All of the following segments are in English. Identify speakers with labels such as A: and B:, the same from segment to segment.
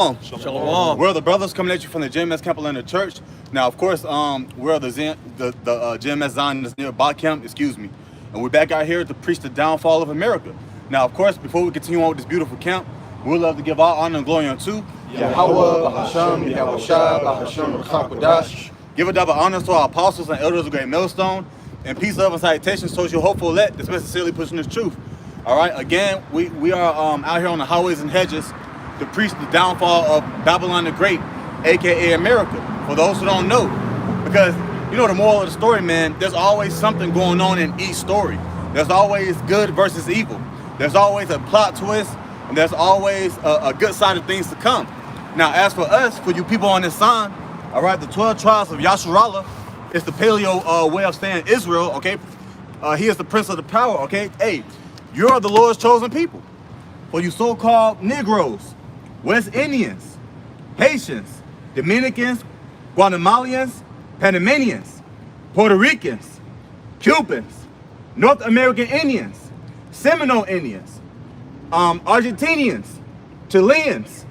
A: Shalom. We're the brothers coming at you from the GMS Atlanta Church. Now, of course, we're the GMS ZionisnearBA camp, and we're back out here to preach the downfall of America. Now, of course, before we continue on with this beautiful camp, we'd love to give all honor and glory unto Yahweh, Bahasham, Yahushua, Bahasham, Rakakwadash. Give a double honor to our apostles and elders of Great Millstone, and peace, love, and salutations towards your hopeful elect that's been sincerely pushing this truth. All right, again, we are out here on the highways and hedges to preach the downfall of Babylon the Great, aka America. For those who don't know, because you know the moral of the story, man, there's always something going on in each story. There's always good versus evil. There's always a plot twist, and there's always a good side of things to come. Now, as for us, for you people on this sign, all right, the 12 tribes of Yasharallah is the paleo way of saying Israel, okay? He is the prince of the power, okay? Hey, you're the Lord's chosen people. For you so-called Negroes, West Indians, Haitians, Dominicans, Guatemalans, Panamanians, Puerto Ricans, Cubans, North American Indians, Seminole Indians, Argentinians, Chileans,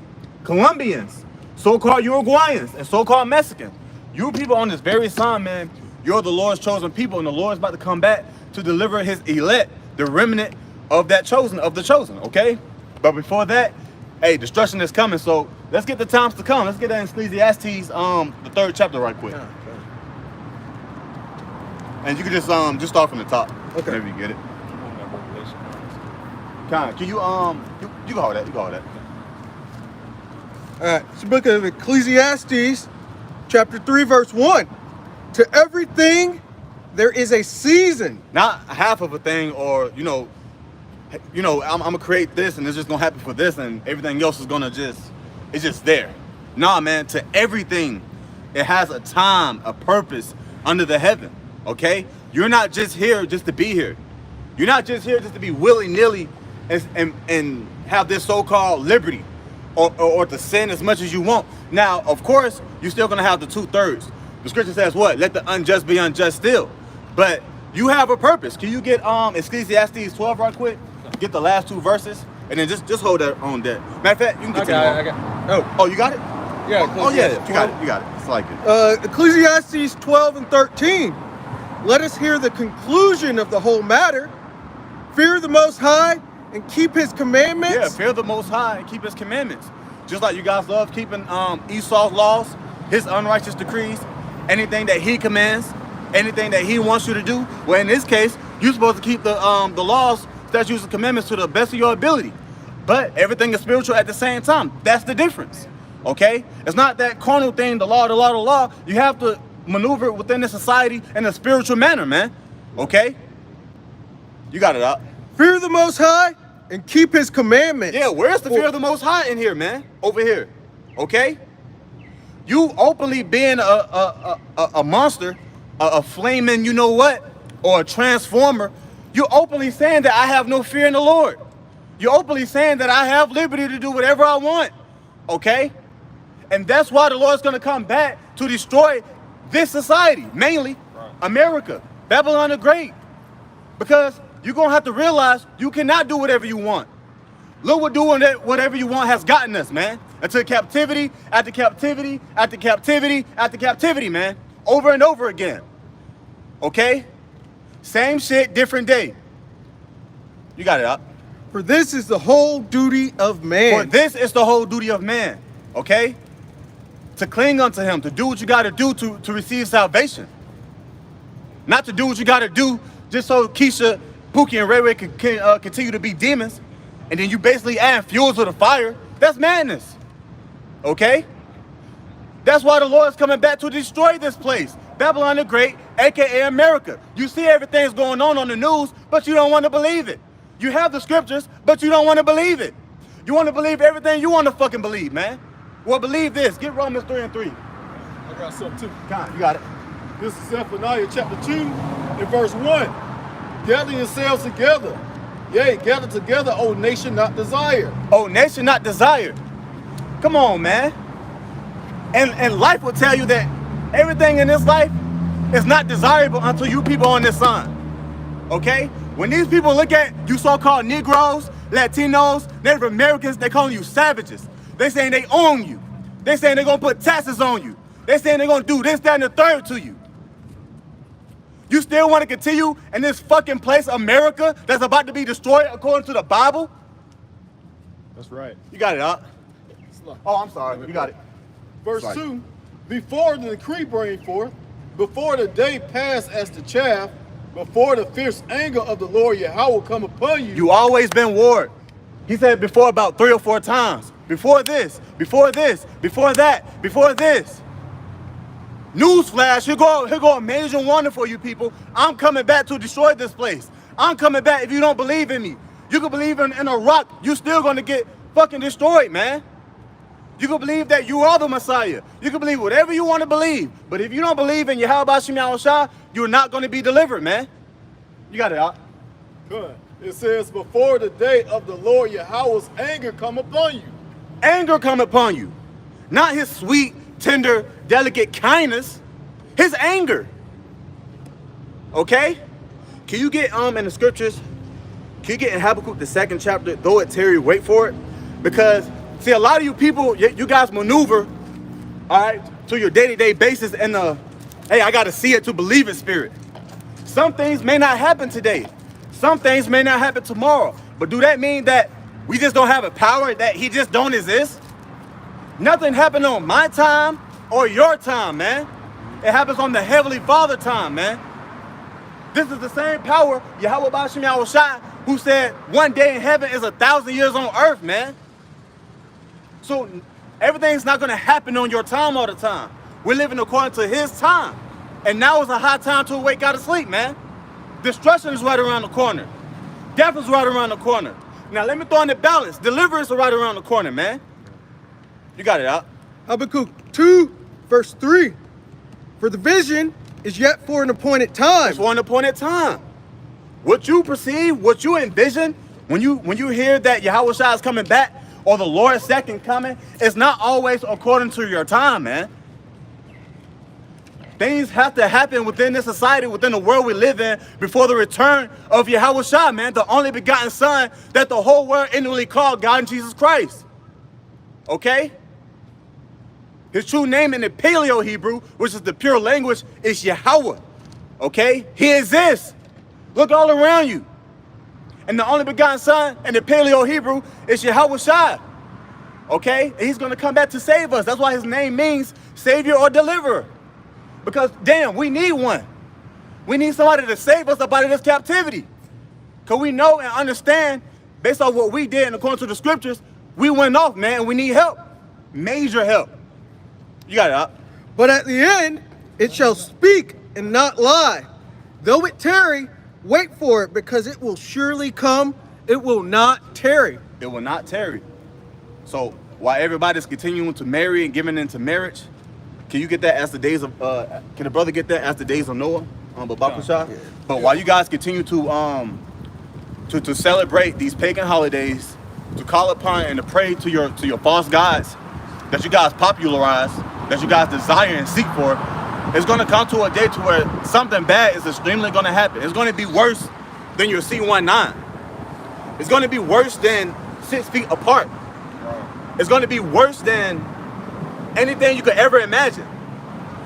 A: Colombians, so-called Uruguayans, and so-called Mexicans. You people on this very sign, man, you're the Lord's chosen people, and the Lord's about to come back to deliver his elect, the remnant of the chosen, okay? But before that, hey, destruction is coming, so let's get the times to come. Let's get that in Ecclesiastes, the 3rd chapter right quick. And you can just start from the top. Okay. Whenever you get it. Can you you can hold that,
B: All right, it's the book of Ecclesiastes, chapter 3, verse 1. To everything there is a season.
A: Not half of a thing, or I'm gonna create this and it's just gonna happen for this and everything else is gonna it's just there. Nah, man, to everything, it has a time, a purpose under the heaven, okay? You're not just here just to be here. You're not just here just to be willy-nilly and have this so-called liberty or to sin as much as you want. Now, of course, you're still gonna have the 2/3. The scripture says what? Let the unjust be unjust still. But you have a purpose. Can you get Ecclesiastes 12 right quick? Get the last 2 verses, and then just hold that on there. Matter of fact, you can continue.
B: I got it.
A: Oh, you got it?
B: Yeah.
A: You got it. It's like it.
B: Ecclesiastes 12 and 13. Let us hear the conclusion of the whole matter. Fear the Most High and keep His commandments.
A: Yeah, fear the Most High and keep His commandments. Just like you guys love keeping Esau's laws, his unrighteous decrees, anything that he commands, anything that he wants you to do. Well, in this case, you're supposed to keep the laws, statutes, and commandments to the best of your ability. But everything is spiritual at the same time. That's the difference, okay? It's not that carnal thing, the law. You have to maneuver within the society in a spiritual manner, man, okay? You got it out.
B: Fear the Most High and keep His commandments.
A: Yeah, where's the fear of the Most High in here, man? Over here, okay? You openly being a monster, a flaming, you know what, or a transformer, you're openly saying that I have no fear in the Lord. You're openly saying that I have liberty to do whatever I want, okay? And that's why the Lord's gonna come back to destroy this society, mainly America, Babylon the Great. Because you're gonna have to realize you cannot do whatever you want. Look what doing whatever you want has gotten us, man. Into captivity, after captivity, after captivity, after captivity, man. Over and over again, okay? Same shit, different day. You got it up.
B: For this is the whole duty of man.
A: For this is the whole duty of man, okay? To cling unto Him, to do what you got to do to receive salvation. Not to do what you got to do just so Keisha, Pookie, and Ray Ray can continue to be demons, and then you basically add fuel to the fire. That's madness, okay? That's why the Lord is coming back to destroy this place. Babylon the Great, aka America. You see everything's going on the news, but you don't want to believe it. You have the scriptures, but you don't want to believe it. You want to believe everything you want to fucking believe, man. Well, believe this. Get Romans 3 and 3.
C: I got something too.
A: You got it.
C: This is Zephaniah chapter 2 and verse 1. Gather yourselves together. Yea, gather together, O nation not desired.
A: Oh, nation not desired. Come on, man. And life will tell you that everything in this life is not desirable until you people on this sign. Okay? When these people look at you so-called Negroes, Latinos, Native Americans, they calling you savages. They saying they own you. They saying they're gonna put taxes on you. They saying they're gonna do this, that, and the third to you. You still want to continue in this fucking place, America, that's about to be destroyed according to the Bible?
C: That's right.
A: You got it, Doc. Oh, I'm sorry. You got it.
C: Verse
A: Sorry.
C: 2, before the decree bring forth, before the day pass as the chaff, before the fierce anger of the Lord Yahweh come upon you.
A: You always been warned. He said before about 3 or 4 times. Before this, before this, before that, before this. Newsflash, here go a major warning for you people. I'm coming back to destroy this place. I'm coming back if you don't believe in me. You can believe in a rock, you still gonna get fucking destroyed, man. You can believe that you are the Messiah. You can believe whatever you want to believe. But if you don't believe in Yahweh Shem Yahushua, you're not gonna be delivered, man. You got it, Doc.
C: Good. It says, before the day of the Lord Yahweh's anger come upon you.
A: Anger come upon you. Not his sweet, tender, delicate kindness. His anger. Okay? Can you get in the scriptures, can you get in Habakkuk the 2nd chapter, though it tarry, wait for it? Because, see, a lot of you people, you guys maneuver, all right, to your day-to-day basis in the, hey, I gotta see it to believe it spirit. Some things may not happen today. Some things may not happen tomorrow. But do that mean that we just don't have a power, that he just don't exist? Nothing happened on my time or your time, man. It happens on the Heavenly Father time, man. This is the same power, Yahweh B'Shem Yahushua, who said 1 day in heaven is 1,000 years on earth, man. So everything's not gonna happen on your time all the time. We're living according to his time. And now is a high time to wake out of sleep, man. Destruction is right around the corner. Death is right around the corner. Now let me throw in the balance. Deliverance is right around the corner, man. You got it out.
B: Habakkuk 2, verse 3. For the vision is yet for an appointed time.
A: It's for an appointed time. What you perceive, what you envision, when you hear that Yahweh Shai is coming back or the Lord's second coming, it's not always according to your time, man. Things have to happen within this society, within the world we live in, before the return of Yahweh Shai, man, the only begotten Son that the whole world inwardly called God and Jesus Christ. Okay? His true name in the Paleo Hebrew, which is the pure language, is Yahweh. Okay? He exists. Look all around you. And the only begotten Son in the Paleo Hebrew is Yahweh Shai. Okay? And he's going to come back to save us. That's why his name means Savior or Deliverer. Because, damn, we need one. We need somebody to save us up out of this captivity. Because we know and understand, based on what we did and according to the scriptures, we went off, man, and we need help. Major help. You got it, Up.
B: But at the end, it shall speak and not lie. Though it tarry, wait for it, because it will surely come. It will not tarry.
A: It will not tarry. So, while everybody's continuing to marry and giving into marriage, can you get that as the days of, can the brother get that as the days of Noah, Babakusha? Yeah. But while you guys continue to celebrate these pagan holidays, to call upon and to pray to your false gods that you guys popularize, that you guys desire and seek for, it's gonna come to a day to where something bad is extremely gonna happen. It's gonna be worse than your C19. It's gonna be worse than 6 feet apart. It's gonna be worse than anything you could ever imagine.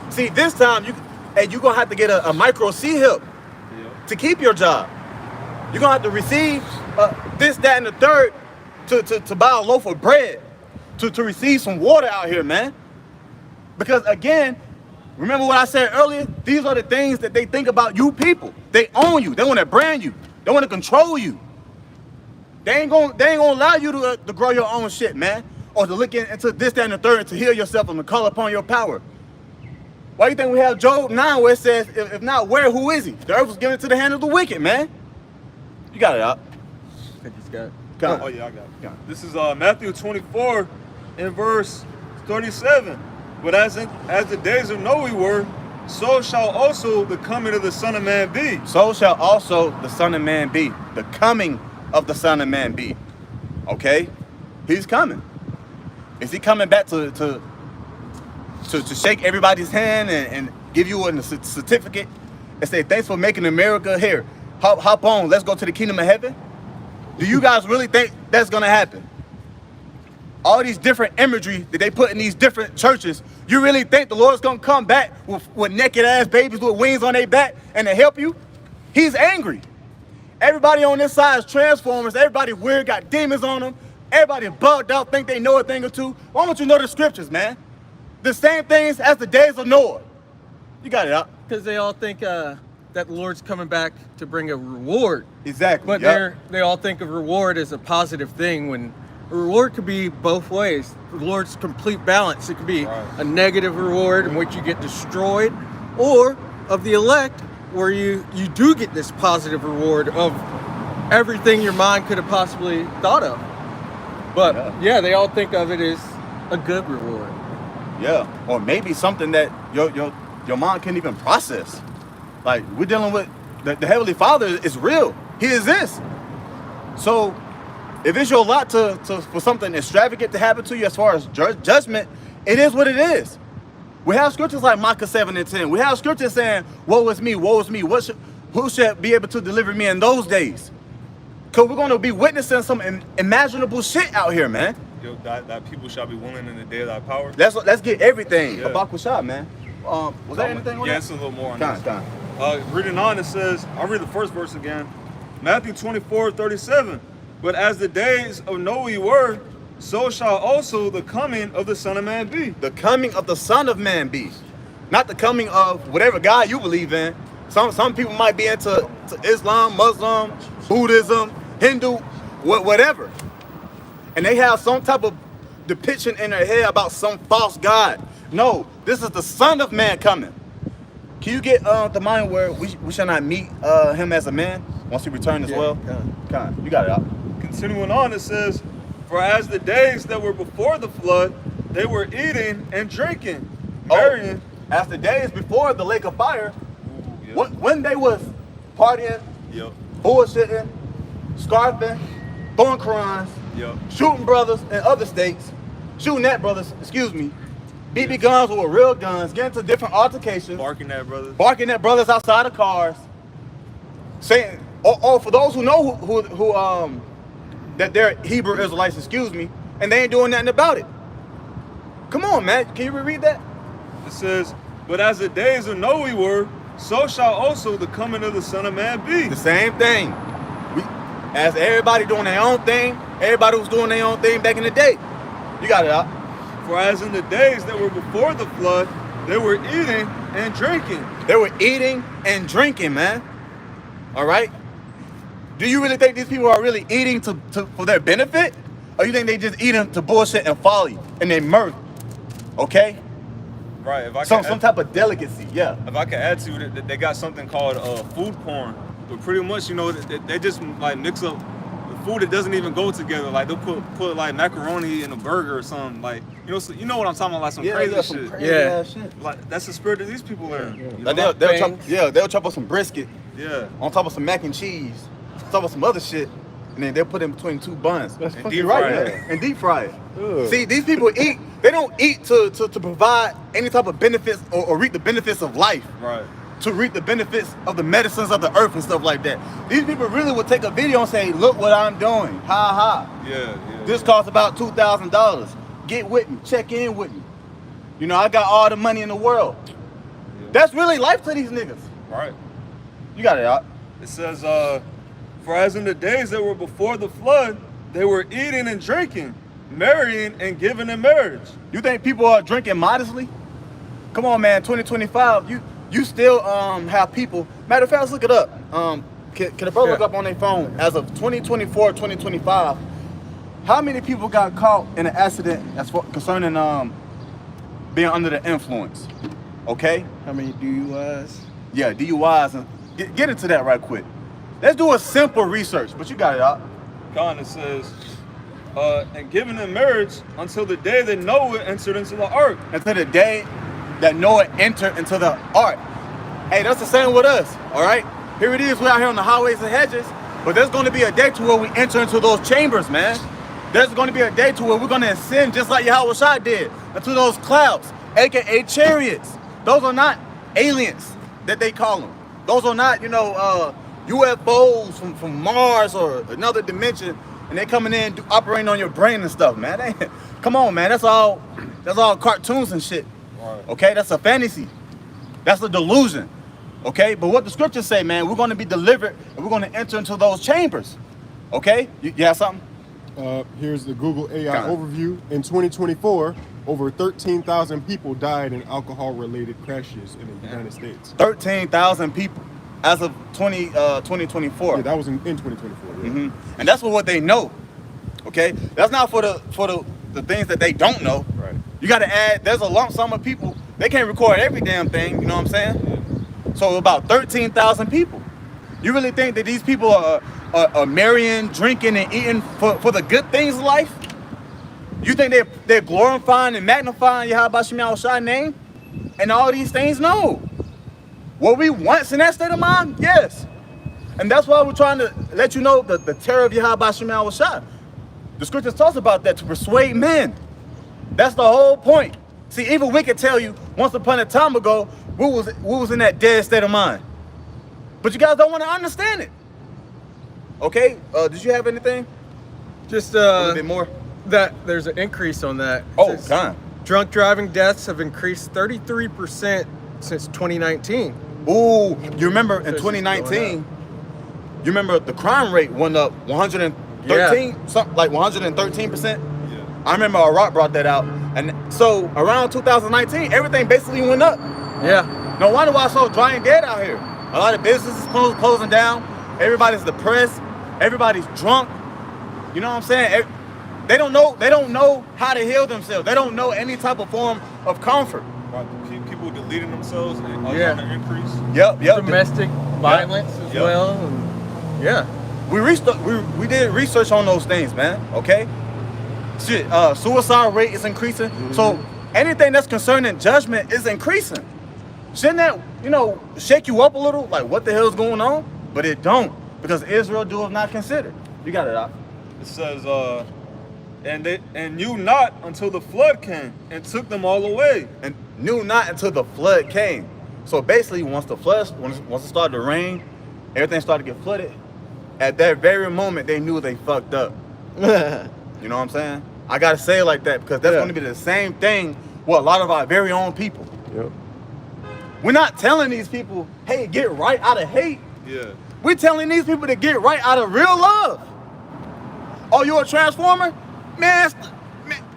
A: See, this time you're gonna have to get a micro C help to keep your job. You're gonna have to receive this, that, and the third to buy a loaf of bread, to receive some water out here, man. Because again, remember what I said earlier? These are the things that they think about you people. They own you. They want to brand you. They want to control you. They ain't gonna allow you to grow your own shit, man. Or to look into this, that, and the third, to heal yourself and to call upon your power. Why do you think we have Job 9 where it says, if not where, who is he? The earth was given to the hand of the wicked, man. You got it up.
B: I just got it.
C: Oh yeah, I got it. This is Matthew 24 in verse 37. But as the days of Noah were, so shall also the coming of the Son of Man be.
A: So shall also the Son of Man be. The coming of the Son of Man be. Okay? He's coming. Is he coming back to shake everybody's hand and give you a certificate and say, thanks for making America here. Hop on, let's go to the kingdom of heaven? Do you guys really think that's gonna happen? all these different imagery that they put in these different churches, you really think the Lord's gonna come back with naked ass babies with wings on their back and to help you? He's angry. Everybody on this side is Transformers. Everybody weird, got demons on them. Everybody bugged out, think they know a thing or two. Why don't you know the scriptures, man? The same things as the days of Noah. You got it out.
B: Because they all think that the Lord's coming back to bring a reward.
A: Exactly.
B: But they all think of reward as a positive thing, when a reward could be both ways. The Lord's complete balance. It could be a negative reward in which you get destroyed, or of the elect, where you do get this positive reward of everything your mind could have possibly thought of. But yeah, they all think of it as a good reward.
A: Yeah, or maybe something that your mind can't even process. Like, we're dealing with the Heavenly Father is real. He exists. So if it's your lot for something extravagant to happen to you as far as judgment, it is what it is. We have scriptures like Micah 7 and 10. We have scriptures saying, woe is me, woe is me. Who should be able to deliver me in those days? Because we're going to be witnessing some imaginable shit out here, man.
C: Yo, that people shall be willing in the day of thy power.
A: Let's get everything.
C: Yeah.
A: Habakkuk shot, man. Was there anything on that?
C: Yeah, it's a little more on that. Reading on, it says, I'll read the first verse again. Matthew 24:37. But as the days of Noah were, so shall also the coming of the Son of Man be.
A: The coming of the Son of Man be. Not the coming of whatever God you believe in. Some people might be into Islam, Muslim, Buddhism, Hindu, whatever. And they have some type of depiction in their head about some false God. No, this is the Son of Man coming. Can you get the mind where we shall not meet him as a man once he returns as well? Con. You got it out.
C: Continuing on, it says, for as the days that were before the flood, they were eating and drinking, marrying.
A: As the days before the lake of fire, when they was partying, bullshitting, scarfing, throwing Qurans, shooting brothers in other states, shooting at brothers, BB guns were real guns, getting to different altercations,
C: barking at brothers
A: outside of cars, saying, or for those who know who that they're Hebrew Israelites, and they ain't doing nothing about it. Come on, man, can you reread that?
C: It says, but as the days of Noah were, so shall also the coming of the Son of Man be.
A: The same thing. As everybody doing their own thing, everybody was doing their own thing back in the day. You got it out.
C: For as in the days that were before the flood, they were eating and drinking.
A: They were eating and drinking, man. All right? Do you really think these people are really eating for their benefit? Or you think they just eating to bullshit and folly and they mirth? Okay?
C: Right. If I
A: some type of delicacy, yeah.
C: If I could add to it, they got something called food porn. But pretty much, they just like mix up the food that doesn't even go together. Like they'll put like macaroni in a burger or something. Like you know what I'm talking about, like some crazy shit.
A: Crazy shit.
C: Like that's the spirit that these people are in.
A: Like they'll chop up some brisket.
C: Yeah.
A: On top of some mac and cheese. On top of some other shit. And then they'll put it in between two buns.
C: That's and deep fry it.
A: And deep fry it. Ugh. See, these people eat. They don't eat to provide any type of benefits or reap the benefits of life.
C: Right.
A: To reap the benefits of the medicines of the earth and stuff like that. These people really would take a video and say, look what I'm doing. Ha ha.
C: Yeah.
A: This costs about $2,000. Get with me. Check in with me. I got all the money in the world. Yeah. That's really life to these niggas.
C: Right.
A: You got it out.
C: It says, for as in the days that were before the flood, they were eating and drinking, marrying and giving in marriage.
A: You think people are drinking modestly? Come on, man. 2025. You still have people. Matter of fact, let's look it up. Can a brother look up on their phone as of 2024, 2025? How many people got caught in an accident concerning being under the influence? Okay.
B: How many DUIs?
A: Yeah, DUIs. And get into that right quick. Let's do a simple research, but you got it out.
C: God, it says, and given in marriage until the day that Noah entered into the ark.
A: Until the day that Noah entered into the ark. Hey, that's the same with us, all right? Here it is, we're out here on the highways and hedges, but there's going to be a day to where we enter into those chambers, man. There's going to be a day to where we're going to ascend just like Yahweh Shai did, into those clouds, aka chariots. Those are not aliens that they call them. Those are not, UFOs from Mars or another dimension and they coming in operating on your brain and stuff, man. Come on, man. That's all cartoons and shit.
C: Right.
A: Okay, that's a fantasy. That's a delusion. Okay, but what the scriptures say, man, we're going to be delivered and we're going to enter into those chambers. Okay, you have something?
D: Here's the Google AI
A: Got it.
D: overview. In 2024, over 13,000 people died in alcohol-related crashes in the United States.
A: 13,000 people as of 2024.
D: Yeah, that was in 2024. Yeah.
A: Mm-hmm. And that's for what they know. Okay, that's not for the things that they don't know.
D: Right.
A: You got to add. There's a lump sum of people. They can't record every damn thing. You know what I'm saying? So about 13,000 people. You really think that these people are marrying, drinking, and eating for the good things of life? You think they're glorifying and magnifying Yahweh Shem Yahushua name and all these things? No. Were we once in that state of mind? Yes. And that's why we're trying to let you know the terror of Yahweh Shem Yahushua. The scriptures talks about that, to persuade men. That's the whole point. See, even we could tell you once upon a time ago we was in that dead state of mind. But you guys don't want to understand it. Okay? Did you have anything?
B: Just
A: A little bit more?
B: that there's an increase on that. It
A: Oh,
B: says
A: God.
B: drunk driving deaths have increased 33% since 2019.
A: Ooh, you remember in
B: So it's just going
A: 2019,
B: up.
A: you remember the crime rate went up 113, something like 113%.
C: Yeah.
A: I remember Rock brought that out. And so around 2019, everything basically went up.
B: Yeah.
A: No wonder why it's so dry and dead out here. A lot of businesses closing down. Everybody's depressed. Everybody's drunk. You know what I'm saying? They don't know how to heal themselves. They don't know any type of form of comfort.
C: Right. People deleting themselves and
B: Yeah.
C: trying to increase.
A: Yep.
B: Domestic violence as
C: Yep.
B: well. And yeah.
A: We did research on those things, man. Okay. Shit. Suicide rate is increasing. So anything that's concerning judgment is increasing. Shouldn't that, shake you up a little? Like, what the hell is going on? But it don't, because Israel doeth not consider. You got it out.
C: It says, and knew not until the flood came and took them all away.
A: And knew not until the flood came. So basically, once it started to rain, everything started to get flooded. At that very moment, they knew they fucked up. You know what I'm saying? I gotta say it like that because that's going to be the same thing with a lot of our very own people.
D: Yep.
A: We're not telling these people, hey, get right out of hate.
C: Yeah.
A: We're telling these people to get right out of real love. Oh, you a transformer? Man,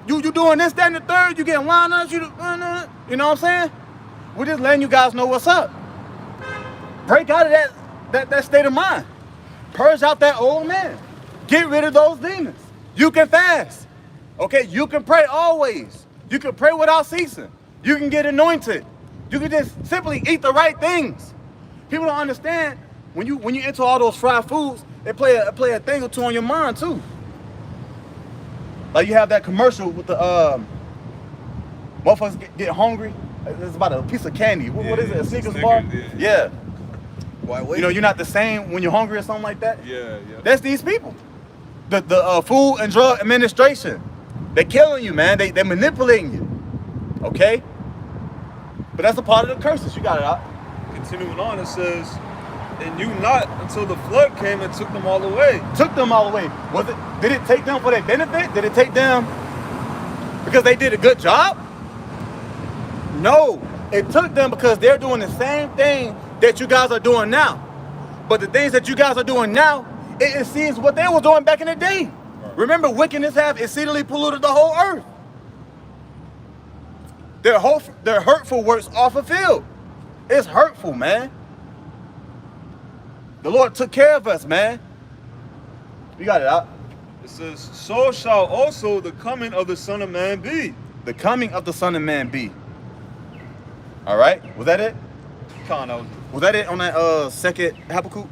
A: you doing this, that, and the third. You getting lined up. You know what I'm saying? We're just letting you guys know what's up. Break out of that state of mind. Purge out that old man. Get rid of those demons. You can fast. Okay, you can pray always. You can pray without ceasing. You can get anointed. You can just simply eat the right things. People don't understand when you enter all those fried foods, they play a thing or two on your mind too. Like you have that commercial with the motherfuckers get hungry. It's about a piece of candy. What is it? A Snickers bar? Yeah.
B: Why wait?
A: You're not the same when you're hungry or something like that.
C: Yeah.
A: That's these people. The Food and Drug Administration. They're killing you, man. They're manipulating you. Okay? But that's a part of the curses. You got it out.
C: Continuing on, it says, and knew not until the flood came and took them all away.
A: Took them all away. Did it take them for their benefit? Did it take them because they did a good job? No. It took them because they're doing the same thing that you guys are doing now. But the things that you guys are doing now, it exceeds what they were doing back in the day. Remember, wickedness have exceedingly polluted the whole earth. Their hurtful works are fulfilled. It's hurtful, man. The Lord took care of us, man. You got it out.
C: It says, so shall also the coming of the Son of Man be.
A: The coming of the Son of Man be. All right, was that it?
C: Kind of.
A: Was that it on that second Habakkuk?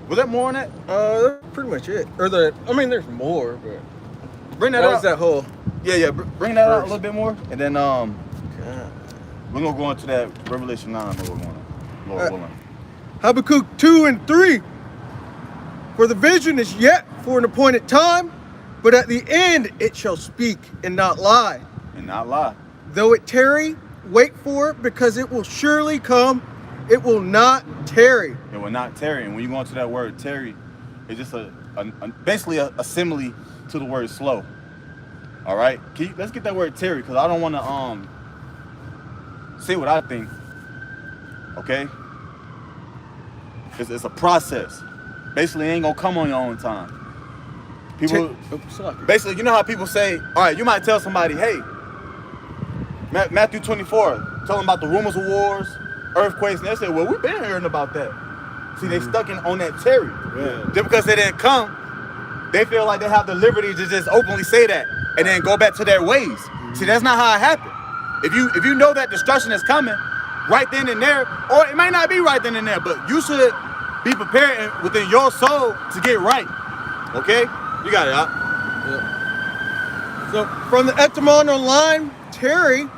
A: Was that more on that?
B: That's pretty much it. There's more, but
A: Bring that
B: that
A: out.
B: was that whole.
A: Yeah, bring that out a
B: Verse.
A: little bit more, and then
B: God.
A: we're gonna go into that Revelation 9. Where we're going, Lord willing.
B: Habakkuk 2 and 3. For the vision is yet for an appointed time, but at the end it shall speak and not lie.
A: And not lie.
B: Though it tarry, wait for it, because it will surely come. It will not tarry.
A: It will not tarry. And when you go into that word tarry, it's just basically a simile to the word slow. All right, let's get that word Terry, because I don't want to say what I think. Okay, it's a process. Basically, it ain't gonna come on your own time. People, basically, you know how people say, all right, you might tell somebody, hey, Matthew 24, tell them about the rumors of wars, earthquakes, and they say, well, we've been hearing about that. See, they stuck on that Terry. Yeah. Just because they didn't come, they feel like they have the liberty to just openly say that and then go back to their ways. See, that's not how it happened. If you know that destruction is coming right then and there, or it might not be right then and there, but you should be prepared within your soul to get right. Okay? You got it, Out.
B: Yeah. So from the etymon online, Terry,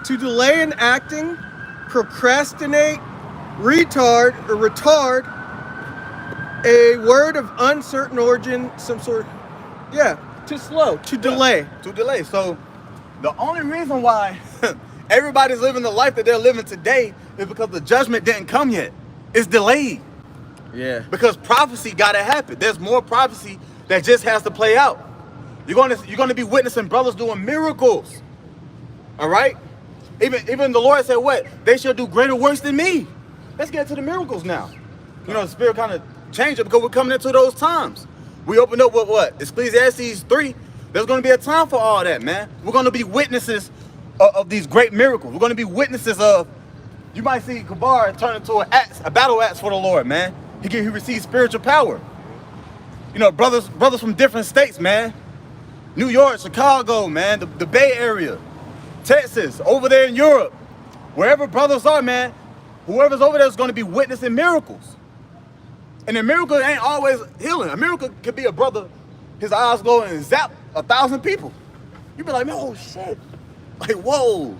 B: to delay in acting, procrastinate, retard, a word of uncertain origin, some sort, to slow, to delay.
A: To delay. So the only reason why everybody's living the life that they're living today is because the judgment didn't come yet. It's delayed.
B: Yeah.
A: Because prophecy gotta happen. There's more prophecy that just has to play out. You're gonna be witnessing brothers doing miracles. All right? Even the Lord said what? They shall do greater works than me. Let's get to the miracles now. You know, the spirit kind of changed it because we're coming into those times. We opened up with what? Ecclesiastes 3. There's going to be a time for all that, man. We're going to be witnesses of these great miracles. We're going to be witnesses of, you might see Kabar turn into a battle axe for the Lord, man. He receives spiritual power. You know, brothers from different states, man. New York, Chicago, man, the Bay Area, Texas, over there in Europe. Wherever brothers are, man, whoever's over there is going to be witnessing miracles. And a miracle ain't always healing. A miracle could be a brother, his eyes go and zap 1,000 people. You be like, man, oh shit. Like, whoa.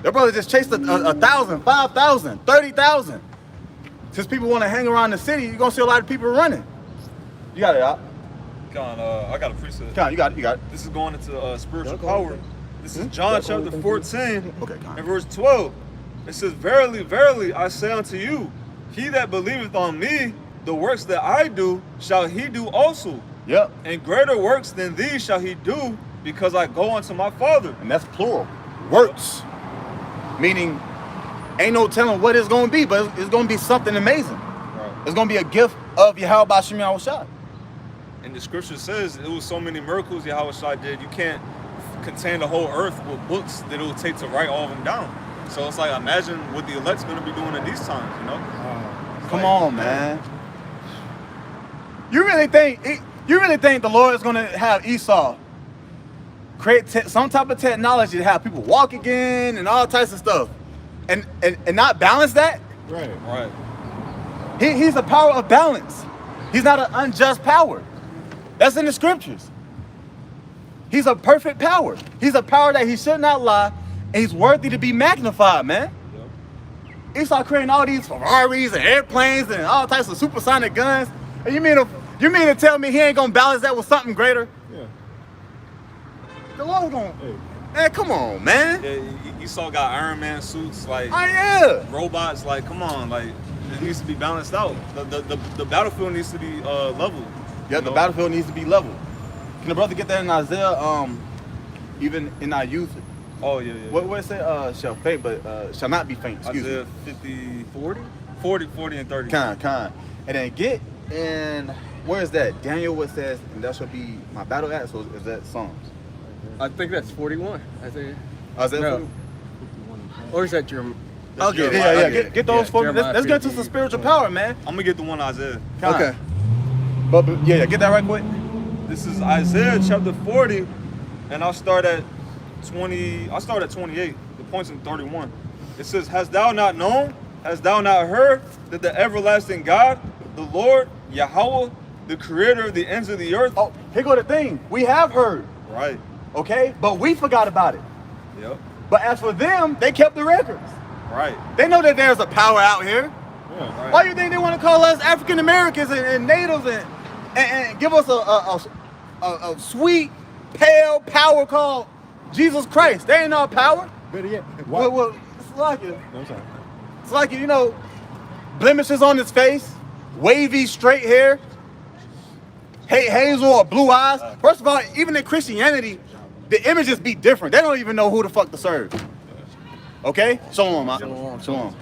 A: That brother just chased 1,000, 5,000, 30,000. Since people want to hang around the city, you're going to see a lot of people running. You got it, Out.
C: Con, I got a precept.
A: Con, you got it.
C: This is going into spiritual power. This is John chapter 14 and verse 12. It says, verily, verily, I say unto you, he that believeth on me, the works that I do, shall he do also.
A: Yep.
C: And greater works than these shall he do, because I go unto my Father.
A: And that's plural. Works. Meaning, ain't no telling what it's going to be, but it's going to be something amazing. Right. It's going to be a gift of Yahweh Bashim Yahushua.
C: And the scripture says it was so many miracles Yahushua did, you can't contain the whole earth with books that it will take to write all of them down. So it's like, imagine what the elect's going to be doing in these times, you know?
A: Come on, man. You really think the Lord is going to have Esau create some type of technology to have people walk again and all types of stuff and not balance that?
C: Right.
A: He's a power of balance. He's not an unjust power. That's in the scriptures. He's a perfect power. He's a power that he should not lie, and he's worthy to be magnified, man. Yep. Esau creating all these Ferraris and airplanes and all types of supersonic guns. And you mean to tell me he ain't gonna balance that with something greater?
D: Yeah.
A: The Lord's gonna. Man, come on, man.
C: Yeah, Esau got Iron Man suits, like robots, like come on, like it needs to be balanced out. The battlefield needs to be leveled.
A: Yeah, the battlefield needs to be leveled. Can the brother get that in Isaiah? Even in our youth.
C: Oh yeah.
A: What it say? Shall faint, but shall not be faint. Excuse
C: Isaiah
A: me.
C: 50, 40 and 30.
A: Kind. And then get in, where is that? Daniel, what says, and that shall be my battle axe, or is that Psalms?
B: I think that's 41. Isaiah.
A: No.
B: Or is that Jeremiah?
A: Okay, yeah. Get those for me. Let's get to some spiritual power, man.
C: I'm gonna get the one Isaiah.
A: Okay. But get that right quick.
C: This is Isaiah chapter 40, and I'll start at 28. The point's in 31. It says, hast thou not known? Hast thou not heard that the everlasting God, the Lord, Yahweh, the creator of the ends of the earth?
A: Oh, here go the thing. We have heard.
C: Right.
A: Okay? But we forgot about it.
C: Yep.
A: But as for them, they kept the records.
C: Right.
A: They know that there's a power out here.
C: Yeah, right.
A: Why do you think they want to call us African Americans and natives and give us a sweet, pale power called Jesus Christ? They ain't our power.
D: Better yet,
A: Well, it's like it.
D: No, I'm sorry.
A: It's like, blemishes on his face, wavy straight hair, hazel or blue eyes. First of all, even in Christianity, the images be different. They don't even know who the fuck to serve. Okay? Shalom, man. Shalom.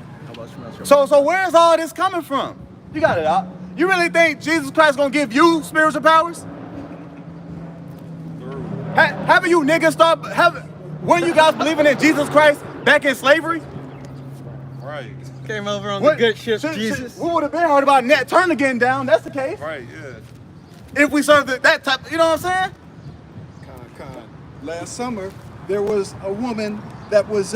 A: So where's all this coming from? You got it out. You really think Jesus Christ gonna give you spiritual powers? Haven't you niggas weren't you guys believing in Jesus Christ back in slavery?
C: Right.
B: Came over on the good ship, Jesus.
A: We would have been heard about Nat Turner getting down. That's the case.
C: Right, yeah.
A: If we served that type, you know what I'm saying?
E: Last summer, there was a woman that was,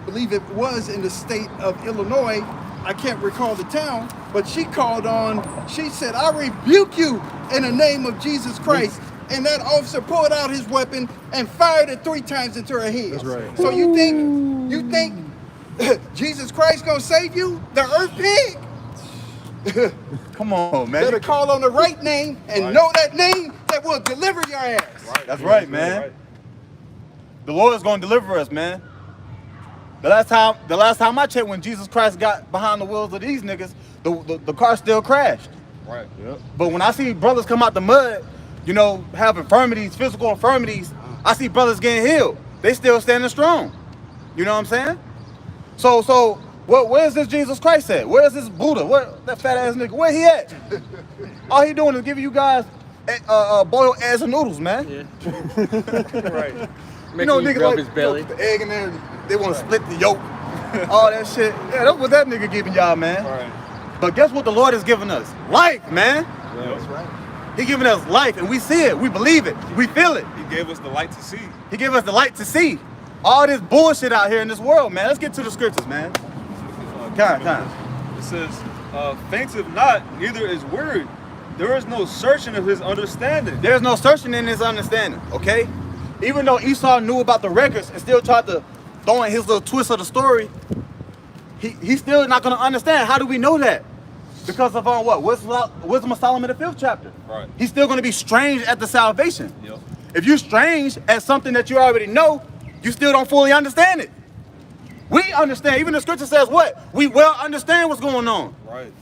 E: believe it was in the state of Illinois. I can't recall the town, but she she said, I rebuke you in the name of Jesus Christ. And that officer pulled out his weapon and fired it 3 times into her head.
D: That's right.
E: So you think Jesus Christ gonna save you? The earth pig?
A: Come on, man.
E: Better call on the right name and know that name that will deliver your ass.
C: Right.
A: That's right, man.
C: Right.
A: The Lord is going to deliver us, man. The last time I checked, when Jesus Christ got behind the wheels of these niggas, the car still crashed.
C: Right.
D: Yep.
A: But when I see brothers come out the mud, you know, have infirmities, physical infirmities, I see brothers getting healed. They still standing strong. You know what I'm saying? So where's this Jesus Christ at? Where's this Buddha? Where that fat ass nigga? Where he at? All he doing is giving you guys boiled eggs and noodles, man.
B: Yeah.
C: Right.
A: You know,
B: Making
A: niggas
B: rub
A: like
B: his belly.
A: put the egg in there. They want to split the yolk. All that shit. Yeah, that's what that nigga giving y'all, man.
C: Right.
A: But guess what the Lord is giving us? Life, man.
C: That's right.
A: He giving us life, and we see it. We believe it. We feel it.
C: He gave us the light to see.
A: He gave us the light to see. All this bullshit out here in this world, man. Let's get to the scriptures, man. Kind.
C: It says, fainteth not, neither is weary. There is no searching of his understanding.
A: There's no searching in his understanding, okay? Even though Esau knew about the records and still tried to throw in his little twist of the story, he's still not going to understand. How do we know that? Because of what? Wisdom of Solomon, the 5th chapter.
C: Right.
A: He's still going to be strange at the salvation.
C: Yep.
A: If you're strange at something that you already know, you still don't fully understand it. We understand. Even the scripture says what? We well understand what's going on.
C: Right.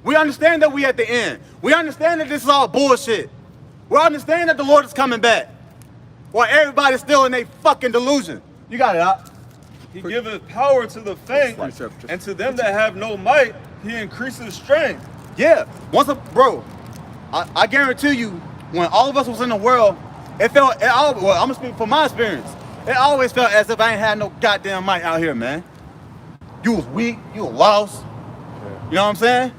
A: We understand that we at the end. We understand that this is all bullshit. We understand that the Lord is coming back. While everybody's still in a fucking delusion. You got it out.
C: He giveth power to the faint, and to them that have no might, he increases strength.
A: Yeah. Bro, I guarantee you, when all of us was in the world, well, I'm gonna speak from my experience. It always felt as if I ain't had no goddamn might out here, man. You was weak, you was lost. You know what I'm saying?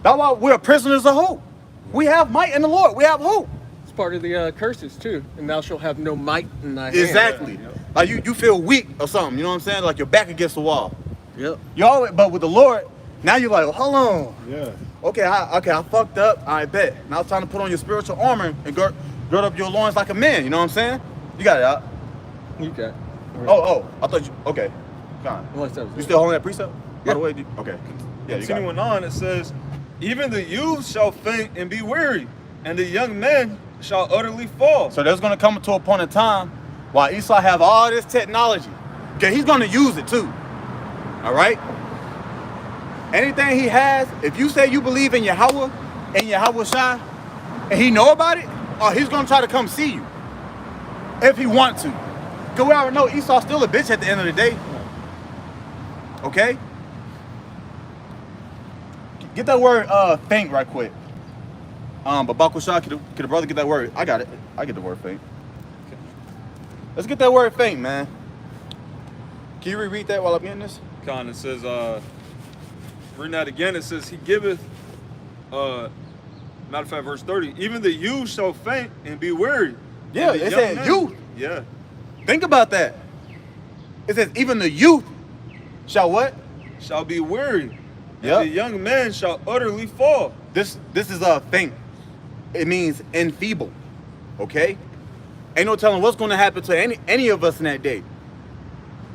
A: That's why we're prisoners of hope. We have might in the Lord. We have hope.
B: It's part of the curses too. And thou shalt have no might in thy hand.
A: Exactly.
C: Yeah.
A: Like you feel weak or something. You know what I'm saying? Like your back against the wall.
B: Yep.
A: But with the Lord, now you're like, hold on.
D: Yeah.
A: Okay, I fucked up. I bet. Now it's time to put on your spiritual armor and gird up your loins like a man. You know what I'm saying? You got it out.
B: You got it.
A: Oh, I thought you. Okay. Fine.
B: Unless that was
A: You
B: it.
A: still holding that precept? By
B: Yeah.
A: the way, okay. Yeah, you got it.
C: Continuing on, it says, even the youth shall faint and be weary, and the young men shall utterly fall.
A: So there's gonna come to a point in time while Esau have all this technology. Okay, he's gonna use it too. All right. Anything he has, if you say you believe in Yahweh and Yahweh Shai, and he know about it, or he's gonna try to come see you if he want to. Cause we already know Esau's still a bitch at the end of the day. Okay. Get that word faint right quick. But Bakusha, can the brother get that word? I got it. I get the word faint. Let's get that word faint, man. Can you reread that while I'm getting this?
C: It says, reading that again, it says, he giveth, matter of fact, verse 30, even the youth shall faint and be weary.
A: Yeah,
C: and the
A: it
C: young
A: said
C: men-
A: youth.
C: Yeah.
A: Think about that. It says even the youth shall what?
C: Shall be weary.
A: Yep.
C: And the young men shall utterly fall.
A: This is a faint. It means enfeebled. Okay? Ain't no telling what's gonna happen to any of us in that day.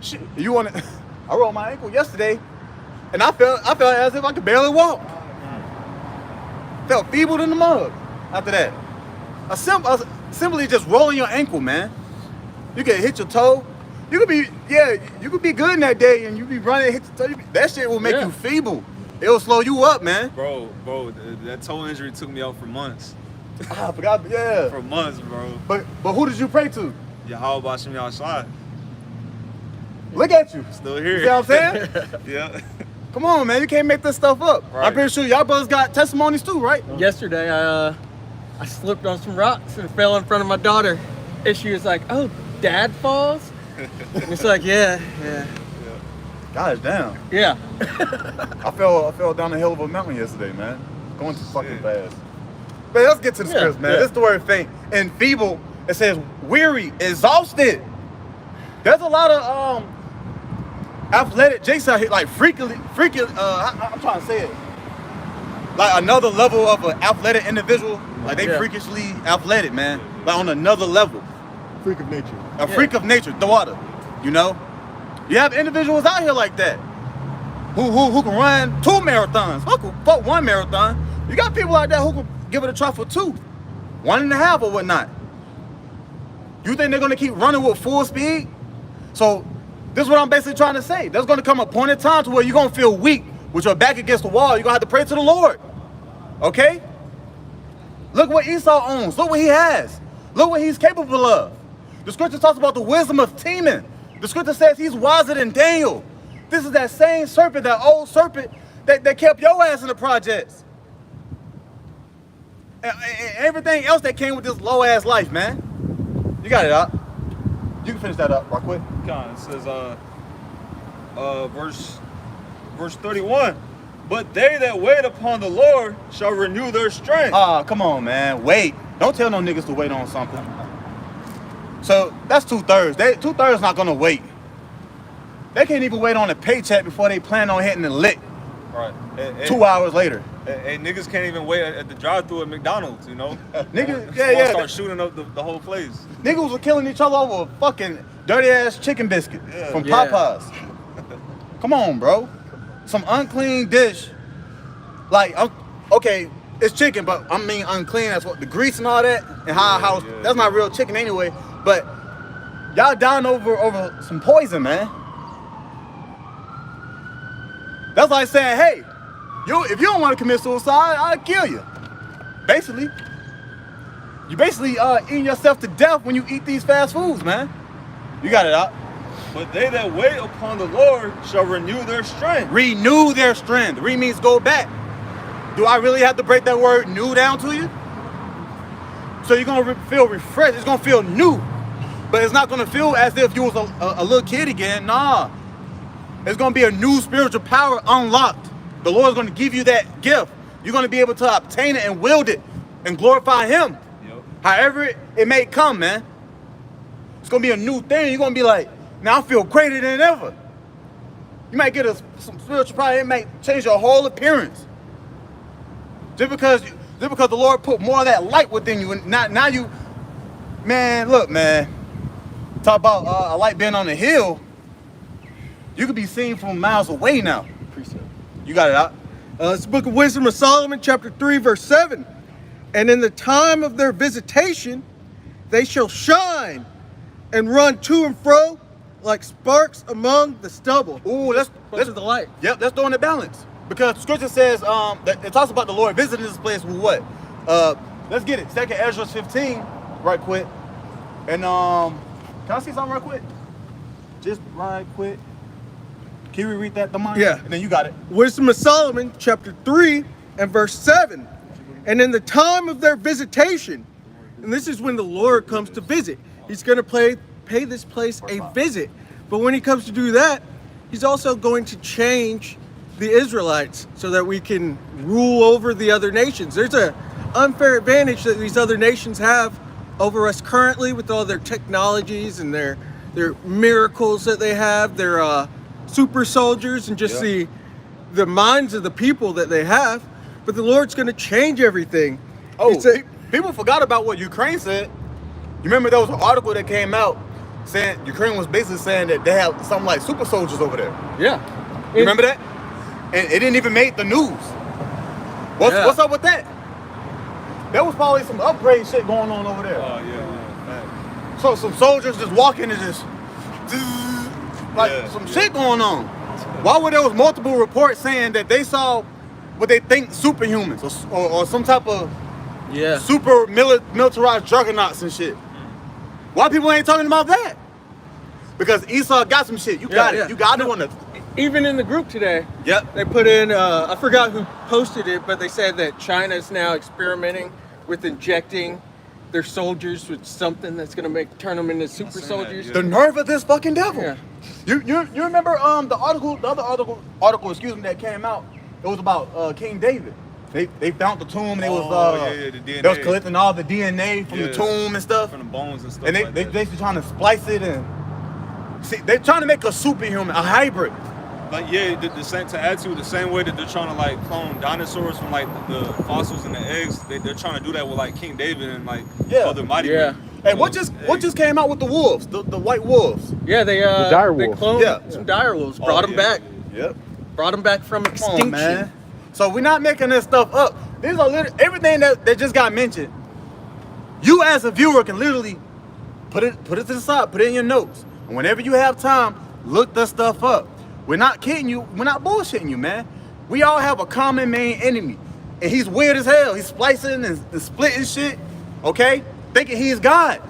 A: Shit, I rolled my ankle yesterday and I felt as if I could barely walk. Felt feeble in the mud after that. Simply just rolling your ankle, man. You can hit your toe. You could be good in that day and you be running, hit your toe. That shit will make
B: Yeah.
A: you feeble. It'll slow you up, man.
C: Bro, that toe injury took me out for months.
A: I forgot, yeah.
C: For months, bro.
A: But who did you pray to?
C: Yahweh Bashim Yahshua.
A: Look at you.
C: Still here.
A: You see what I'm saying?
C: Yeah.
A: Come on, man. You can't make this stuff up.
C: Right.
A: I'm pretty sure y'all brothers got testimonies too, right?
B: Yesterday, I slipped on some rocks and fell in front of my daughter. And she was like, "Oh, Dad falls?" And it's like, yeah.
A: Gosh damn.
B: Yeah.
A: I fell down the hill of a mountain yesterday, man. Going too fucking fast. Man, let's get to the scripts, man. This is the word faint. And feeble, it says weary, exhausted. There's a lot of athletic jakes out here, like freaking. I'm trying to say it. Like another level of an athletic individual. Like they freakishly athletic, man. Like on another level.
D: Freak of nature.
A: A freak of nature, the water. You know? You have individuals out here like that. Who can run 2 marathons, who can fuck 1 marathon. You got people out there who can give it a try for 2, 1.5 or whatnot. You think they're gonna keep running with full speed? So this is what I'm basically trying to say. There's gonna come a point in time to where you're gonna feel weak with your back against the wall. You're gonna have to pray to the Lord. Okay? Look what Esau owns. Look what he has. Look what he's capable of. The scripture talks about the wisdom of Teman. The scripture says he's wiser than Daniel. This is that same serpent, that old serpent that kept your ass in the projects. And everything else that came with this low ass life, man. You got it up. You can finish that up right quick.
C: It says verse 31. But they that wait upon the Lord shall renew their strength.
A: Come on, man. Wait. Don't tell no niggas to wait on something. So that's 2/3. 2/3 not gonna wait. They can't even wait on a paycheck before they plan on hitting the lick.
C: Right.
A: 2 hours later.
C: Hey, niggas can't even wait at the drive-thru at McDonald's, you know?
A: Niggas,
C: Start shooting up the whole place.
A: Niggas were killing each other over a fucking dirty ass chicken biscuit from Popeyes. Come on, bro. Some unclean dish. Like, okay, it's chicken, but I mean unclean. That's what the grease and all that, and how that's not real chicken anyway. But y'all dying over some poison, man. That's like saying, hey, if you don't want to commit suicide, I'll kill you. Basically, you basically eating yourself to death when you eat these fast foods, man. You got it out.
C: But they that wait upon the Lord shall renew their strength.
A: Renew their strength. Re means go back. Do I really have to break that word new down to you? So you're gonna feel refreshed. It's gonna feel new, but it's not gonna feel as if you was a little kid again. Nah, it's gonna be a new spiritual power unlocked. The Lord's gonna give you that gift. You're gonna be able to obtain it and wield it and glorify Him.
C: Yep.
A: However it may come, man. It's gonna be a new thing. You're gonna be like, now I feel greater than ever. You might get some spiritual power. It might change your whole appearance. Just because the Lord put more of that light within you, and now you, man, look, man. Talk about a light being on the hill. You could be seen from miles away now. You got it out.
B: It's the book of Wisdom of Solomon, chapter 3, verse 7. And in the time of their visitation, they shall shine and run to and fro like sparks among the stubble.
A: Ooh, let's
B: the light.
A: Yep, let's throw in the balance. Because Scripture says that it talks about the Lord visiting this place with what? Let's get it. 2 Ezra 15, right quick. And can I see something right quick? Just right quick. Can we read that, the mind?
B: Yeah.
A: And then you got it.
B: Wisdom of Solomon, chapter 3 and verse 7. And in the time of their visitation, and this is when the Lord comes to visit. He's going to pay this place a visit. But when he comes to do that, he's also going to change the Israelites so that we can rule over the other nations. There's an unfair advantage that these other nations have over us currently with all their technologies and their miracles that they have, their super soldiers, and just the minds of the people that they have. But the Lord's going to change everything.
A: Oh, people forgot about what Ukraine said. You remember there was an article that came out saying Ukraine was basically saying that they have something like super soldiers over there.
B: Yeah.
A: You remember that? And it didn't even make the news. What's up with that? There was probably some upgrade shit going on over there.
C: Oh, yeah.
A: So some soldiers just walking and just some shit going on. Why were there was multiple reports saying that they saw what they think superhumans or some type of
B: Yeah.
A: super militarized juggernauts and shit. Why people ain't talking about that? Because Esau got some shit. You got it. You got it on the.
B: Even in the group today,
A: Yep.
B: they put in, I forgot who posted it, but they said that China is now experimenting with injecting their soldiers with something that's going to turn them into super
C: seen that,
B: soldiers.
C: yeah.
A: The nerve of this fucking devil.
B: Yeah.
A: You remember the other article excuse me, that came out? It was about King David. They found the tomb and they was
C: the DNA.
A: they was collecting all the DNA from the
C: Yeah.
A: tomb and stuff.
C: From the bones and stuff
A: And they
C: like
A: they
C: that.
A: basically trying to splice it and see they're trying to make a superhuman, a hybrid.
C: Like yeah, the same to add to the same way that they're trying to like clone dinosaurs from like the fossils and the eggs. They're trying to do that with like King David and like
A: Yeah.
C: other mighty
B: Yeah.
C: men.
A: Hey, what just came out with the wolves? The white wolves.
B: Yeah, they
D: dire
B: they
D: wolf.
B: cloned
A: Yeah.
B: some dire wolves, brought them
C: yeah.
B: back,
A: Yep.
B: brought them back from
A: Come
B: extinction.
A: on, man. So we're not making this stuff up. These are literally everything that just got mentioned. You as a viewer can literally put it to the side, put it in your notes. And whenever you have time, look this stuff up. We're not kidding you. We're not bullshitting you, man. We all have a common main enemy. And he's weird as hell. He's splicing and splitting shit, okay? Thinking he's God.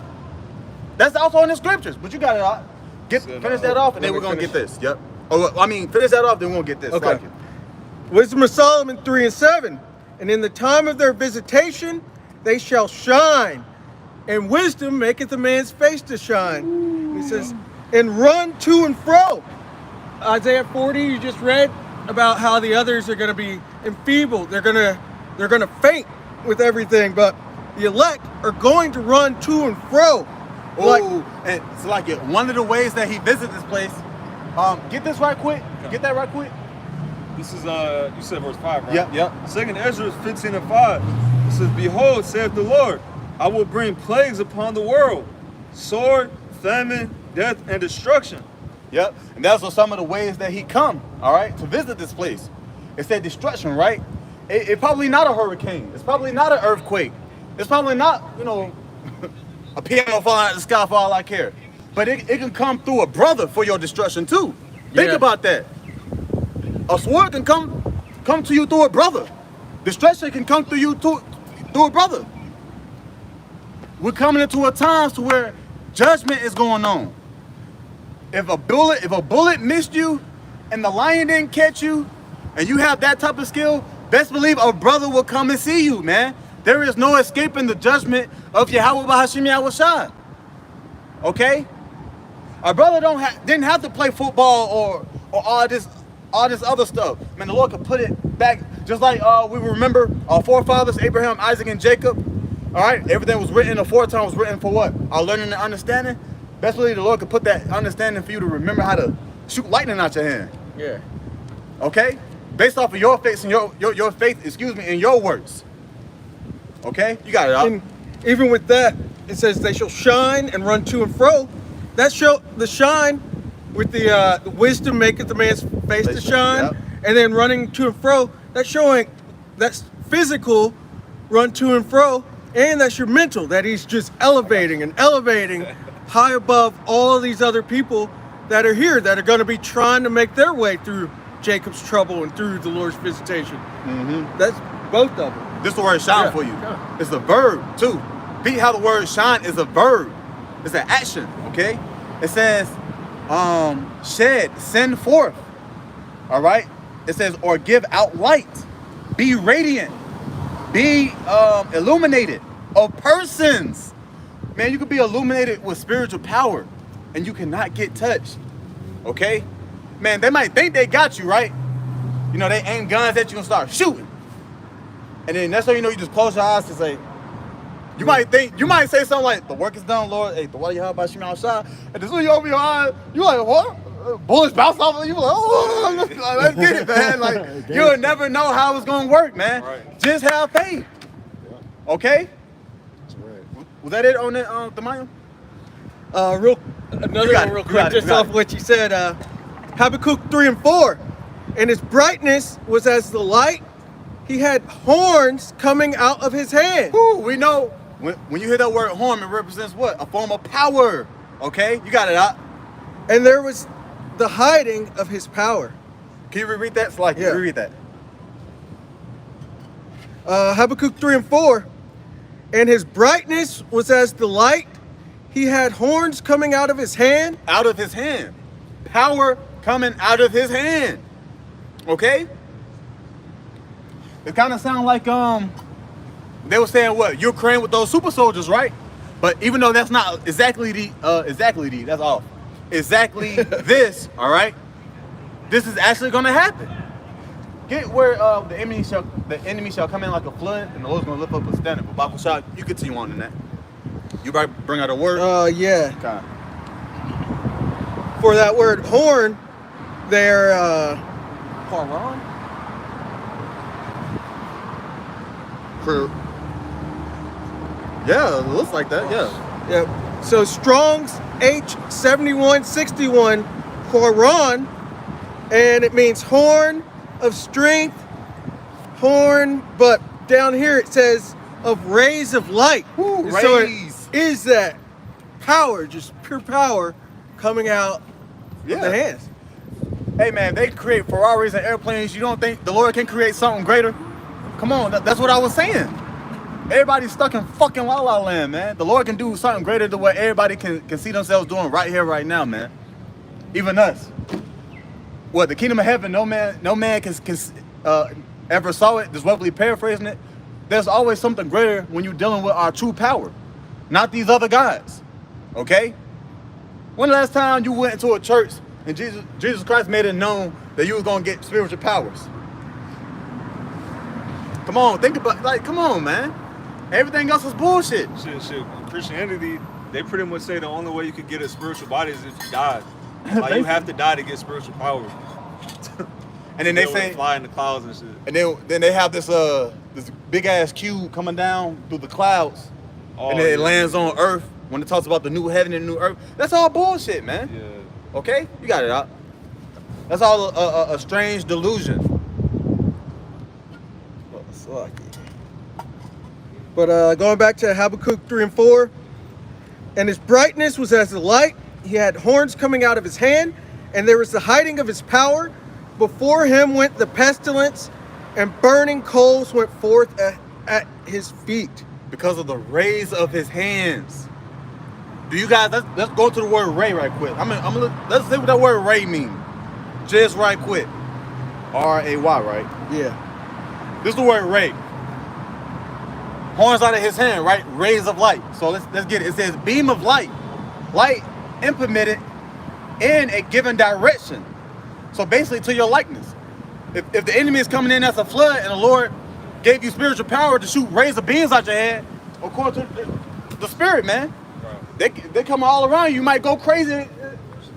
A: That's also in the scriptures. But you got it out. Finish that off and then we're going to get this. Yep. Oh, I mean, finish that off, then we're going to get this.
B: Okay.
A: Like it.
B: Wisdom of Solomon 3:7. And in the time of their visitation, they shall shine. And wisdom maketh a man's face to shine. He says, and run to and fro. Isaiah 40, you just read about how the others are going to be enfeebled. They're going to faint with everything, but the elect are going to run to and fro.
A: Oh, and it's like one of the ways that he visits this place. Get this right quick. Get that right quick.
C: This is you said verse 5, right?
A: Yep.
C: Second Ezra 15:5. It says, behold, saith the Lord, I will bring plagues upon the world, sword, famine, death, and destruction.
A: Yep. And that's some of the ways that he come, all right, to visit this place. It said destruction, right? It's probably not a hurricane. It's probably not an earthquake. It's probably not, a piano falling out of the sky for all I care. But it can come through a brother for your destruction too. Think
B: Yeah.
A: about that. A sword can come to you through a brother. Destruction can come through you through a brother. We're coming into a time to where judgment is going on. If a bullet missed you and the lion didn't catch you and you have that type of skill, best believe a brother will come and see you, man. There is no escaping the judgment of Yahweh B'Hashim Yahushua. Okay? Our brother didn't have to play football or all this other stuff. Man, the Lord could put it back just like we remember our forefathers, Abraham, Isaac, and Jacob. All right, everything was written aforetime was written for what? Our learning and understanding. Best believe the Lord could put that understanding for you to remember how to shoot lightning out your hand.
B: Yeah.
A: Okay? Based off of your faith and your faith, in your words. Okay? You got it out.
B: And even with that, it says they shall shine and run to and fro. That show the shine with the wisdom maketh the man's face to shine,
A: Yep.
B: and then running to and fro. That's showing that's physical, run to and fro, and that's your mental. That he's just elevating and elevating high above all of these other people that are here that are going to be trying to make their way through Jacob's trouble and through the Lord's visitation.
A: Mm-hmm.
B: That's both of them.
A: This is the word shine
B: Yeah,
A: for you.
B: yeah.
A: It's a verb too. Beat how the word shine is a verb. It's an action, okay? It says, send forth. All right? It says, or give out light. Be radiant. Be illuminated of persons. Man, you could be illuminated with spiritual power and you cannot get touched. Okay? Man, they might think they got you, right? They aim guns at you and start shooting. And then that's how you just close your eyes to say, you might say something like, the work is done, Lord. Hey, the water you have by Shema outside. And as soon as you open your eyes, you like, what? Bullets bounce off of you. Like, oh, let's get it, man. Like, you'll never know how it's going to work, man.
C: Right.
A: Just have faith. Okay?
D: That's right.
A: Was that it on the Maya?
B: Another
A: You got
B: one
A: it,
B: real
A: you
B: quick,
A: got it,
B: just
A: you got
B: off
A: it.
B: what you said. Habakkuk 3:4. And his brightness was as the light. He had horns coming out of his hand.
A: Woo, we know when you hear that word horn, it represents what? A form of power. Okay? You got it out.
B: And there was the hiding of his power.
A: Can you reread that? So like,
B: Yeah.
A: reread that.
B: Habakkuk 3 and 4. And his brightness was as the light. He had horns coming out of his hand.
A: Out of his hand. Power coming out of his hand. Okay? It kind of sound like they were saying what? Ukraine with those super soldiers, right? But even though that's not exactly that's off. Exactly this, all right? This is actually gonna happen. Get where the enemy shall come in like a flood, and the Lord's gonna lift up a standard. But Bible shot, you continue on in that. You right, bring out a word.
B: Yeah.
A: Okay.
B: For that word horn, there, Paran?
A: Yeah, it looks like that. Yeah.
B: Yep. So Strong's H7161 Paran, and it means horn of strength, horn, but down here it says of rays of light.
A: Woo,
B: so
A: rays.
B: it is that power, just pure power coming out of the hands.
A: Hey man, they create Ferraris and airplanes. You don't think the Lord can create something greater? Come on, that's what I was saying. Everybody's stuck in fucking La La Land, man. The Lord can do something greater than what everybody can see themselves doing right here, right now, man. Even us. What, the kingdom of heaven, no man can ever saw it. Just roughly paraphrasing it. There's always something greater when you're dealing with our true power, not these other guys. Okay? When the last time you went into a church and Jesus Christ made it known that you was gonna get spiritual powers? Come on, think about come on, man. Everything else is bullshit.
C: Shit. Christianity, they pretty much say the only way you could get a spiritual body is if you died. Like you have to die to get spiritual power.
A: And then they say
C: fly in the clouds and shit.
A: And then they have this big ass cube coming down through the clouds, and then it lands on Earth. When it talks about the new heaven and new earth, that's all bullshit, man.
C: Yeah.
A: Okay, you got it out. That's all a strange delusion.
B: But going back to Habakkuk 3 and 4, and his brightness was as the light. He had horns coming out of his hand, and there was the hiding of his power. Before him went the pestilence, and burning coals went forth at his feet.
A: Because of the rays of his hands. Do you guys, let's go to the word ray right quick. Let's see what that word ray means. Just right quick. R-A-Y, right?
B: Yeah.
A: This is the word ray. Horns out of his hand, right? Rays of light. So let's get it. It says beam of light. Light implemented in a given direction. So basically to your likeness. If the enemy is coming in as a flood and the Lord gave you spiritual power to shoot rays of beams out your head, according to the spirit, man. Right. They come all around you. You might go crazy.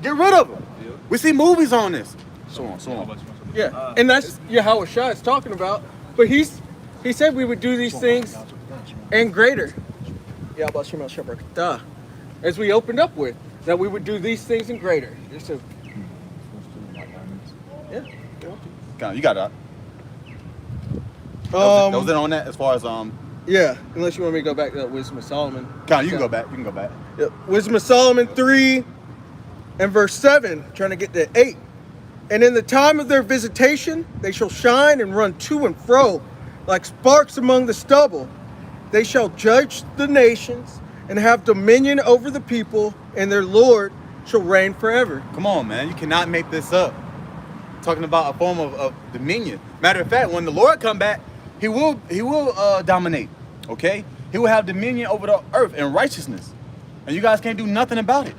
A: Get rid of them. Yeah. We see movies on this. So on.
B: Yeah, and that's Yahweh Shah is talking about. But he said we would do these things and greater. As we opened up with, that we would do these things and greater.
A: Yeah. You got it. That was it on that as far as
B: Yeah, unless you want me to go back to that Wisdom of Solomon.
A: You can go back.
B: Yep. Wisdom of Solomon 3 and verse 7, trying to get to 8. And in the time of their visitation, they shall shine and run to and fro like sparks among the stubble. They shall judge the nations and have dominion over the people, and their Lord shall reign forever.
A: Come on, man. You cannot make this up. Talking about a form of dominion. Matter of fact, when the Lord come back, he will dominate. Okay? He will have dominion over the earth and righteousness. And you guys can't do nothing about it.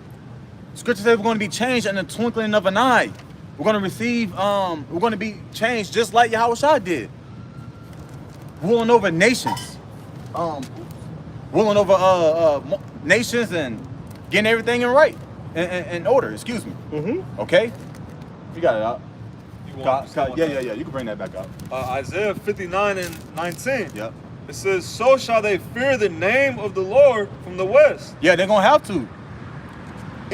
A: Scripture says we're going to be changed in the twinkling of an eye. We're going to receive, we're going to be changed just like Yahweh Shah did. Ruling over nations. Ruling over nations and getting everything in order, excuse me.
B: Mm-hmm.
A: Okay? You got it out.
C: Yeah.
A: You can bring that back up.
C: Isaiah 59 and 19.
A: Yep.
C: It says, so shall they fear the name of the Lord from the west.
A: Yeah, they're going to have to.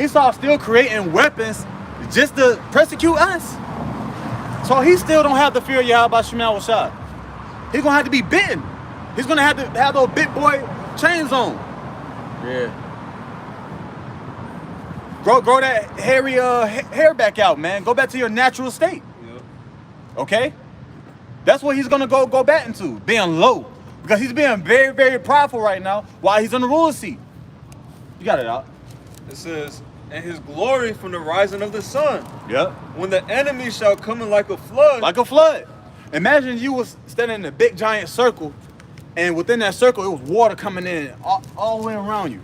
A: Esau's still creating weapons just to persecute us. So he still don't have to fear Yahweh Shema Shah. He's going to have to be bitten. He's going to have those big boy chains on.
B: Yeah.
A: Grow that hairy hair back out, man. Go back to your natural state.
C: Yep.
A: Okay? That's what he's gonna go back into, being low. Because he's being very, very prideful right now while he's on the ruler seat. You got it out.
C: It says, and his glory from the rising of the sun.
A: Yep.
C: When the enemy shall come in like a flood.
A: Like a flood. Imagine you was standing in a big giant circle, and within that circle, it was water coming in all the way around you.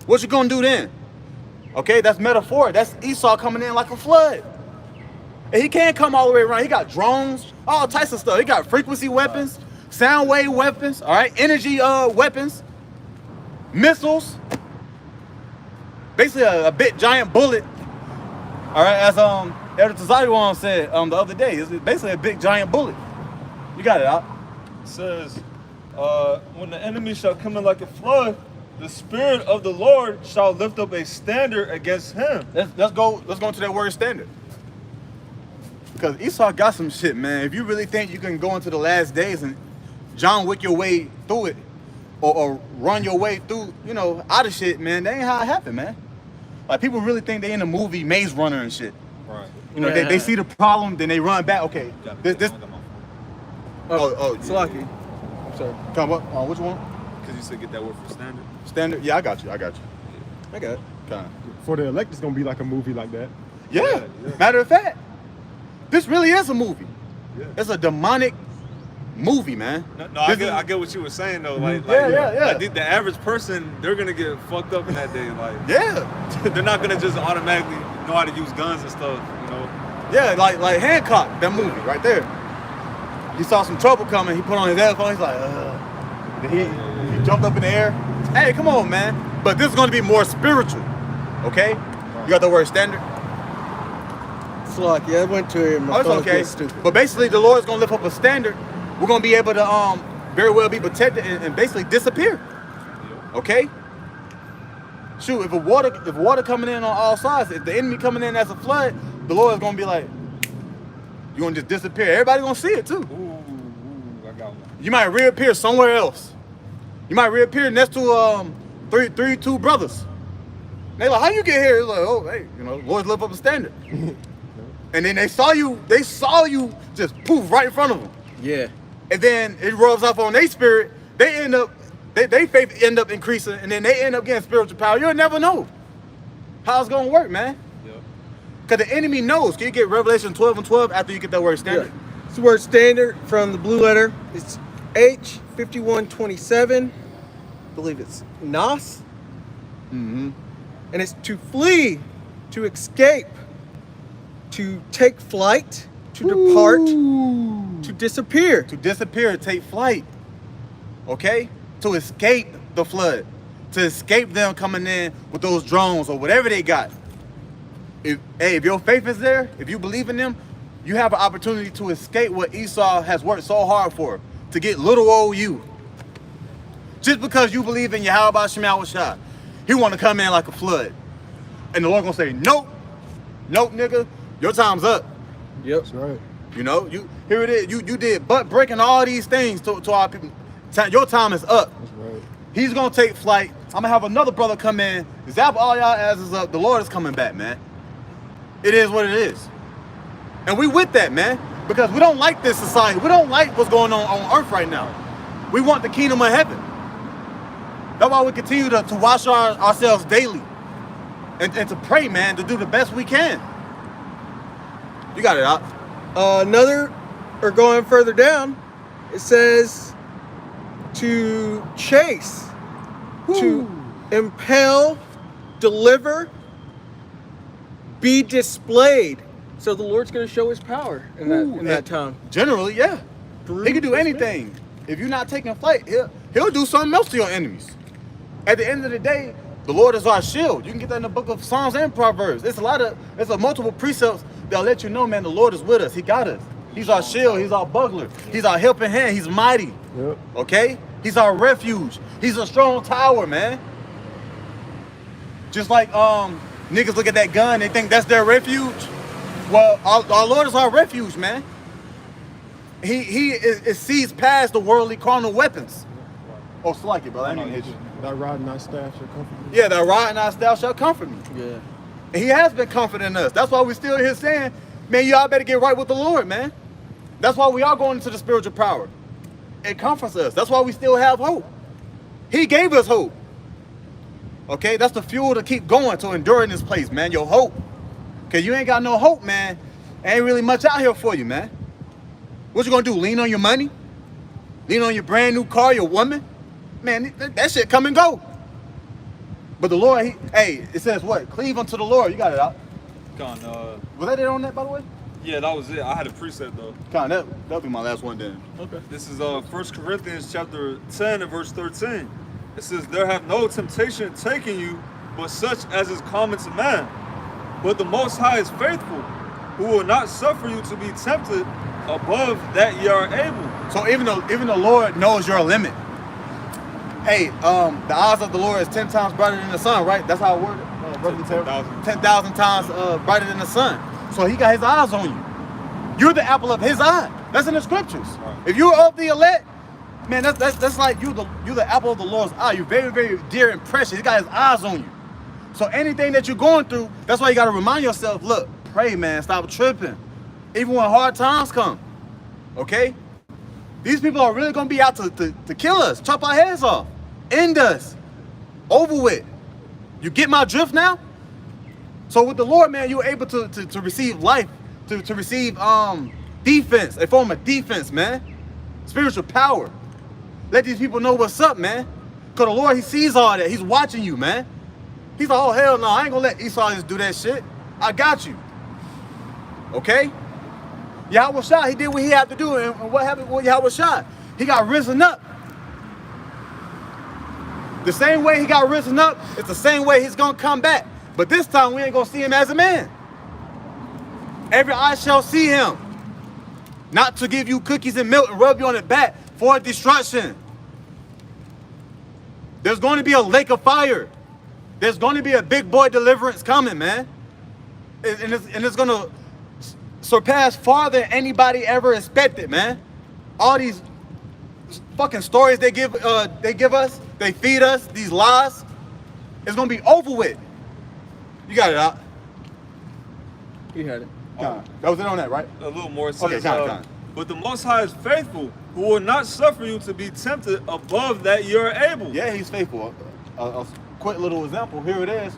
A: What you gonna do then? Okay, that's metaphor. That's Esau coming in like a flood. And he can't come all the way around. He got drones, all types of stuff. He got frequency weapons, sound wave weapons, all right, energy weapons, missiles. Basically a big giant bullet. All right, as Elder Tazariwan said the other day, it's basically a big giant bullet. You got it out.
C: It says, when the enemy shall come in like a flood, the Spirit of the Lord shall lift up a standard against him.
A: Let's go into that word standard. Because Esau got some shit, man. If you really think you can go into the last days and John Wick your way through it, or run your way through, out of shit, man, that ain't how it happened, man. Like, people really think they in the movie Maze Runner and shit.
C: Right.
A: They see the problem, then they run back. Okay, this.
B: It's lucky. I'm sorry.
A: Come up. Which one?
C: Because you said get that word for standard.
A: Standard. Yeah, I got you.
B: I got it.
A: Kind
D: For the elect, it's gonna be like a movie like that.
A: Yeah. Matter of fact, this really is a movie.
C: Yeah.
A: It's a demonic movie, man.
C: No, I get what you were saying though. Like,
A: yeah.
C: Like the average person, they're gonna get fucked up in that day. Like,
A: Yeah.
C: they're not gonna just automatically know how to use guns and stuff.
A: Yeah, like Hancock, that movie right there. He saw some trouble coming. He put on his headphones. He's like, Then he jumped up in the air. Hey, come on, man. But this is going to be more spiritual. Okay? You got the word standard?
B: It's lucky. I went to him.
A: Oh, it's okay. But basically, the Lord's going to lift up a standard. We're going to be able to very well be protected and basically disappear. Okay? Shoot, if water coming in on all sides, if the enemy coming in as a flood, the Lord is gonna be like, you're gonna just disappear. Everybody's gonna see it too.
C: Ooh, I got one.
A: You might reappear somewhere else. You might reappear next to two brothers. They like, how you get here? It's like, oh, hey, Lord's lift up a standard. And then they saw you just poof right in front of them.
B: Yeah.
A: And then it rubs off on their spirit. They faith end up increasing, and then they end up getting spiritual power. You'll never know how it's gonna work, man. Because the enemy knows. Can you get Revelation 12:12 after you get that word standard?
B: Yeah. It's the word standard from the blue letter. It's H5127. I believe it's Nas.
A: Mm-hmm.
B: And it's to flee, to escape, to take flight, to depart, to disappear.
A: To disappear, take flight. Okay? To escape the flood. To escape them coming in with those drones or whatever they got. If your faith is there, if you believe in them, you have an opportunity to escape what Esau has worked so hard for, to get little old you. Just because you believe in Yahweh Shema Shah, he want to come in like a flood. And the Lord gonna say, nope, nigga, your time's up.
B: Yep.
D: That's right.
A: Here it is. You did butt breaking all these things to our people. Your time is up.
D: That's right.
A: He's gonna take flight. I'm gonna have another brother come in, zap all y'all asses up. The Lord is coming back, man. It is what it is. And we with that, man. Because we don't like this society. We don't like what's going on earth right now. We want the kingdom of heaven. That's why we continue to wash ourselves daily. And to pray, man, to do the best we can. You got it out.
B: Going further down, it says to chase, to impel, deliver, be displayed. So the Lord's going to show his power in that time.
A: Generally, yeah. He can do anything. If you're not taking flight, he'll do something else to your enemies. At the end of the day, the Lord is our shield. You can get that in the book of Psalms and Proverbs. It's a multiple precepts that'll let you know, man, the Lord is with us. He got us. He's our shield. He's our buckler. He's our helping hand. He's mighty.
D: Yep.
A: Okay? He's our refuge. He's a strong tower, man. Just like niggas look at that gun, they think that's their refuge. Well, our Lord is our refuge, man. He sees past the worldly carnal weapons. Oh, slack it, brother. I didn't hit you.
D: Thy rod and thy staff shall comfort me.
A: Yeah, thy rod and thy staff shall comfort me.
B: Yeah.
A: And he has been comforting us. That's why we're still here saying, man, y'all better get right with the Lord, man. That's why we are going into the spiritual power. It comforts us. That's why we still have hope. He gave us hope. Okay, that's the fuel to keep going, to endure in this place, man. Your hope. Cause you ain't got no hope, man. Ain't really much out here for you, man. What you gonna do? Lean on your money? Lean on your brand new car, your woman? Man, that shit come and go. But the Lord, it says what? Cleave unto the Lord. You got it out. Was that it on that, by the way?
C: Yeah, that was it. I had a preset though.
A: That'll be my last one then.
C: Okay. This is 1 Corinthians chapter 10 and verse 13. It says, there have no temptation taken you, but such as is common to man. But the Most High is faithful, who will not suffer you to be tempted above that ye are able.
A: So even the Lord knows your limit. Hey, the eyes of the Lord is 10 times brighter than the sun, right? That's how it works. 10,000 times brighter than the sun. So he got his eyes on you. You're the apple of his eye. That's in the scriptures. Right. If you're of the elect, man, that's like you're the apple of the Lord's eye. You're very, very dear and precious. He got his eyes on you. So anything that you're going through, that's why you got to remind yourself, look, pray, man, stop tripping. Even when hard times come, okay? These people are really going to be out to kill us, chop our heads off, end us, over with. You get my drift now? So with the Lord, man, you're able to receive life, to receive defense, a form of defense, man. Spiritual power. Let these people know what's up, man. Because the Lord, he sees all that. He's watching you, man. He's like, oh, hell no, I ain't going to let Esau just do that shit. I got you. Okay? Yahweh Shai, he did what he had to do. And what happened with Yahweh Shai? He got risen up. The same way he got risen up, it's the same way he's going to come back. But this time, we ain't going to see him as a man. Every eye shall see him. Not to give you cookies and milk and rub you on the back for destruction. There's going to be a lake of fire. There's going to be a big boy deliverance coming, man. And it's going to surpass farther than anybody ever expected, man. All these fucking stories they give us, they feed us, these lies, it's going to be over with. You got it out.
B: You had it.
A: That was it on that, right?
C: A little more. It
A: Okay,
C: says, but the Most High is faithful, who will not suffer you to be tempted above that you're able.
A: Yeah, he's faithful. A quick little example. Here it is.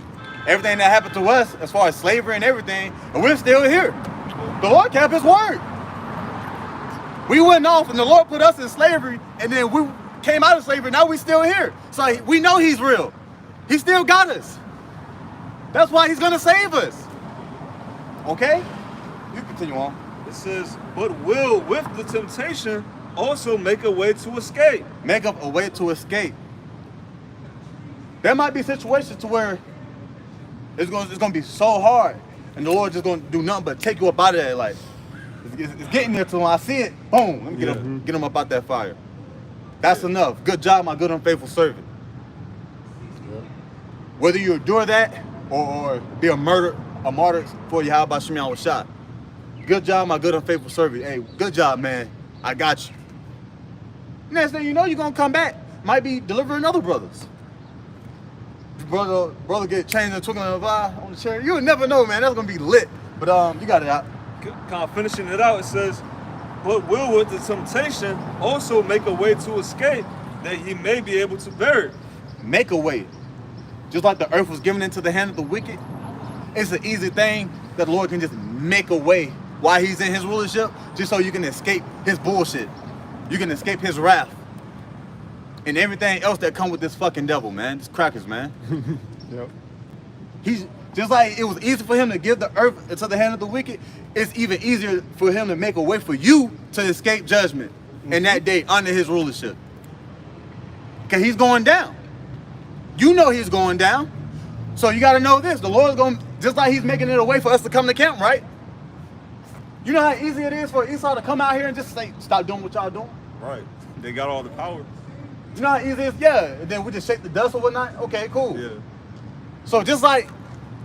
A: Everything that happened to us, as far as slavery and everything, and we're still here. The Lord kept his word. We went off, and the Lord put us in slavery, and then we came out of slavery. Now we're still here. So we know he's real. He still got us. That's why he's gonna save us. Okay? You continue on.
C: It says, but will with the temptation also make a way to escape.
A: Make up a way to escape. There might be situations to where it's gonna be so hard, and the Lord just gonna do nothing but take you up out of there. Like it's getting there till when I see it, boom, let me get him up out that fire. That's enough. Good job, my good unfaithful servant. Yeah. Whether you endure that or be a martyr for you, how about Shimon was shot? Good job, my good unfaithful servant. Hey, good job, man. I got you. Next thing you know, you're gonna come back. Might be delivering other brothers. Brother get changed in twinkling of an eye on the chair. You'll never know, man. That's gonna be lit. But you got it out.
C: Kind of finishing it out, it says, but will with the temptation also make a way to escape, that he may be able to bear it.
A: Make a way. Just like the earth was given into the hand of the wicked, it's an easy thing that the Lord can just make a way while he's in his rulership, just so you can escape his bullshit. You can escape his wrath. And everything else that come with this fucking devil, man. It's crackers, man.
D: Yep.
A: He's just like it was easy for him to give the earth into the hand of the wicked, it's even easier for him to make a way for you to escape judgment in that day under his rulership. Because he's going down. You know he's going down. So you got to know this. The Lord's going, just like he's making it a way for us to come to camp, right? You know how easy it is for Esau to come out here and just say, stop doing what y'all doing?
C: Right. They got all the power.
A: You know how easy it is? Yeah. And then we just shake the dust or whatnot. Okay, cool.
C: Yeah.
A: So just like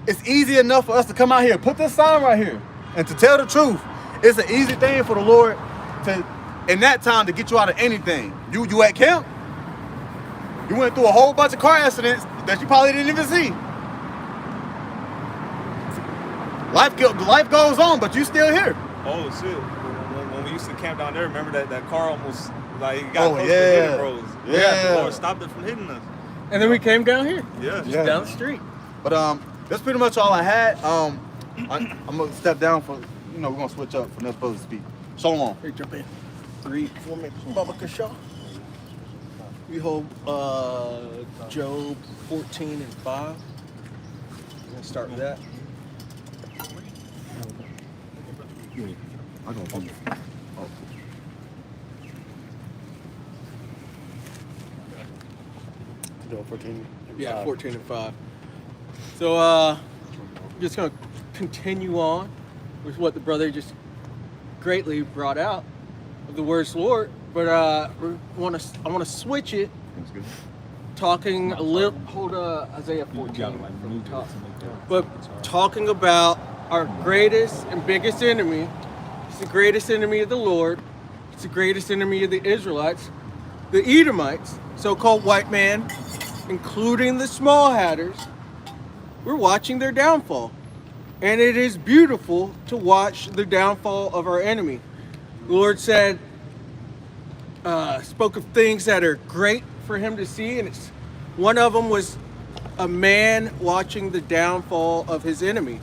A: it's easy enough for us to come out here, put this sign right here, and to tell the truth, it's an easy thing for the Lord to, in that time, to get you out of anything. You at camp, you went through a whole bunch of car accidents that you probably didn't even see. Life goes on, but you still here.
C: Oh, shit. When when we used to camp down there, remember that car almost, like, it got
A: Oh,
C: close
A: yeah.
C: to hitting bros.
A: Yeah.
C: The Lord stopped it from hitting us.
B: And then we came down here,
C: Yeah.
B: just
A: Yeah.
B: down the street.
A: But that's pretty much all I had. I'm gonna step down for, we're gonna switch up for next brother to speak. Shalom.
B: Here, jump in. Read for me, Baba Kashaw. We hold Job 14 and 5. We're gonna start with that.
A: I'm gonna
D: Job 14.
B: Yeah, 14 and 5. So, I'm just going to continue on with what the brother just greatly brought out of the words Lord, but I want to switch it, talking a little. Hold Isaiah 14 from the top, but talking about our greatest and biggest enemy. It's the greatest enemy of the Lord. It's the greatest enemy of the Israelites, the Edomites, so-called white man, including the small hatters. We're watching their downfall. And it is beautiful to watch the downfall of our enemy. The Lord said, spoke of things that are great for him to see, and one of them was a man watching the downfall of his enemy.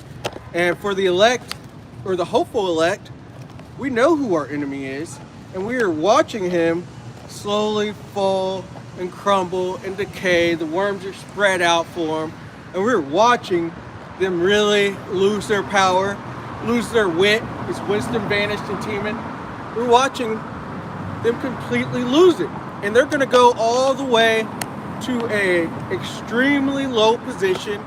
B: And for the elect, or the hopeful elect, we know who our enemy is, and we are watching him slowly fall and crumble and decay. The worms are spread out for him, and we're watching them really lose their power, lose their wit, his wisdom vanished in Teman. We're watching them completely lose it, and they're going to go all the way to a extremely low position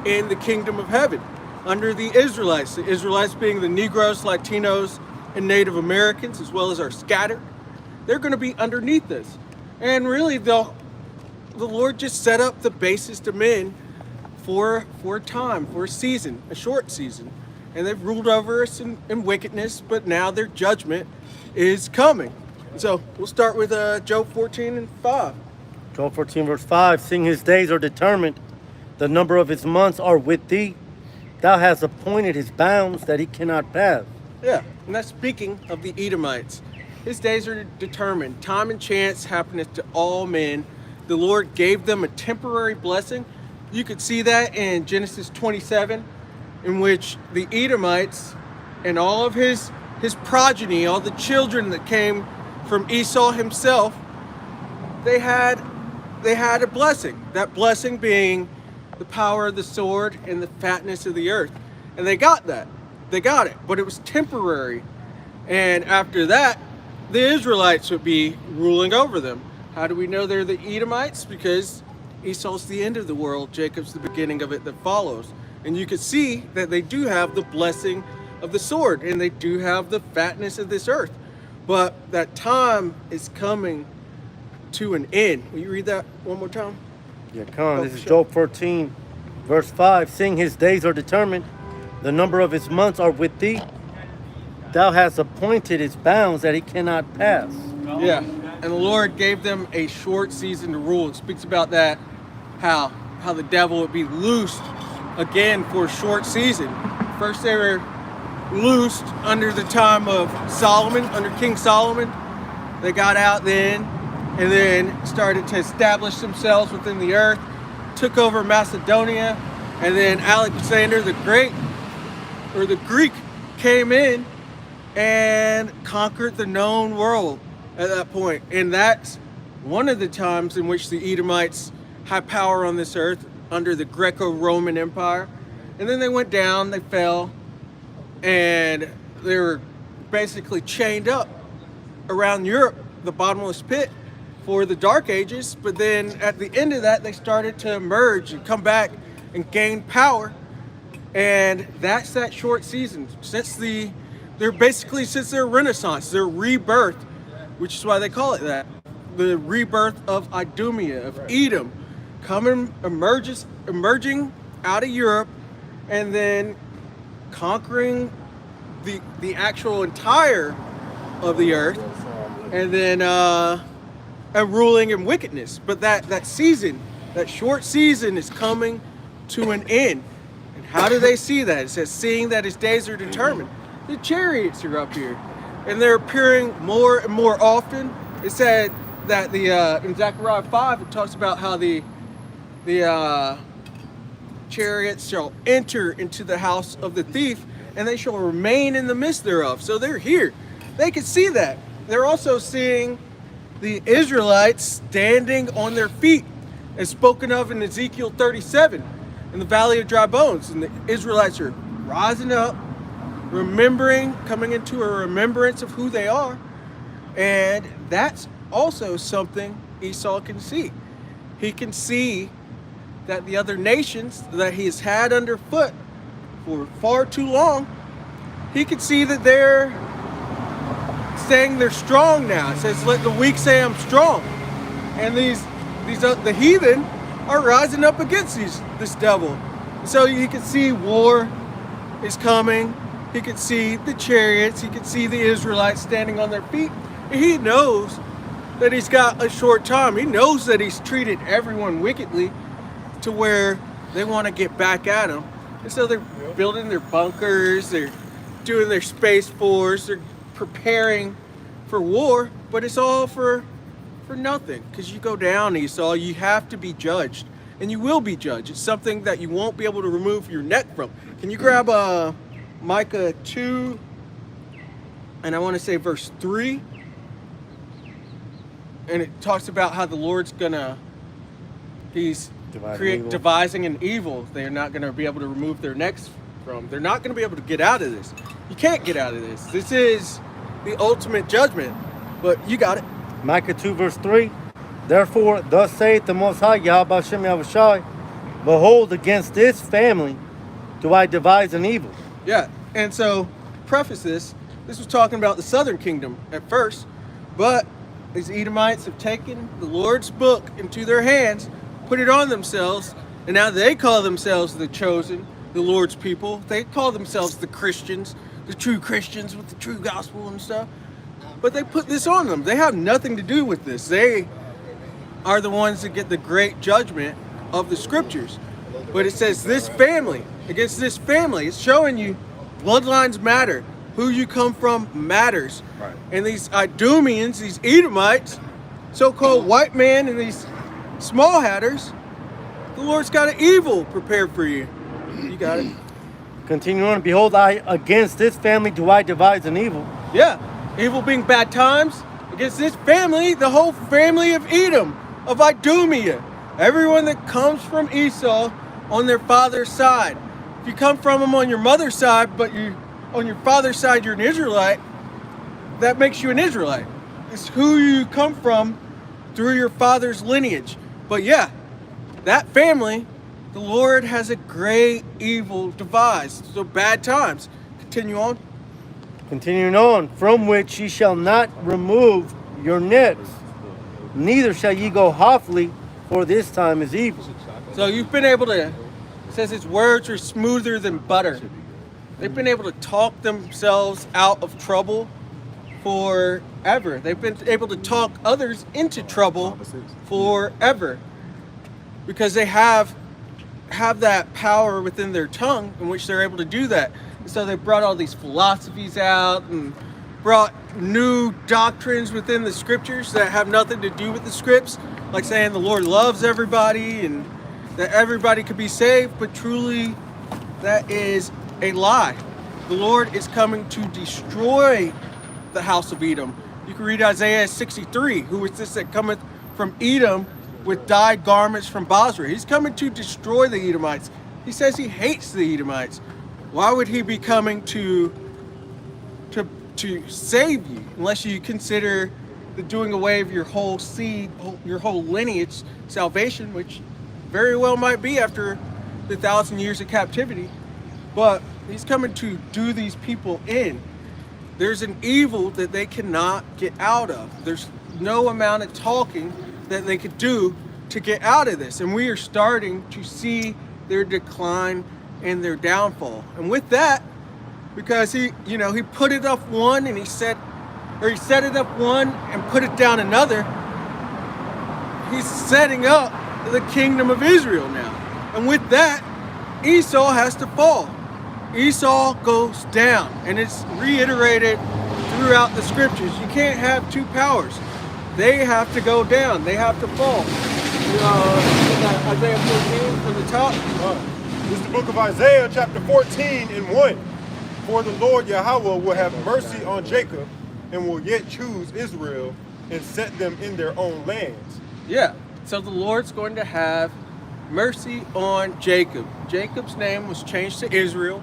B: in the kingdom of heaven under the Israelites being the Negroes, Latinos, and Native Americans, as well as our scattered. They're going to be underneath us. And really, the Lord just set up the basis to men for a time, for a season, a short season. And they've ruled over us in wickedness, but now their judgment is coming. So we'll start with Job 14 and 5.
F: Job 14 verse 5, seeing his days are determined, the number of his months are with thee. Thou hast appointed his bounds that he cannot pass.
B: Yeah, and that's speaking of the Edomites. His days are determined. Time and chance happeneth to all men. The Lord gave them a temporary blessing. You could see that in Genesis 27, in which the Edomites and all of his progeny, all the children that came from Esau himself, they had a blessing. That blessing being the power of the sword and the fatness of the earth. And they got that. They got it, but it was temporary. And after that, the Israelites would be ruling over them. How do we know they're the Edomites? Because Esau's the end of the world, Jacob's the beginning of it that follows. And you can see that they do have the blessing of the sword, and they do have the fatness of this earth. But that time is coming to an end. Will you read that one more time?
F: Yeah, come on. This is Job 14 verse 5, seeing his days are determined, the number of his months are with thee. Thou hast appointed his bounds that he cannot pass.
B: Yeah, and the Lord gave them a short season to rule. It speaks about that, how the devil would be loosed again for a short season. First they were loosed under the time of Solomon, under King Solomon. They got out then, and then started to establish themselves within the earth, took over Macedonia, and then Alexander the Great, or the Greek, came in and conquered the known world at that point. And that's one of the times in which the Edomites had power on this earth under the Greco-Roman Empire. And then they went down, they fell, and they were basically chained up around Europe, the bottomless pit, for the Dark Ages. But then at the end of that, they started to emerge and come back and gain power. And that's that short season. Since their Renaissance, their rebirth, which is why they call it that. The rebirth of Idumea, of Edom, emerging out of Europe, and then conquering the actual entire of the earth, and then and ruling in wickedness. But that season, that short season, is coming to an end. And how do they see that? It says, seeing that his days are determined. The chariots are up here. and they're appearing more and more often. It said that in Zechariah 5, it talks about how the chariots shall enter into the house of the thief, and they shall remain in the midst thereof. So they're here. They can see that. They're also seeing the Israelites standing on their feet, as spoken of in Ezekiel 37, in the valley of dry bones. And the Israelites are rising up, remembering, coming into a remembrance of who they are. And that's also something Esau can see. He can see that the other nations that he has had underfoot for far too long, he can see that they're saying they're strong now. It says, let the weak say I'm strong. And the heathen are rising up against this devil. So he can see war is coming. He can see the chariots. He can see the Israelites standing on their feet. And he knows that he's got a short time. He knows that he's treated everyone wickedly to where they want to get back at him. And so they're building their bunkers. They're doing their space force. They're preparing for war. But it's all for nothing, because you go down, Esau, you have to be judged, and you will be judged. It's something that you won't be able to remove your neck from. Can you grab Micah 2, and I want to say verse 3, and it talks about how the Lord's he's devising an evil they're not going to be able to remove their necks from. They're not going to be able to get out of this. You can't get out of this. This is the ultimate judgment, but you got it.
F: Micah 2 verse 3. Therefore, thus saith the Most High, Yahweh Hashem Yahushai, behold, against this family do I devise an evil.
B: Yeah, and so, preface this was talking about the southern kingdom at first, but these Edomites have taken the Lord's book into their hands, put it on themselves, and now they call themselves the chosen, the Lord's people. They call themselves the Christians, the true Christians with the true gospel and stuff. But they put this on them. They have nothing to do with this. They are the ones that get the great judgment of the scriptures. But it says this family, against this family, it's showing you bloodlines matter. Who you come from matters.
A: Right.
B: And these Idumeans, these Edomites, so-called white men, and these small hatters, the Lord's got an evil prepared for you. You got it.
F: Continue on. Behold, against this family do I devise an evil.
B: Yeah. Evil being bad times. Against this family, the whole family of Edom, of Idumea. Everyone that comes from Esau on their father's side. If you come from them on your mother's side, but on your father's side you're an Israelite, that makes you an Israelite. It's who you come from through your father's lineage. But yeah, that family, the Lord has a great evil devised. So bad times. Continue on.
F: Continuing on, from which ye shall not remove your nets, neither shall ye go haughfully, for this time is evil.
B: So you've been able to, it says his words are smoother than butter. They've been able to talk themselves out of trouble forever. They've been able to talk others into trouble forever. Because they have that power within their tongue in which they're able to do that. So they brought all these philosophies out and brought new doctrines within the scriptures that have nothing to do with the scripts, like saying the Lord loves everybody and that everybody could be saved, but truly that is a lie. The Lord is coming to destroy the house of Edom. You can read Isaiah 63, who is this that cometh from Edom with dyed garments from Basra. He's coming to destroy the Edomites. He says he hates the Edomites. Why would he be coming to save you unless you consider the doing away of your whole seed, your whole lineage, salvation, which very well might be after the 1,000 years of captivity. But he's coming to do these people in. There's an evil that they cannot get out of. There's no amount of talking that they could do to get out of this. And we are starting to see their decline and their downfall. And with that, because he put it up one and he set it up one and put it down another, he's setting up the kingdom of Israel now. And with that, Esau has to fall. Esau goes down, and it's reiterated throughout the scriptures. You can't have two powers. They have to go down. They have to fall. Isaiah 14 from the top.
D: This is the book of Isaiah, chapter 14 and 1. For the Lord Yahweh will have mercy on Jacob and will yet choose Israel and set them in their own lands.
B: Yeah, so the Lord's going to have mercy on Jacob. Jacob's name was changed to Israel,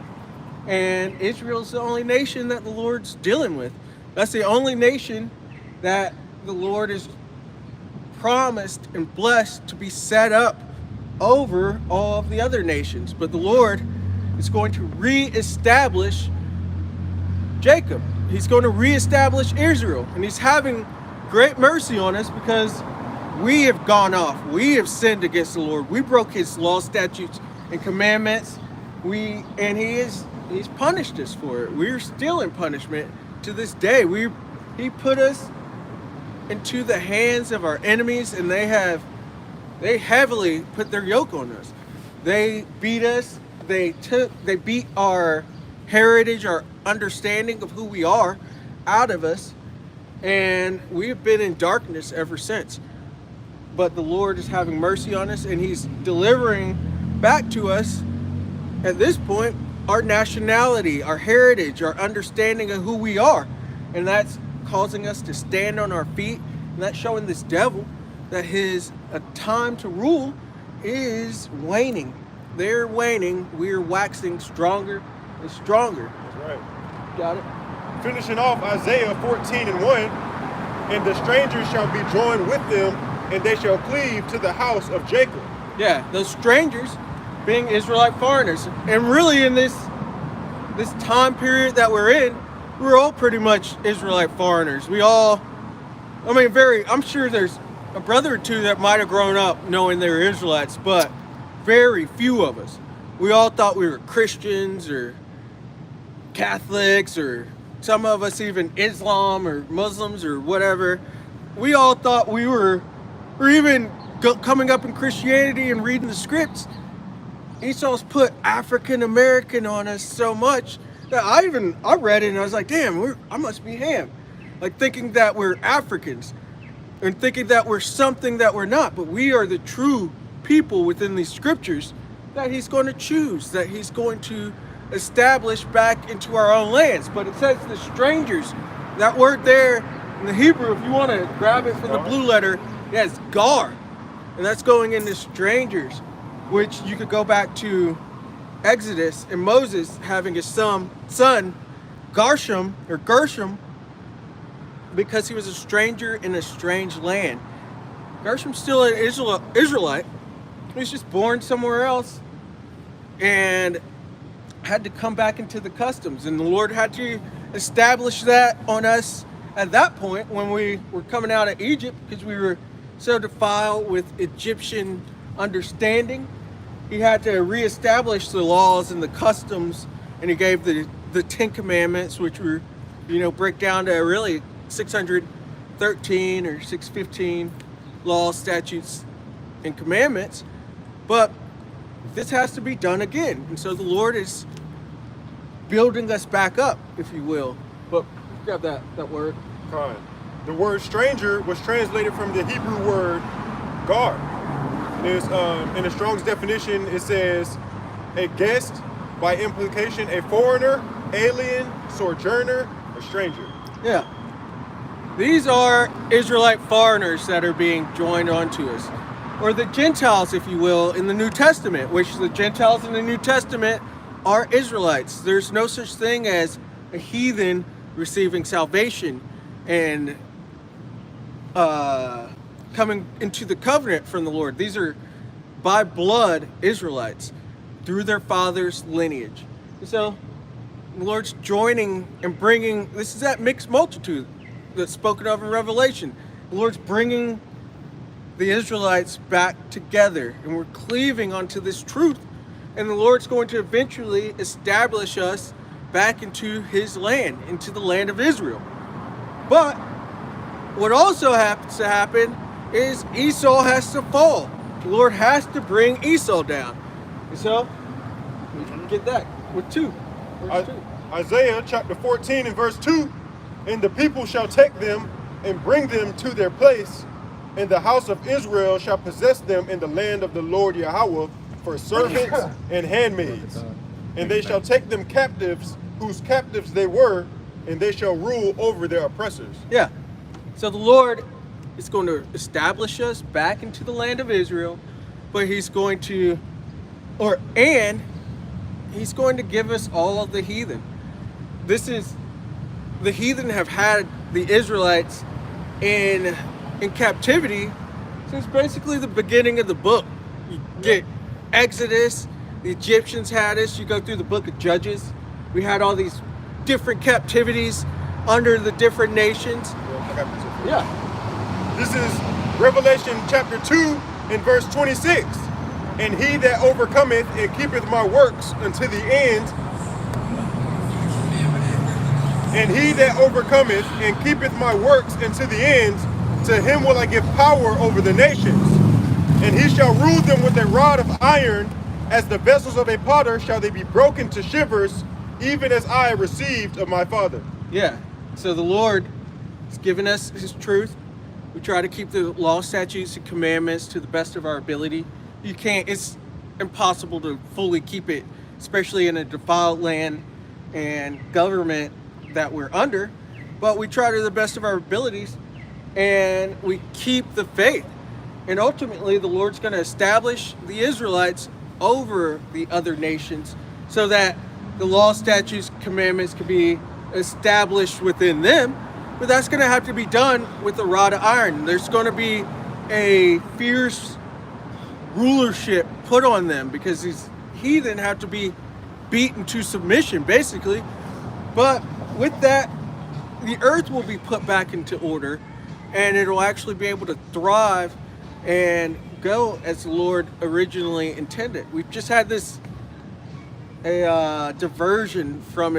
B: and Israel's the only nation that the Lord's dealing with. That's the only nation that the Lord has promised and blessed to be set up over all of the other nations. But the Lord is going to reestablish Jacob. He's going to reestablish Israel, and he's having great mercy on us because we have gone off. We have sinned against the Lord. We broke his law, statutes, and commandments. He's punished us for it. We're still in punishment to this day. He put us into the hands of our enemies, and they heavily put their yoke on us. They beat us. They beat our heritage, our understanding of who we are out of us, and we've been in darkness ever since. But the Lord is having mercy on us, and he's delivering back to us at this point our nationality, our heritage, our understanding of who we are. And that's causing us to stand on our feet, and that's showing this devil that his time to rule is waning. They're waning. We're waxing stronger and stronger.
D: That's right.
B: Got it?
D: Finishing off Isaiah 14 and 1. And the strangers shall be joined with them, and they shall cleave to the house of Jacob.
B: Yeah, those strangers being Israelite foreigners. And really in this time period that we're in, we're all pretty much Israelite foreigners. I'm sure there's a brother or two that might have grown up knowing they were Israelites, but very few of us. We all thought we were Christians or Catholics, or some of us even Islam or Muslims or whatever. We all thought we were, or even coming up in Christianity and reading the scripts, Esau's put African American on us so much that I read it and I was like, damn, I must be Ham. Like thinking that we're Africans and thinking that we're something that we're not, but we are the true people within these scriptures that he's going to choose, that he's going to establish back into our own lands. But it says the strangers. That word there in the Hebrew, if you want to grab it from the blue letter, yeah, it's gar. And that's going into strangers, which you could go back to Exodus and Moses having his son Gershom, because he was a stranger in a strange land. Gershom's still an Israelite. He was just born somewhere else and had to come back into the customs. And the Lord had to establish that on us at that point when we were coming out of Egypt, because we were so defiled with Egyptian understanding. He had to reestablish the laws and the customs, and he gave the 10 Commandments, which were, break down to really 613 or 615 laws, statutes, and commandments. But this has to be done again. And so the Lord is building us back up, if you will. But grab that word.
D: Fine. The word stranger was translated from the Hebrew word gar. There's, in the Strong's definition, it says a guest, by implication, a foreigner, alien, sojourner, a stranger.
B: Yeah. These are Israelite foreigners that are being joined onto us. Or the Gentiles, if you will, in the New Testament, which the Gentiles in the New Testament are Israelites. There's no such thing as a heathen receiving salvation and coming into the covenant from the Lord. These are by blood Israelites through their father's lineage. And so the Lord's joining and bringing, this is that mixed multitude that's spoken of in Revelation. The Lord's bringing the Israelites back together, and we're cleaving onto this truth, and the Lord's going to eventually establish us back into his land, into the land of Israel. But what also happens to happen is Esau has to fall. The Lord has to bring Esau down. And so we can get that with 2. Verse 2.
D: Isaiah chapter 14 and verse 2. And the people shall take them and bring them to their place, and the house of Israel shall possess them in the land of the Lord Yahweh for servants and handmaids. And they shall take them captives, whose captives they were, and they shall rule over their oppressors.
B: Yeah. So the Lord is going to establish us back into the land of Israel, but he's going to, he's going to give us all of the heathen. The heathen have had the Israelites in captivity since basically the beginning of the book. You get Exodus, the Egyptians had us, you go through the book of Judges, we had all these different captivities under the different nations. Yeah.
D: This is Revelation chapter 2 and verse 26. And he that overcometh and keepeth my works unto the end, and he that overcometh and keepeth my works unto the end, to him will I give power over the nations. And he shall rule them with a rod of iron, as the vessels of a potter shall they be broken to shivers, even as I received of my Father.
B: Yeah. So the Lord has given us his truth. We try to keep the law, statutes, and commandments to the best of our ability. It's impossible to fully keep it, especially in a defiled land and government that we're under. But we try to the best of our abilities, and we keep the faith. And ultimately, the Lord's going to establish the Israelites over the other nations so that the law, statutes, commandments can be established within them. But that's going to have to be done with a rod of iron. There's going to be a fierce rulership put on them because these heathen have to be beaten to submission, basically. But with that, the earth will be put back into order, and it'll actually be able to thrive and go as the Lord originally intended. We've just had a diversion from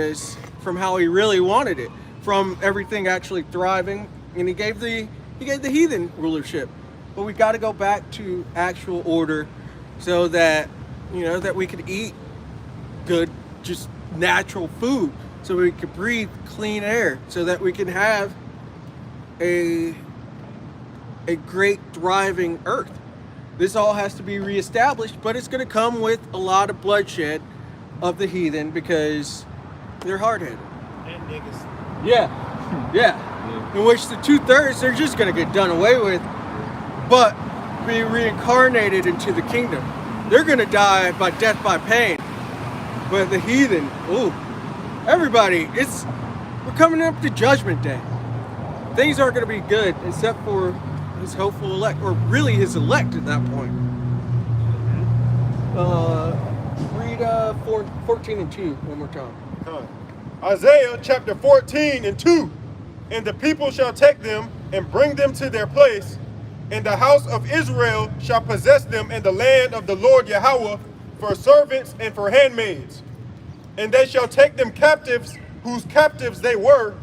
B: how he really wanted it, from everything actually thriving, and he gave the heathen rulership. But we got to go back to actual order so that that we could eat good, just natural food, so we could breathe clean air, so that we can have a great thriving earth. This all has to be reestablished, but it's going to come with a lot of bloodshed of the heathen because they're hard-headed.
D: And niggas.
B: Yeah. In which the 2/3 they're just going to get done away with, but be reincarnated into the kingdom. They're going to die by death by pain. But the heathen, everybody, we're coming up to Judgment Day. Things aren't going to be good except for his hopeful elect, or really his elect at that point. Read 14 and 2 one more time.
D: Isaiah chapter 14 and 2. And the people shall take them and bring them to their place, and the house of Israel shall possess them in the land of the Lord Yahweh for servants and for handmaids. And they shall take them captives, whose captives they were,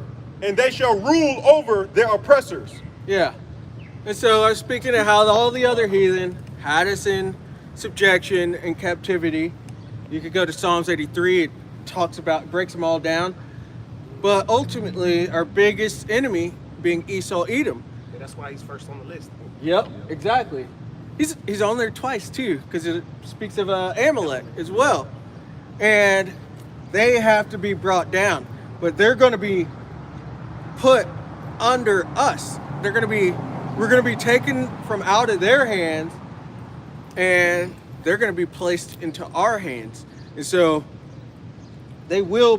D: and they shall rule over their oppressors.
B: Yeah. And so I was speaking of how all the other heathen had us in subjection and captivity. You could go to Psalms 83, it breaks them all down. But ultimately, our biggest enemy being Esau Edom.
G: Yeah, that's why he's first on the list.
B: Yep, exactly. He's on there twice too, because it speaks of Amalek as well. And they have to be brought down, but they're going to be put under us. We're going to be taken from out of their hands, and they're going to be placed into our hands. And so they will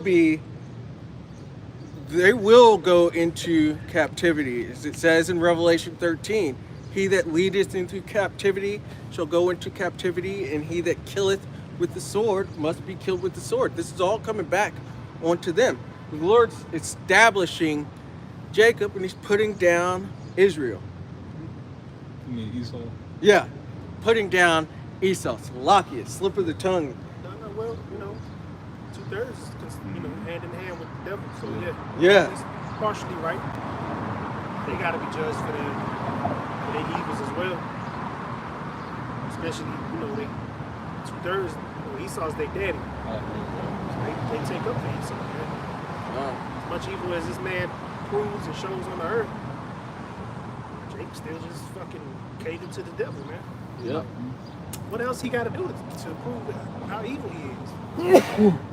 B: go into captivity. As it says in Revelation 13, he that leadeth into captivity shall go into captivity, and he that killeth with the sword must be killed with the sword. This is all coming back onto them. The Lord's establishing Jacob, and he's putting down Israel.
C: You mean Esau?
B: Yeah, putting down Esau. Salakia, slip of the tongue.
G: No, well, 2/3, hand in hand with the devil. So
B: Yeah.
G: It's partially right. They got to be judged for their evils as well. Especially, they 2/3. Esau's their daddy. So they take up for Esau. Man. As much evil as this man proves and shows on the earth, Jake still just fucking catered to the devil, man.
B: Yeah.
G: What else he got to do to prove how evil he is?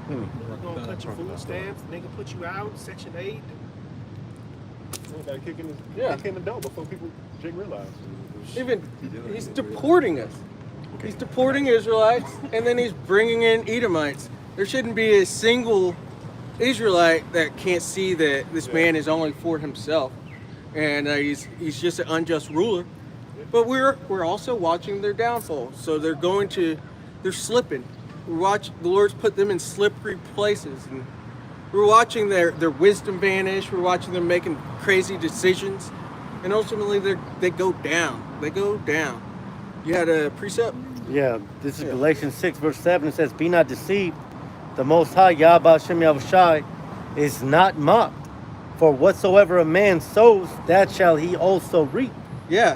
G: They're gonna cut your food stamps, nigga put you out, Section 8.
D: Got kick in the door before people Jake realized.
B: Even he's deporting us. He's deporting Israelites, and then he's bringing in Edomites. There shouldn't be a single Israelite that can't see that this man is only for himself, and he's just an unjust ruler. But we're also watching their downfall. So they're slipping. The Lord's put them in slippery places, and we're watching their wisdom vanish. We're watching them making crazy decisions, and ultimately they go down. They go down. You had a precept?
F: Yeah, this is Galatians 6, verse 7. It says, "Be not deceived. The Most High, Yahweh Hashem Yahushai, is not mocked. For whatsoever a man sows, that shall he also reap."
B: Yeah,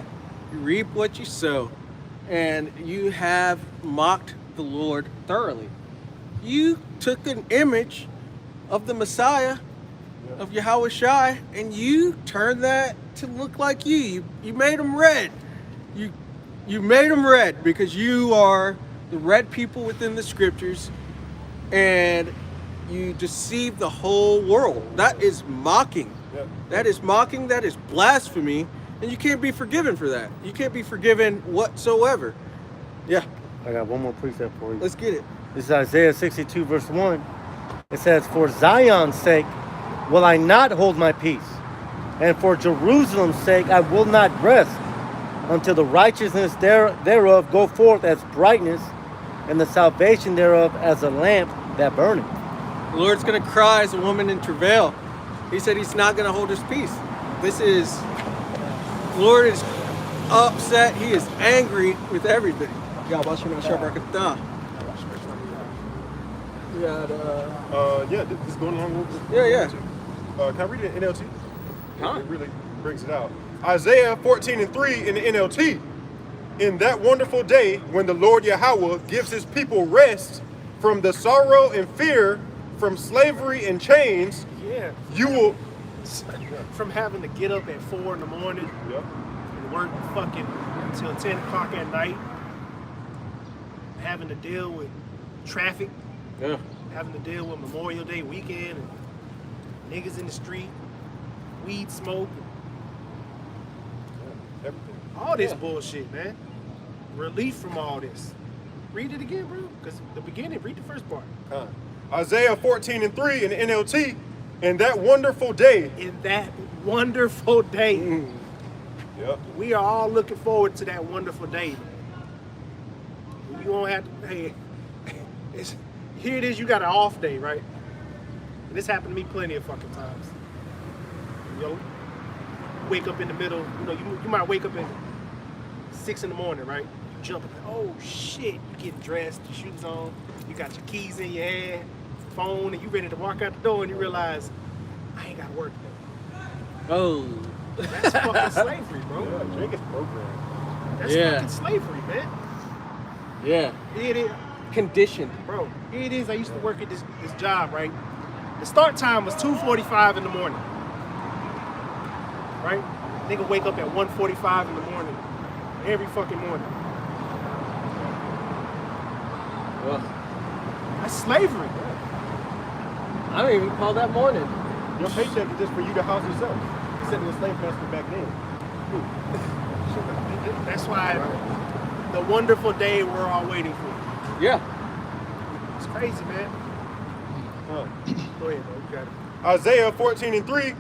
B: you reap what you sow, and you have mocked the Lord thoroughly. You took an image of the Messiah, of Yahweh Shai, and you turned that to look like you. You made him red. You made him red because you are the red people within the scriptures, and you deceive the whole world. That is mocking. That is mocking. That is blasphemy, and you can't be forgiven for that. You can't be forgiven whatsoever. Yeah.
F: I got one more precept for you.
B: Let's get it.
F: This is Isaiah 62, verse 1. It says, "For Zion's sake will I not hold my peace, and for Jerusalem's sake I will not rest, until the righteousness thereof go forth as brightness, and the salvation thereof as a lamp that burneth."
B: The Lord's going to cry as a woman in travail. He said he's not going to hold his peace. The Lord is upset. He is angry with everything.
D: This is going along with
B: Yeah.
D: Can I read it in NLT?
B: Huh?
D: It really brings it out. Isaiah 14:3 in the NLT. "In that wonderful day when the Lord Yahweh gives his people rest from the sorrow and fear, from slavery and chains,
G: Yeah.
D: you will..."
G: From having to get up at 4 in the morning and work fucking until 10 o'clock at night, having to deal with traffic,
B: Yeah.
G: having to deal with Memorial Day weekend and niggas in the street, weed smoke,
D: Everything.
G: all this bullshit, man. Relief from all this. Read it again, bro, because the beginning, read the first part.
D: Isaiah 14:3 in the NLT. "In that wonderful day..."
G: In that wonderful day.
D: Yep.
G: We are all looking forward to that wonderful day. You won't have to, hey, here it is, you got an off day, right? And this happened to me plenty of fucking times. Wake up in the middle, you might wake up at 6 in the morning, right? You jump and oh shit, you getting dressed, your shoes on, you got your keys in your hand, phone, and you ready to walk out the door and you realize, I ain't got to work today.
B: Oh.
G: That's fucking slavery, bro.
D: Yeah, Jake is programmed.
G: That's fucking slavery, man.
B: Yeah.
G: It is.
B: Conditioned.
G: Bro, here it is. I used to work at this job, right? The start time was 2:45 in the morning. Right? Nigga wake up at 1:45 in the morning. Every fucking morning.
B: Ugh.
G: That's slavery.
B: I don't even call that morning.
D: Your paycheck is just for you to house yourself. Instead of the slave master back then.
G: That's why the wonderful day we're all waiting for.
B: Yeah.
G: It's crazy, man. Go ahead, bro. You got it.
D: Isaiah 14:3.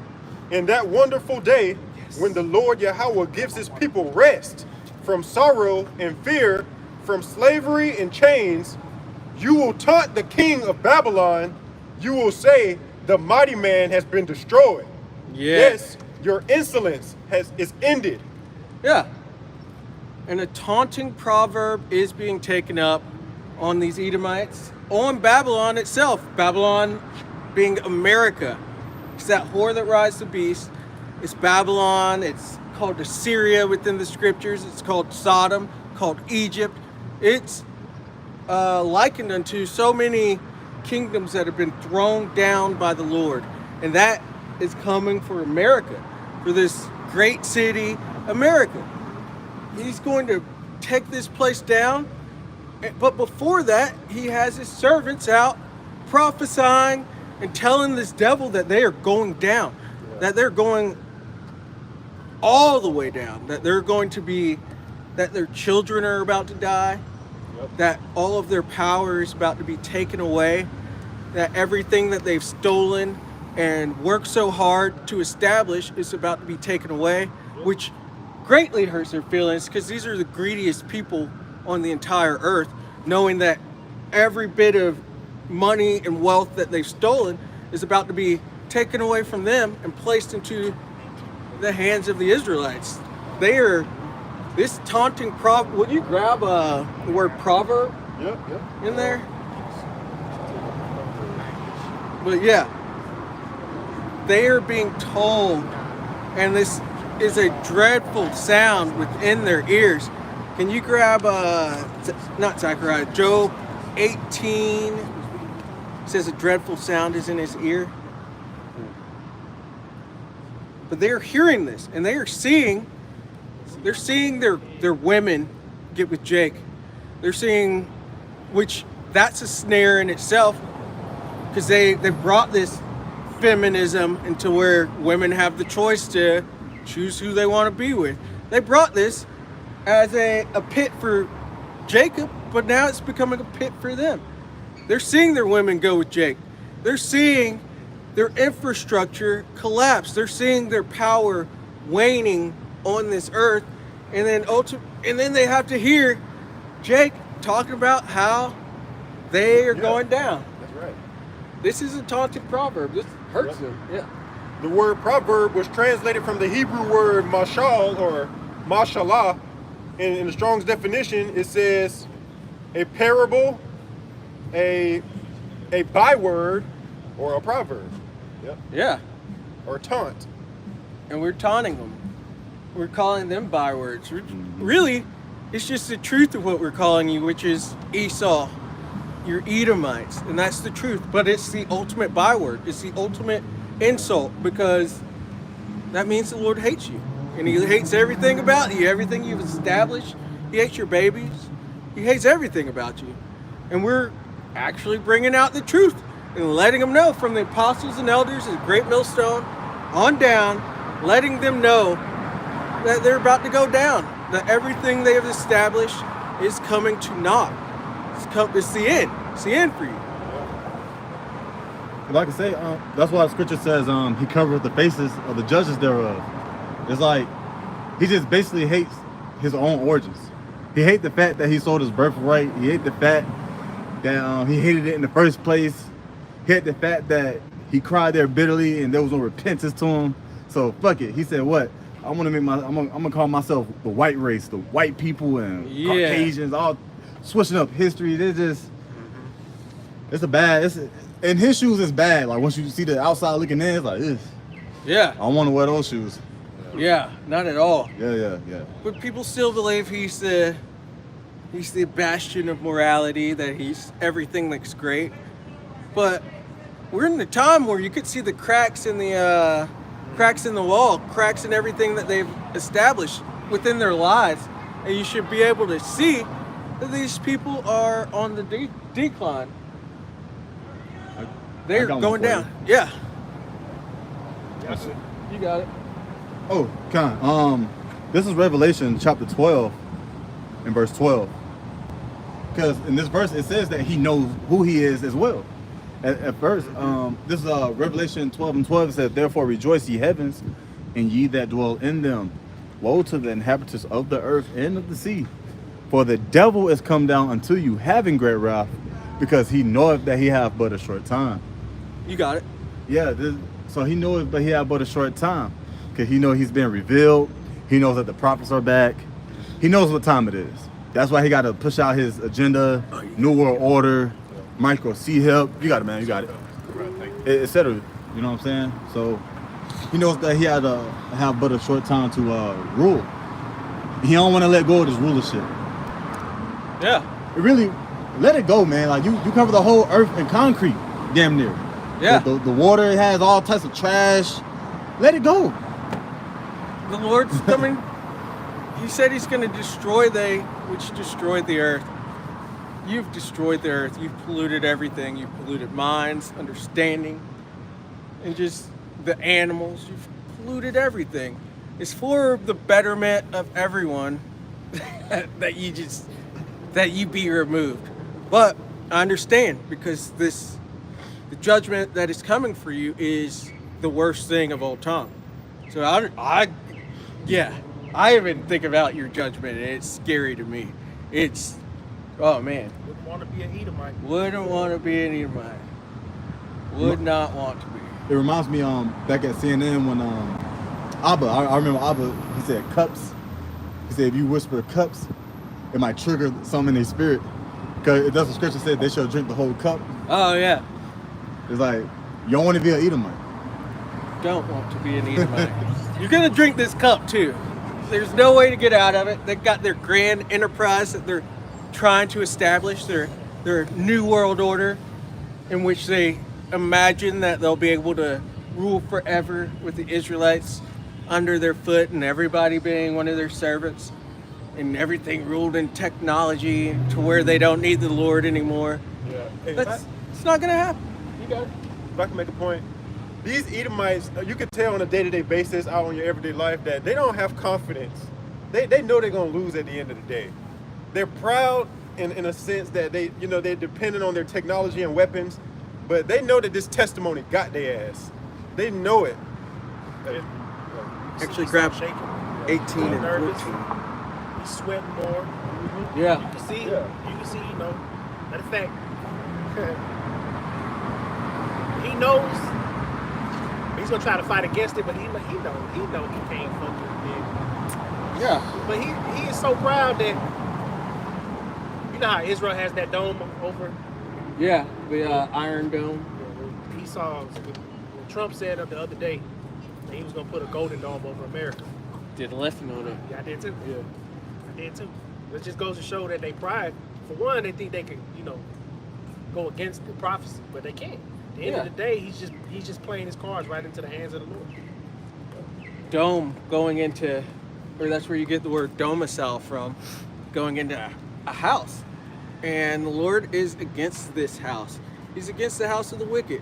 D: "In that wonderful day when the Lord Yahweh gives his people rest from sorrow and fear, from slavery and chains, you will taunt the king of Babylon. You will say, the mighty man has been destroyed. Yes, your insolence is ended."
B: Yeah. And a taunting proverb is being taken up on these Edomites, on Babylon itself. Babylon being America. It's that whore that rides the beast. It's Babylon. It's called Assyria within the scriptures. It's called Sodom, called Egypt. It's likened unto so many kingdoms that have been thrown down by the Lord. And that is coming for America, for this great city, America. He's going to take this place down. But before that, he has his servants out prophesying and telling this devil that they are going down, that they're going all the way down, that they're going to be, that their children are about to die, that all of their power is about to be taken away, that everything that they've stolen and worked so hard to establish is about to be taken away, which greatly hurts their feelings because these are the greediest people on the entire earth, knowing that every bit of money and wealth that they've stolen is about to be taken away from them and placed into the hands of the Israelites. They are this taunting proverb. Would you grab the word proverb in there? But yeah, they are being told, and this is a dreadful sound within their ears. Can you grab not Zechariah, Job 18? It says a dreadful sound is in his ear. But they are hearing this, and they are seeing their women get with Jake. They're seeing, which that's a snare in itself, because they brought this feminism into where women have the choice to choose who they want to be with. They brought this as a pit for Jacob, but now it's becoming a pit for them. They're seeing their women go with Jake. They're seeing their infrastructure collapse. They're seeing their power waning on this earth, and then they have to hear Jake talking about how they are going down.
D: That's right.
B: This is a taunting proverb. This hurts them. Yeah.
D: The word proverb was translated from the Hebrew word mashal or mashallah. In the Strong's definition, it says a parable, a byword, or a proverb. Yep.
B: Yeah.
D: Or taunt.
B: And we're taunting them. We're calling them bywords. Really, it's just the truth of what we're calling you, which is Esau. You're Edomites, and that's the truth. But it's the ultimate byword. It's the ultimate insult, because that means the Lord hates you. And he hates everything about you, everything you've established. He hates your babies. He hates everything about you. And we're actually bringing out the truth and letting them know from the apostles and elders at Great Millstone on down, letting them know that they're about to go down, that everything they have established is coming to naught. It's the end. It's the end for you.
A: Like I say, that's why the scripture says he covered the faces of the judges thereof. It's like he just basically hates his own origins. He hates the fact that he sold his birthright. He hates the fact that he hated it in the first place. He hated the fact that he cried there bitterly and there was no repentance to him. So fuck it. He said, "What? I'm gonna call myself the white race, the white people and Caucasians, all switching up history." In his shoes, it's bad. Like once you see the outside looking in, it's like, ugh.
B: Yeah.
A: I don't want to wear those shoes.
B: Yeah, not at all.
A: Yeah.
B: But people still believe he's the bastion of morality, that he's everything that's great. But we're in the time where you could see the cracks in the wall, cracks in everything that they've established within their lives, and you should be able to see that these people are on the decline. They're going down. Yeah. You got it.
A: Oh, this is Revelation chapter 12 and verse 12. Because in this verse it says that he knows who he is as well. At first, this is Revelation 12 and 12. It says, "Therefore rejoice, ye heavens, and ye that dwell in them. Woe to the inhabitants of the earth and of the sea. For the devil is come down unto you, having great wrath, because he knoweth that he hath but a short time."
B: You got it.
A: Yeah, so he knows that he hath but a short time. Because he knows he's been revealed. He knows that the prophets are back. He knows what time it is. That's why he got to push out his agenda, New World Order, Micro C-Help. You got it, man. You got it. Etc. You know what I'm saying? So he knows that he had to have but a short time to rule. He don't want to let go of this rulership.
B: Yeah.
A: It really, let it go, man. Like you cover the whole earth in concrete, damn near.
B: Yeah.
A: The water has all types of trash.
E: Let it go.
B: The Lord's coming. He said he's going to destroy they which destroyed the earth. You've destroyed the earth. You've polluted everything. You've polluted minds, understanding, and just the animals. You've polluted everything. It's for the betterment of everyone that you be removed. But I understand, because the judgment that is coming for you is the worst thing of all time. So I even think about your judgment, and it's scary to me. It's, oh man.
G: Wouldn't want to be an Edomite.
B: Wouldn't want to be an Edomite. Would not want to be.
A: It reminds me back at CNN when Abba, I remember Abba, he said cups. He said if you whisper cups, it might trigger something in their spirit. Because that's what scripture said, they shall drink the whole cup.
B: Oh yeah.
A: It's like, you don't want to be an Edomite.
B: Don't want to be an Edomite. You're gonna drink this cup too. There's no way to get out of it. They've got their grand enterprise that they're trying to establish, their new world order, in which they imagine that they'll be able to rule forever with the Israelites under their foot and everybody being one of their servants, and everything ruled in technology to where they don't need the Lord anymore.
D: Yeah. Hey,
B: It's not gonna happen.
D: you got it. If I can make a point, these Edomites, you can tell on a day-to-day basis out on your everyday life that they don't have confidence. They know they're gonna lose at the end of the day. They're proud in a sense that they're dependent on their technology and weapons, but they know that this testimony got their ass. They know it.
B: Actually,
G: He
B: grab
G: started shaking.
B: 18
G: He's
B: and
G: nervous.
B: 14.
G: He's sweating more.
B: Yeah.
G: You can see,
D: Yeah.
G: matter of fact, he knows he's gonna try to fight against it, but he know he can't fucking win.
B: Yeah.
G: But he is so proud that, you know how Israel has that dome over.
B: Yeah. The Iron Dome.
G: He saw when Trump said the other day that he was gonna put a golden dome over America.
B: Did a lesson on it.
G: Yeah, I did too. Yeah, I did too. It just goes to show that they pride. For one, they think they can, go against the prophecy, but they can't. At the end of the day, he's just playing his cards right into the hands of the Lord.
B: Dome going into, or that's where you get the word domicile from, going into a house. And the Lord is against this house. He's against the house of the wicked.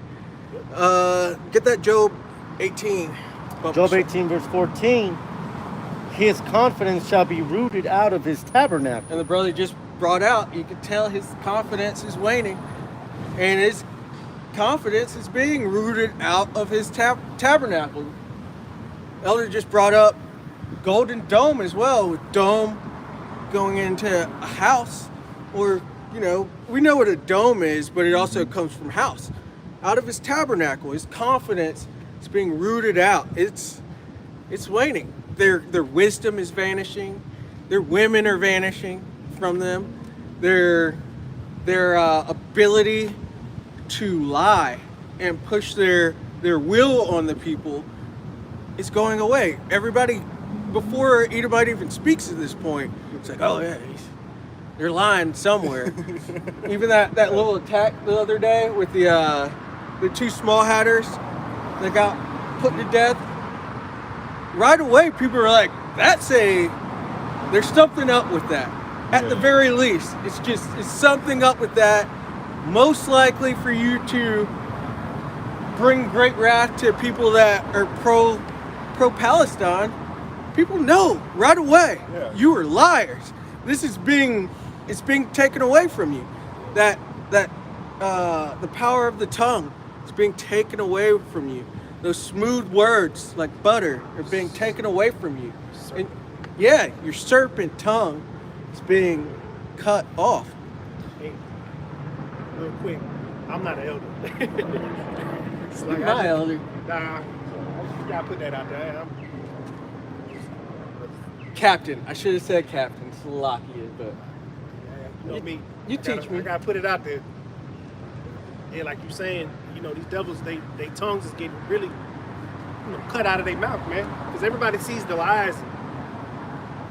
B: Get that Job 18.
F: Job 18 verse 14, his confidence shall be rooted out of his tabernacle.
B: And the brother just brought out, you can tell his confidence is waning. And his confidence is being rooted out of his tabernacle. Elder just brought up Golden Dome as well, with dome going into a house. Or, we know what a dome is, but it also comes from house. Out of his tabernacle, his confidence is being rooted out. It's waning. Their wisdom is vanishing. Their women are vanishing from them. Their ability to lie and push their will on the people is going away. Everybody, before anybody even speaks at this point, it's like, oh yeah, they're lying somewhere. Even that little attack the other day with the two small hatters that got put to death. Right away, people are like, there's something up with that. At the very least, it's something up with that. Most likely for you to bring great wrath to people that are pro-Palestine. People know right away, you are liars. This is being taken away from you. That the power of the tongue is being taken away from you. Those smooth words like butter are being taken away from you. And your serpent tongue is being cut off.
G: Hey, real quick, I'm not an elder. It's
B: You're my elder.
G: Nah, you gotta put that out there.
B: Captain. I should have said captain. Slovakia, but
G: You know me.
B: You teach me.
G: I gotta put it out there. Yeah, like you saying, these devils, they tongues is getting really, cut out of their mouth, man. Because everybody sees the lies.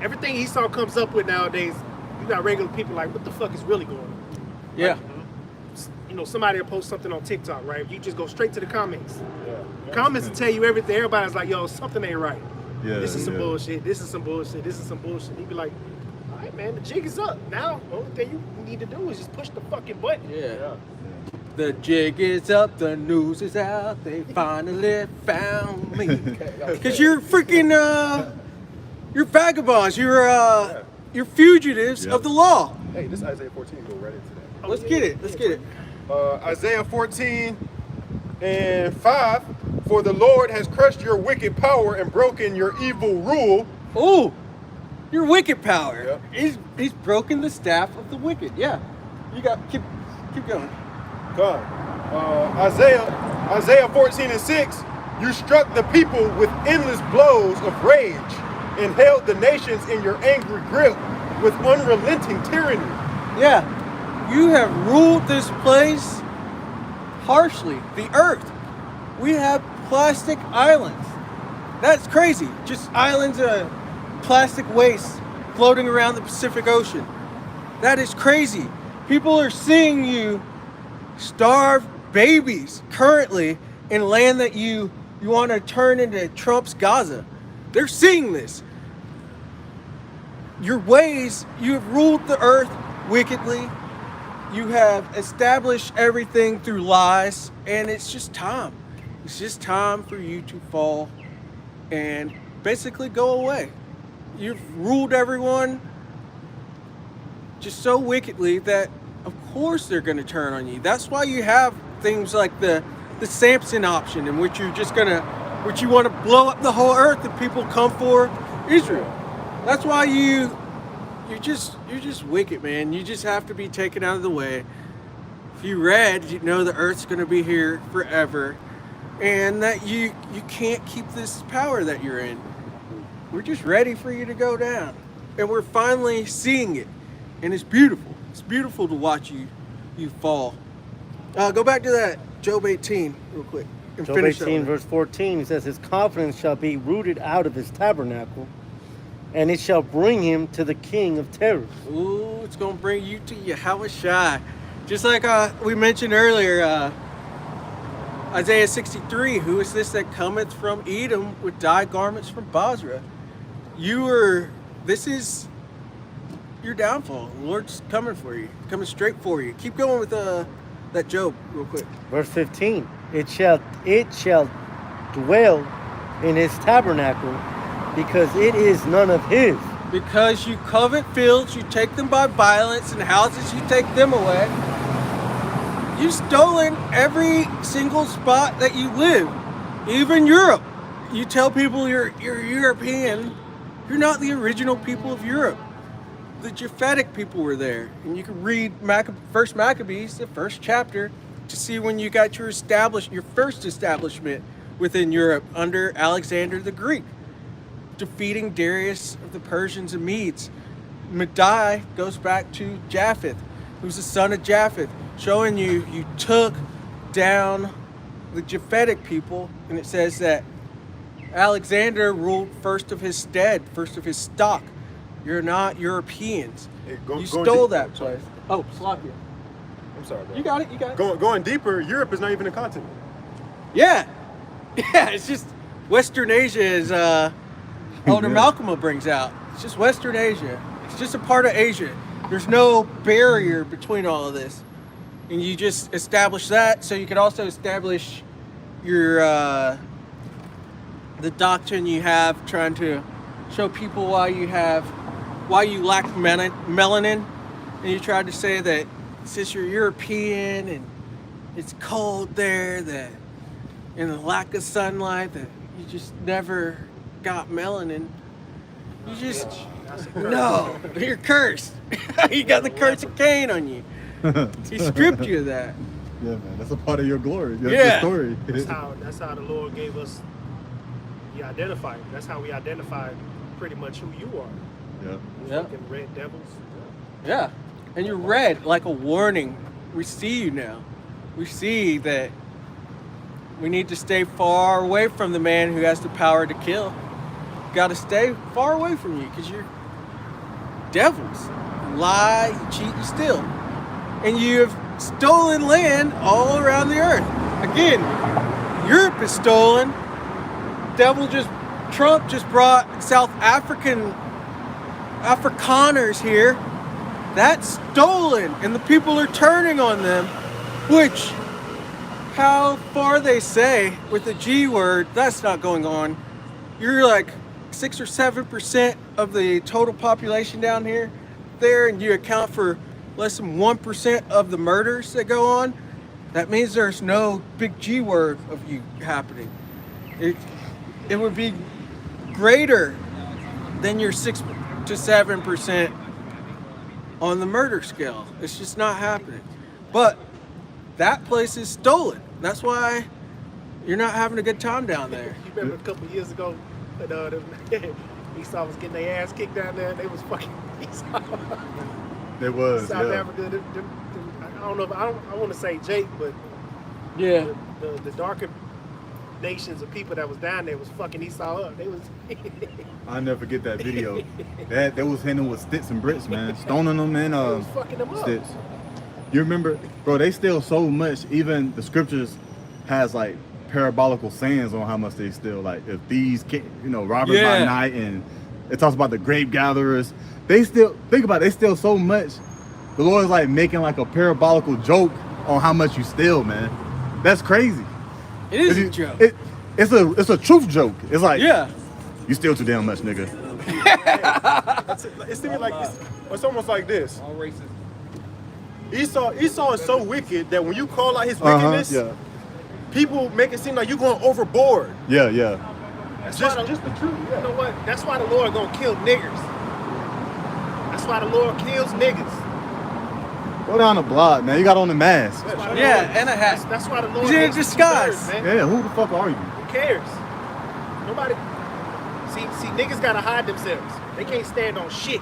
G: Everything Esau comes up with nowadays, you got regular people like, what the fuck is really going on?
B: Yeah.
G: you know, somebody will post something on TikTok, right? You just go straight to the comments.
D: Yeah.
G: Comments will tell you everything. Everybody's like, yo, something ain't right.
A: Yeah,
G: This is some
A: yeah.
G: bullshit. This is some bullshit. This is some bullshit. You'd be like, all right, man, the jig is up. Now, the only thing you need to do is just push the fucking button.
B: Yeah. The jig is up, the news is out, they finally found me. Because you're freaking, you're vagabonds, you're fugitives
A: Yep.
B: of the law.
D: Hey, this Isaiah 14 go right into that.
B: Let's get it, let's get it.
D: Isaiah 14 and 5. For the Lord has crushed your wicked power and broken your evil rule.
B: Ooh, your wicked power.
D: Yep.
B: He's broken the staff of the wicked. Yeah, you got, keep going.
D: God. Isaiah 14 and 6. You struck the people with endless blows of rage and held the nations in your angry grip with unrelenting tyranny.
B: Yeah, you have ruled this place harshly, the earth. We have plastic islands. That's crazy. Just islands of plastic waste floating around the Pacific Ocean. That is crazy. People are seeing you starve babies currently in land that you want to turn into Trump's Gaza. They're seeing this. Your ways, you have ruled the earth wickedly. You have established everything through lies, and it's just time. It's just time for you to fall and basically go away. You've ruled everyone just so wickedly that of course they're going to turn on you. That's why you have things like the Samson option, in which you want to blow up the whole earth and people come for Israel. That's why you're just wicked, man. You just have to be taken out of the way. If you read, you know the earth's going to be here forever, and that you can't keep this power that you're in. We're just ready for you to go down, and we're finally seeing it, and it's beautiful. It's beautiful to watch you fall. Go back to that Job 18 real quick and
F: Job
B: finish
F: 18
B: that.
F: verse 14 says, his confidence shall be rooted out of his tabernacle, and it shall bring him to the king of terrors.
B: Ooh, it's gonna bring you to Yahushua. Just like we mentioned earlier, Isaiah 63, who is this that cometh from Edom with dyed garments from Basra? This is your downfall. The Lord's coming for you, coming straight for you. Keep going with that Job real quick.
F: Verse 15, it shall dwell in his tabernacle, because it is none of his.
B: Because you covet fields, you take them by violence, and houses, you take them away. You've stolen every single spot that you live, even Europe. You tell people you're European. You're not the original people of Europe. The Japhetic people were there, and you can read First Maccabees, the first chapter, to see when you got your first establishment within Europe under Alexander the Greek, defeating Darius of the Persians and Medes. Madai goes back to Japheth, who's the son of Japheth, showing you took down the Japhetic people, and it says that Alexander ruled first of his stead, first of his stock. You're not Europeans. You stole that place. Oh, Slovakia.
D: I'm sorry, bro.
B: You got it.
D: Going deeper, Europe is not even a continent.
B: Yeah, it's just Western Asia, as Elder Malcolm brings out. It's just Western Asia. It's just a part of Asia. There's no barrier between all of this. And you just establish that, so you can also establish your the doctrine you have, trying to show people why you lack melanin, and you tried to say that since you're European and it's cold there, that and the lack of sunlight, that you just never got melanin. You just no, you're cursed. You got the curse of Cain on you. He stripped you of that.
A: Yeah, man, that's a part of your glory. That's
B: Yeah.
A: the story.
G: That's how the Lord gave us the identifier. That's how we identify pretty much who you are.
A: Yeah.
B: Yeah.
G: Fucking red devils.
B: Yeah, and you're red like a warning. We see you now. We see that we need to stay far away from the man who has the power to kill. You got to stay far away from you, because you're devils. You lie, you cheat, you steal. And you have stolen land all around the earth. Again, Europe is stolen. Trump just brought South Afrikaners here. That's stolen, and the people are turning on them, which, how far they say with the G word, that's not going on. You're like 6 or 7% of the total population down here there, and you account for less than 1% of the murders that go on. That means there's no big G word of you happening. It would be greater than your 6 to 7% on the murder scale. It's just not happening. But that place is stolen. That's why you're not having a good time down there.
G: You remember a couple of years ago, Esau was getting their ass kicked down there. They was fucking Esau.
A: It was,
G: South
A: yeah.
G: Africa. I don't know. I want to say Jake, but
B: Yeah.
G: the darker nations of people that was down there was fucking Esau up. They was.
A: I'll never forget that video. That was hitting with sticks and bricks, man. Stoning them and
G: was fucking them up.
A: sticks. You remember, bro, they steal so much, even the scriptures has like parabolical sayings on how much they steal. Like if these robbers by night, and it talks about the grape gatherers. They still, think about it, they steal so much. The Lord is like making like a parabolical joke on how much you steal, man. That's crazy.
B: It is a joke.
A: It's a truth joke. It's like,
B: Yeah.
A: you steal too damn much, nigga.
D: It's to me like it's almost like this. Esau is so wicked that when you call out his wickedness,
A: Yeah.
D: people make it seem like you're going overboard.
A: Yeah, yeah.
G: That's
D: Just
G: why
D: the truth.
G: You know what? That's why the Lord gonna kill niggers. That's why the Lord kills niggas.
A: Go down the block, man. You got on the mask.
G: That's why the
B: Yeah,
G: Lord-
B: and a hat.
G: That's why the Lord
B: He's in
G: hates the
B: disguise.
G: two-thirds, man.
A: Yeah, who the fuck are you?
G: Who cares? Nobody. See, niggas gotta hide themselves. They can't stand on shit.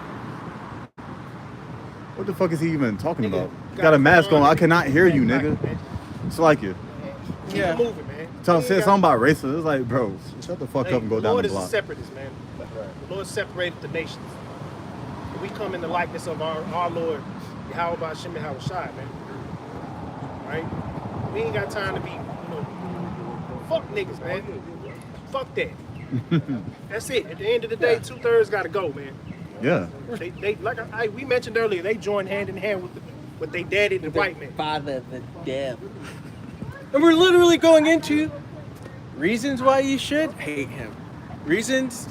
A: What the fuck is he even talking
G: Nigga,
A: about? You got a mask on. I cannot hear you,
G: Like,
A: nigga.
G: man,
A: It's like you.
G: Keep
B: Yeah.
G: it moving, man.
A: Said something about racism. It's like, bro, shut the fuck up and go down
G: Lord
A: the
G: is a
A: block.
G: separatist, man. The Lord separated the nations. We come in the likeness of our Lord, Yahweh Ba'Shem Yahweh Shai, man. Right? We ain't got time to be, fuck niggas, man. Fuck that. That's it. At the end of the day, 2/3 gotta go, man.
A: Yeah.
G: They like we mentioned earlier, they joined hand in hand with they daddy, the white man.
F: Father, the devil.
B: And we're literally going into reasons why you should hate him. Reasons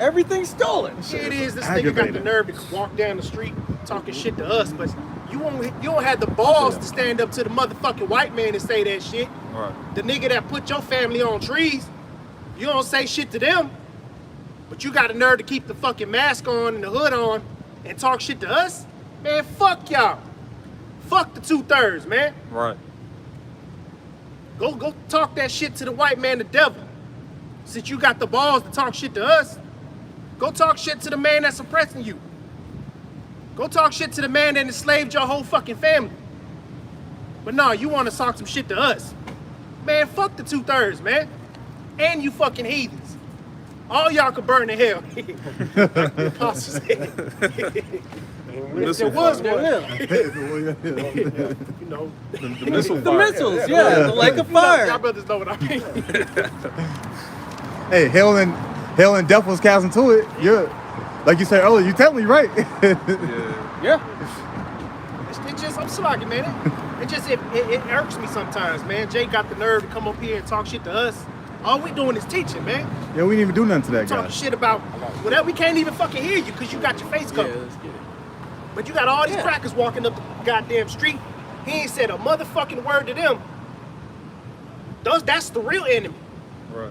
B: everything's stolen.
G: Here it is. This nigga got the
A: Aggravated.
G: nerve to walk down the street talking shit to us, but you don't have the balls to stand up to the motherfucking white man and say that shit.
C: Right.
G: The nigga that put your family on trees, you don't say shit to them, but you got the nerve to keep the fucking mask on and the hood on and talk shit to us? Man, fuck y'all. Fuck the 2/3, man.
C: Right.
G: Go talk that shit to the white man, the devil. Since you got the balls to talk shit to us, go talk shit to the man that's oppressing you. Go talk shit to the man that enslaved your whole fucking family. But no, you want to talk some shit to us. Man, fuck the 2/3, man. And you fucking heathens. All y'all could burn in hell. The apostle said. There was one. You know.
C: The missile
B: The
C: fire.
B: missiles, yeah, the lake of
G: Y'all
B: fire.
G: brothers know what I mean.
A: Hey, hell and death was cast into it. You're, like you said earlier, you technically right.
B: Yeah.
G: It just, I'm slacking, man. It irks me sometimes, man. Jay got the nerve to come up here and talk shit to us. All we doing is teaching, man.
A: Yeah, we didn't even do nothing to that
G: Talking
A: guy.
G: shit about whatever. We can't even fucking hear you because you got your face covered.
B: let's get it.
G: But you got all these
B: Yeah.
G: crackers walking up the goddamn street. He ain't said a motherfucking word to them. That's the real enemy.
C: Right.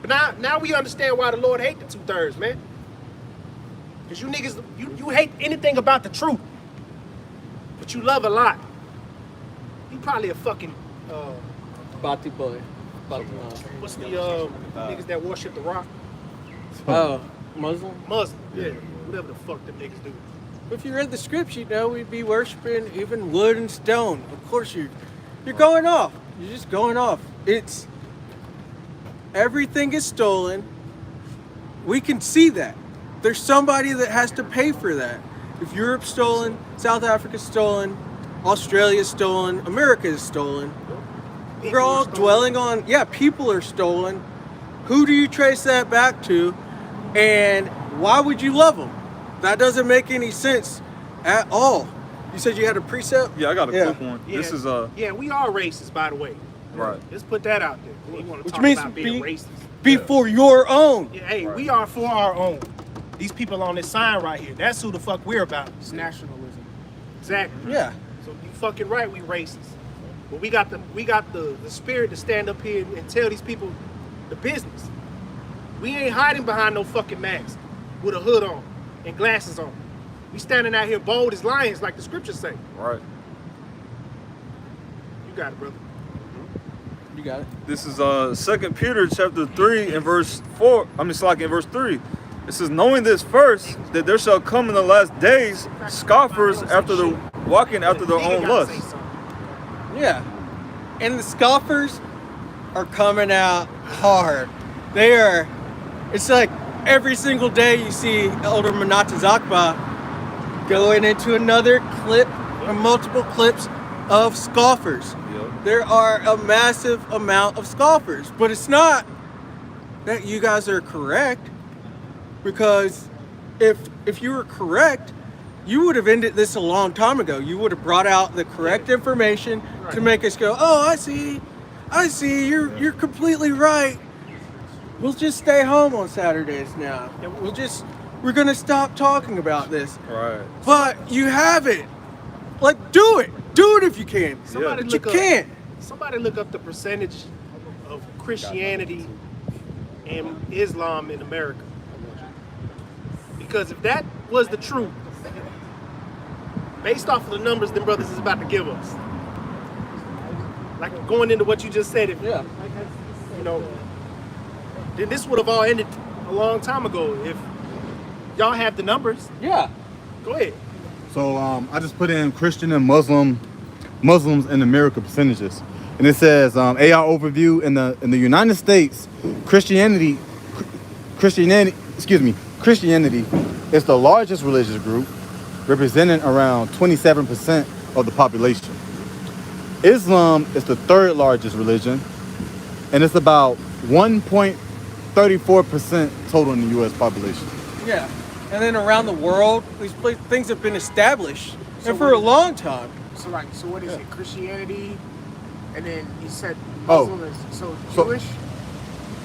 G: But now we understand why the Lord hate the 2/3, man. Because you niggas, you hate anything about the truth. But you love a lot. You probably a fucking,
B: Bati boy.
G: what's the niggas that worship the rock?
B: Oh, Muslim?
G: Muslim. Yeah. Whatever the fuck them niggas do.
B: If you read the scripts, you know we'd be worshiping even wood and stone. Of course you're going off. You're just going off. It's everything is stolen. We can see that. There's somebody that has to pay for that. If Europe's stolen, South Africa's stolen, Australia is stolen, America is stolen. We're all dwelling on, people are stolen. Who do you trace that back to? And why would you love them? That doesn't make any sense at all. You said you had a precept?
C: Yeah, I got a quick one.
G: Yeah.
C: This is
G: Yeah, we are racist, by the way.
C: right.
G: Let's put that out there. We want to
B: Which
G: talk
B: means
G: about being
B: be-
G: racist.
B: Be for your own.
G: Yeah, hey, we are for our own. These people on this sign right here, that's who the fuck we're about.
H: It's nationalism.
G: Exactly.
B: Yeah.
G: So you fucking right, we racist. But we got the spirit to stand up here and tell these people the business. We ain't hiding behind no fucking mask with a hood on and glasses on. We standing out here bold as lions, like the scriptures say.
C: Right.
G: You got it, brother.
B: You got it.
C: This is 2 Peter chapter 3 and verse 4. I mean, it's like in verse 3. It says, knowing this first, that there shall come in the last days scoffers walking after their own
G: Nigga gotta say
C: lusts.
G: something.
B: Yeah. And the scoffers are coming out hard. It's like every single day you see Elder Manata Zakba going into another clip or multiple clips of scoffers.
C: Yep.
B: There are a massive amount of scoffers, but it's not that you guys are correct, because if you were correct, you would have ended this a long time ago. You would have brought out the correct information to make us go, oh, I see, you're completely right. We'll just stay home on Saturdays now. We're gonna stop talking about this.
C: Right.
B: But you have it. Like, do it if you can.
G: Somebody
B: But you
G: look up-
B: can't.
G: Somebody look up the percentage of Christianity and Islam in America. Because if that was the truth, based off of the numbers them brothers is about to give us, like going into what you just said, if you know, then this would have all ended a long time ago. If y'all have the numbers,
B: Yeah.
G: go ahead.
A: So I just put in Christian and Muslims in America percentages, and it says AR overview in the United States, Christianity is the largest religious group, representing around 27% of the population. Islam is the third largest religion, and it's about 1.34% total in the U.S. population.
B: Yeah. And then around the world, these things have been established,
H: So
B: and for a long time.
H: So what is it? Christianity, and then you said
A: Oh.
H: Muslim is
A: So-
H: Jewish.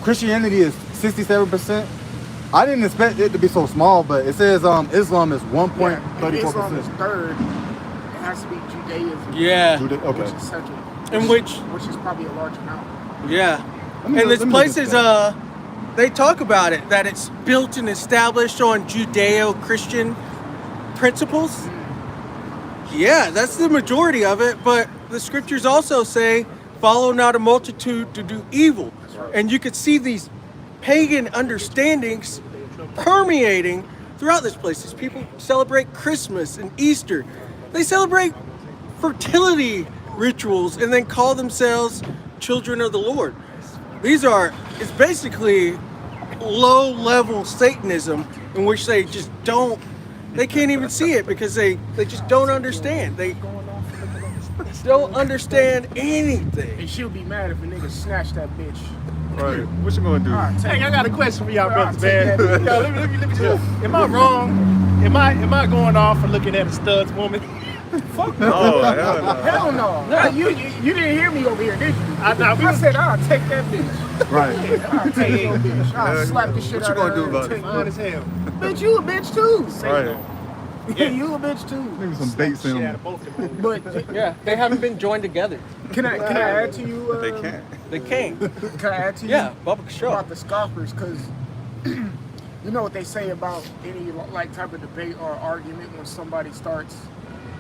A: Christianity is 67%. I didn't expect it to be so small, but it says Islam is
H: If Islam is
A: 1.34%.
H: third, it has to be Judaism.
B: Yeah.
A: Okay.
H: Which is second.
B: And
H: which is probably a large amount.
B: Yeah.
A: Let me
B: And
A: look-
B: this
A: let me
B: place
A: look
B: is
A: at
B: they talk about it, that it's built and established on Judeo-Christian principles. Yeah, that's the majority of it, but the scriptures also say, follow not a multitude to do evil. And you could see these pagan understandings permeating throughout this place. These people celebrate Christmas and Easter. They celebrate fertility rituals and then call themselves children of the Lord. It's basically low-level Satanism in which they can't even see it because they just don't understand. They don't understand anything.
H: And she'll be mad if a nigga snatch that bitch.
C: Right. What you gonna do?
G: Hey, I got a question for y'all brothers,
H: take
G: man.
H: that.
G: Yo, let me just, am I wrong? Am I going off for looking at a studs woman?
H: Fuck no.
C: Oh, hell no.
H: Hell no. You didn't hear me over here, did you? I said I'll take that bitch.
A: Right.
H: I'll take your bitch. I'll slap the shit
C: What
H: out
C: you
H: of
C: gonna do
H: her.
C: about it?
G: Fine as hell.
H: Bitch, you a bitch too.
C: Right.
H: Yeah, you a bitch too.
A: Maybe some bait
G: Shit out
A: film.
G: of both of them.
H: But
B: Yeah, they haven't been joined together.
H: can I add to you?
C: They can't.
B: They can't.
H: Can I add to you?
B: Yeah, Bubba Shaw.
H: About the scoffers, because you know what they say about any like type of debate or argument when somebody starts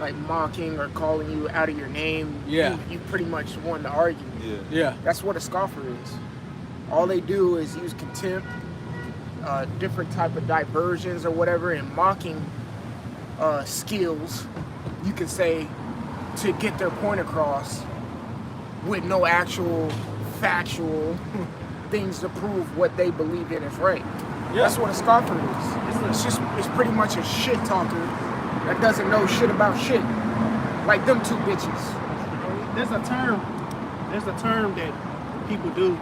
H: like mocking or calling you out of your name.
B: Yeah.
H: You pretty much won the argument.
C: Yeah.
B: Yeah.
H: That's what a scoffer is. All they do is use contempt, different type of diversions or whatever, and mocking skills, you can say, to get their point across with no actual factual things to prove what they believe in is right.
B: Yeah.
H: That's what a scoffer is. It's pretty much a shit talker that doesn't know shit about shit. like them two bitches.
G: There's a term that people do.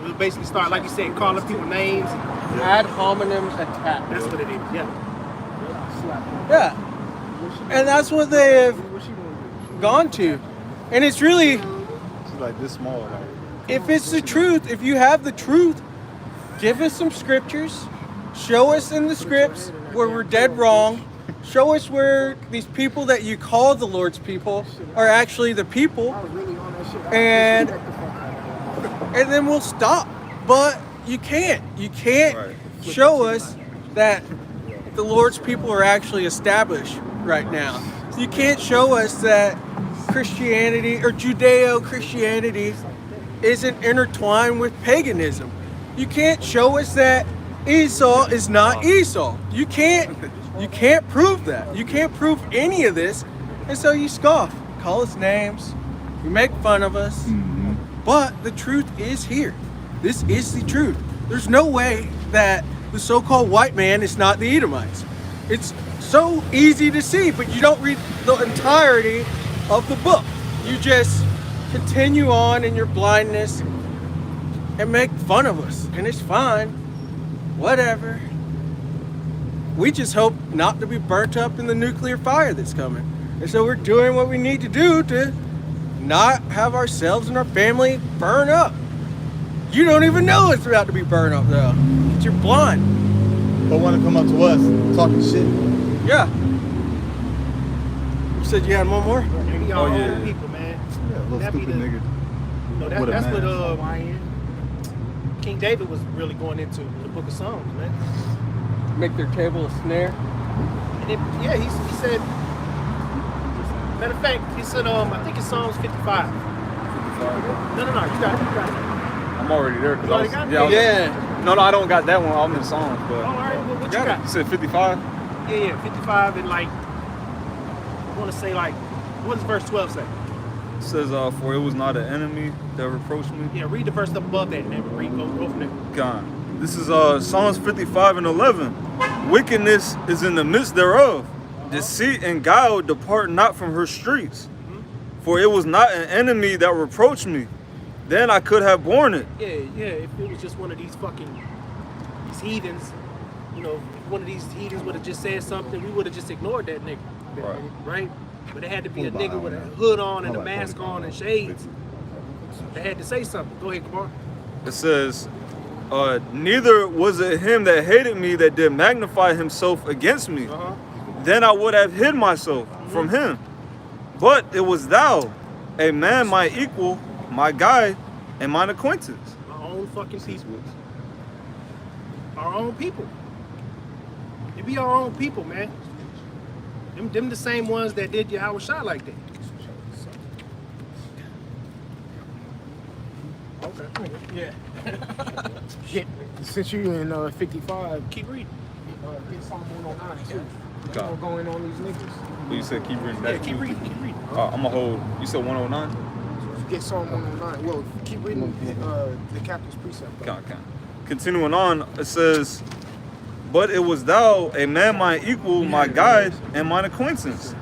G: We basically start, like you said, calling people names.
B: Ad hominem attack.
G: That's what it is. Yeah.
B: Yeah. And that's what they have gone to. And it's really,
C: She's like this small. Like,
B: if it's the truth, if you have the truth, give us some scriptures. Show us in the scripts where we're dead wrong. Show us where these people that you call the Lord's people are actually the people. And then we'll stop. But you can't. You can't show us that the Lord's people are actually established right now. You can't show us that Christianity or Judeo-Christianity isn't intertwined with paganism. You can't show us that Esau is not Esau. You can't prove that. You can't prove any of this. And so you scoff, call us names, you make fun of us.
C: mm-hmm.
B: But the truth is here. This is the truth. There's no way that the so-called white man is not the Edomites. It's so easy to see, but you don't read the entirety of the book. You just continue on in your blindness and make fun of us. And it's fine. Whatever. We just hope not to be burnt up in the nuclear fire that's coming. And so we're doing what we need to do to not have ourselves and our family burn up. You don't even know it's about to be burned up though. But you're blind.
A: But want to come up to us talking shit.
B: Yeah. You said you had one more?
G: Maybe our own people, man.
C: Yeah, little
G: That be
C: stupid
G: the-
C: nigga.
G: No, that's what
H: Lion.
G: King David was really going into in the book of Psalms, man.
B: Make their table a snare.
G: And it, yeah, he said, matter of fact, he said, I think it's Psalms 55. No, you got it.
C: I'm already there.
G: You already got it?
B: Yeah.
C: No, I don't got that one. I'm in songs,
G: Oh,
C: but
G: all right, well, what you got?
C: you said 55.
G: Yeah, 55 and like, I want to say like, what does verse 12 say?
C: It says, for it was not an enemy that reproached me.
G: Yeah, read the verse up above that and then read, go from there.
C: God. This is Psalms 55 and 11. Wickedness is in the midst thereof. Deceit and guile depart not from her streets. For it was not an enemy that reproached me. Then I could have borne it.
G: Yeah, if it was just one of these heathens, you know, if one of these heathens would have just said something, we would have just ignored that nigga. Right? But it had to be a nigga with a hood on and a mask on and shades. They had to say something. Go ahead, Kamar.
C: It says, neither was it him that hated me that did magnify himself against me. Then I would have hid myself from him. But it was thou, a man my equal, my guide, and mine acquaintance.
G: Our own fucking people. Our own people. It be our own people, man. Them the same ones that did Yahweh Shai like that. Okay. Yeah.
H: Shit, since you in 55,
G: Keep reading.
H: get Psalm 109 too.
C: Okay.
H: We're going on these niggas.
C: But you said keep reading
G: Yeah,
C: that.
G: keep reading. Keep reading.
C: I'm going to hold. You said 109?
H: Get Psalm 109. Well, keep reading the captain's precept.
C: Okay. Continuing on, it says, but it was thou, a man my equal, my guide, and mine acquaintance.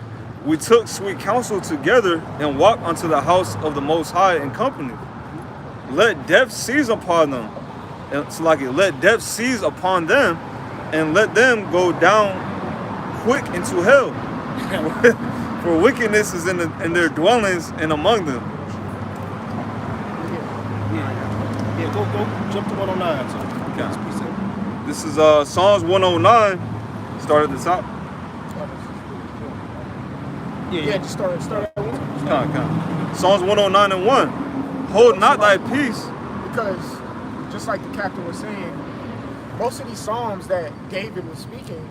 C: We took sweet counsel together and walked unto the house of the Most High in company. Let death seize upon them. And so like it, let death seize upon them, and let them go down quick into hell. For wickedness is in their dwellings and among them.
G: Yeah, go jump to 109. So.
C: Okay. This is Psalms 109. Start at the top.
H: Yeah, just start at 1.
C: Psalms 109 and 1. Hold not thy peace.
H: Because, just like the captain was saying, most of these psalms that David was speaking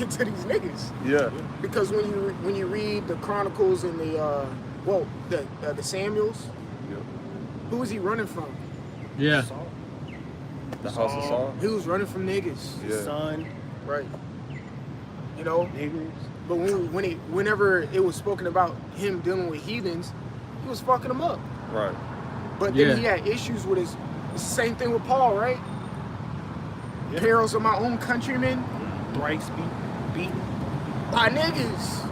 H: to these niggas.
C: Yeah.
H: Because when you read the Chronicles and the Samuels, who was he running from?
B: Yeah.
C: The house of Saul.
H: He was running from niggas.
C: Yeah.
H: Son, right? You know, but whenever it was spoken about him dealing with heathens, he was fucking them up.
C: Right.
H: But then he had issues with it's the same thing with Paul, right?
G: Yeah.
H: Perils of my own countrymen
G: Thrice beaten.
H: by niggas.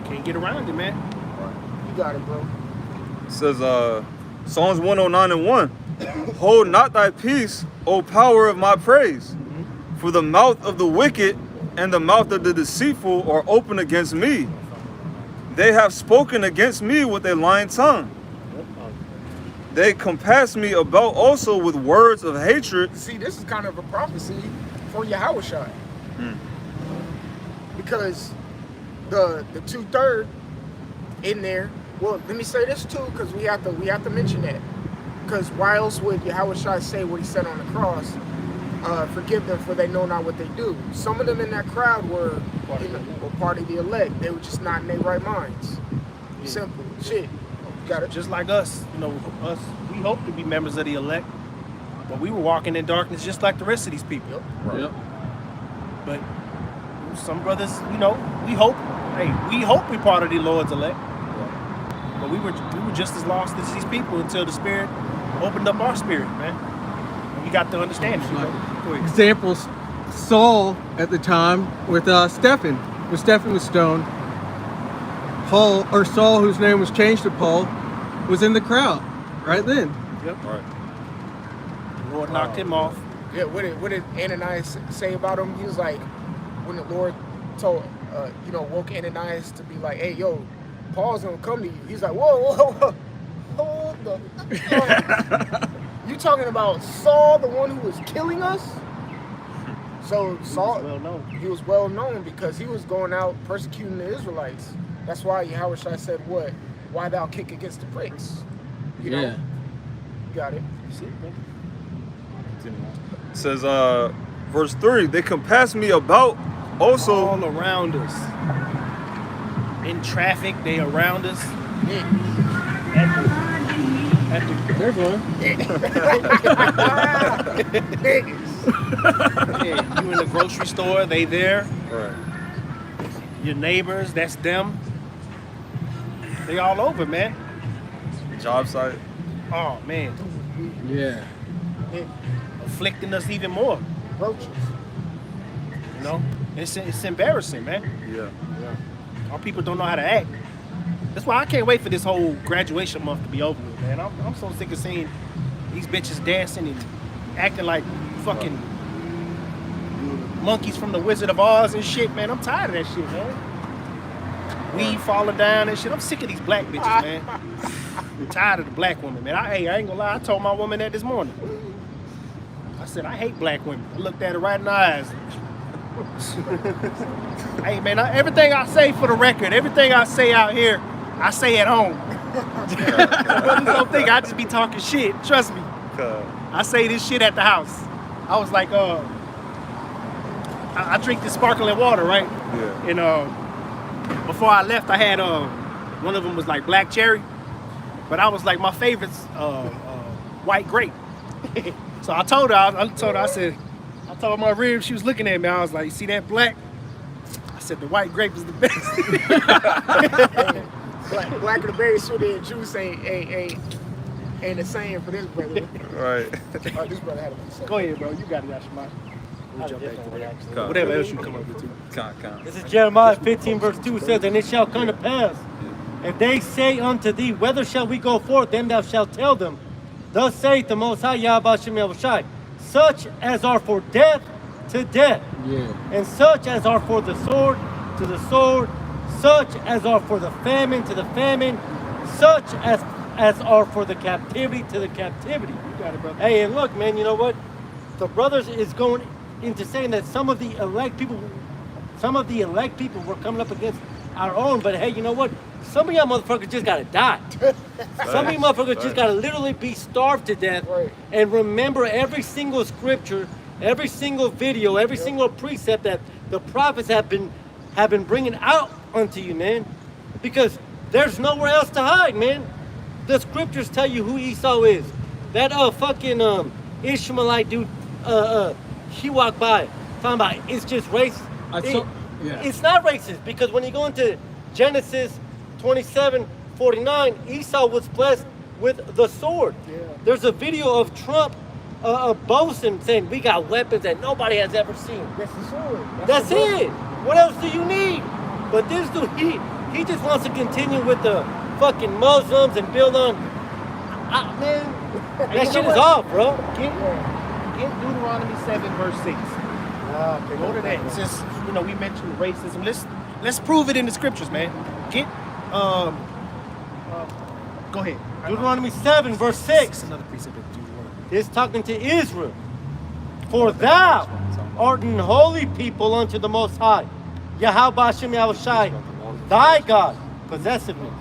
G: Can't get around it, man.
H: You got it, bro.
C: It says Psalms 109:1. Hold not thy peace, O power of my praise, for the mouth of the wicked and the mouth of the deceitful are open against me. They have spoken against me with a lying tongue. They compass me about also with words of hatred.
H: See, this is kind of a prophecy for Yahushua. Because the 2/3 in there. Well, let me say this too, because we have to mention that. Because why else would Yahushua say what he said on the cross? Forgive them, for they know not what they do. Some of them in that crowd were part of the elect. They were just not in their right minds. Simple shit. You got it.
G: Just like us, you know, we hope to be members of the elect, but we were walking in darkness just like the rest of these people.
B: Yep.
G: But some brothers, you know, we hope we're part of the Lord's elect. But we were just as lost as these people until the Spirit opened up our spirit, man. And we got to understand it. Go ahead.
B: Examples, Saul at the time with Stephen. When Stephen was stoned, Saul, whose name was changed to Paul, was in the crowd right then.
G: Yep. Right. The Lord knocked him off.
H: Yeah, what did Ananias say about him? He was like, when the Lord told, woke Ananias to be like, hey, yo, Paul's gonna come to you. He's like, whoa, hold the. You talking about Saul, the one who was killing us? So Saul, he was well known because he was going out persecuting the Israelites. That's why Yahushua said, what? Why thou kick against the pricks? You know? You got it. You see it, man?
C: It says, verse 3, they compass me about also.
G: All around us. In traffic, they around us.
B: There's one.
G: Yeah, you in the grocery store, they there.
C: Right.
G: Your neighbors, that's them. They all over, man.
C: Job site.
G: Oh, man.
B: Yeah.
G: Afflicting us even more.
H: Roaches.
G: You know? It's embarrassing, man.
C: Yeah.
G: Our people don't know how to act. That's why I can't wait for this whole graduation month to be over with, man. I'm so sick of seeing these bitches dancing and acting like fucking monkeys from the Wizard of Oz and shit, man. I'm tired of that shit, man. Weed falling down and shit. I'm sick of these black bitches, man. I'm tired of the black woman, man. I ain't gonna lie. I told my woman that this morning. I said, I hate black women. I looked at her right in the eyes. Hey, man, everything I say for the record, everything I say out here, I say at home. Brothers don't think I just be talking shit. Trust me. I say this shit at the house. I was like, I drink this sparkling water, right?
C: Yeah.
G: And before I left, I had one of them was like black cherry, but I was like, my favorite's white grape. So I told her, I told my rib, she was looking at me. I was like, you see that black? I said, the white grape is the best.
H: Black of the berry sweeter and juice ain't the same for this brother.
C: Right.
H: This brother had a
G: Go ahead, bro. You got it, Yashima. We'll jump back to that. Whatever else you come up with, too.
F: This is Jeremiah 15, verse 2. It says, and it shall come to pass, if they say unto thee, whither shall we go forth? Then thou shalt tell them, thus saith the Most High Yahweh Shem Yahushai, such as are for death to death, and such as are for the sword to the sword, such as are for the famine to the famine, such as are for the captivity to the captivity.
G: You got it, brother.
F: Hey, and look, man, you know what? The brothers is going into saying that some of the elect people were coming up against our own, but hey, you know what? Some of y'all motherfuckers just gotta die. Some of you motherfuckers just gotta literally be starved to death.
H: Right.
F: And remember every single scripture, every single video, every single precept that the prophets have been bringing out unto you, man. Because there's nowhere else to hide, man. The scriptures tell you who Esau is. That fucking Ishmaelite dude, he walked by talking about it's just racist. It's not racist because when you go into Genesis 27:49, Esau was blessed with the sword. There's a video of Trump boasting saying we got weapons that nobody has ever seen.
H: That's the sword.
F: That's it. What else do you need? But this dude, he He just wants to continue with the fucking Muslims and build on. Man, that shit is off, bro.
G: Get Deuteronomy 7 verse 6. Go to that. Since we mentioned racism, let's prove it in the scriptures, man. Get go ahead.
F: Deuteronomy 7 verse 6.
G: Another precept of Deuteronomy.
F: It's talking to Israel. For thou art an holy people unto the Most High. Yahweh Hashem Yahushai, thy God, possessiveness.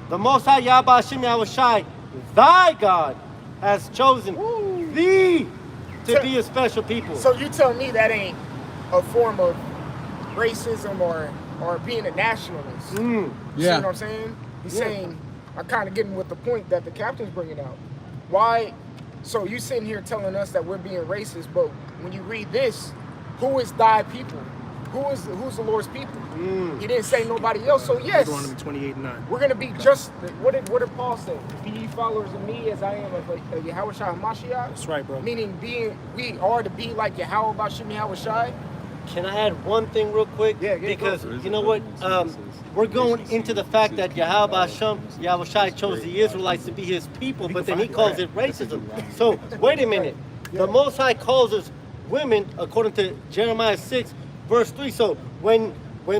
F: The Most High Yahweh Hashem Yahushai, thy God, has chosen thee to be a special people.
H: So you tell me that ain't a form of racism or being a nationalist? You see what I'm saying? He's saying, I'm kind of getting with the point that the captain's bringing out. Why? So you sitting here telling us that we're being racist, but when you read this, who is thy people? Who's the Lord's people? He didn't say nobody else. So yes,
G: Deuteronomy 28:9.
H: we're gonna be just. What did Paul say? Be ye followers of me as I am of Yahweh Shai Hamashiach.
G: That's right, bro.
H: Meaning we are to be like Yahweh Bashim Yahweh Shai.
F: Can I add one thing real quick?
H: Yeah,
F: because you know what? We're going into the fact that Yahweh Hashem Yahushai chose the Israelites to be his people, but then he calls it racism. So wait a minute. The Most High calls us women according to Jeremiah 6 verse 3. So when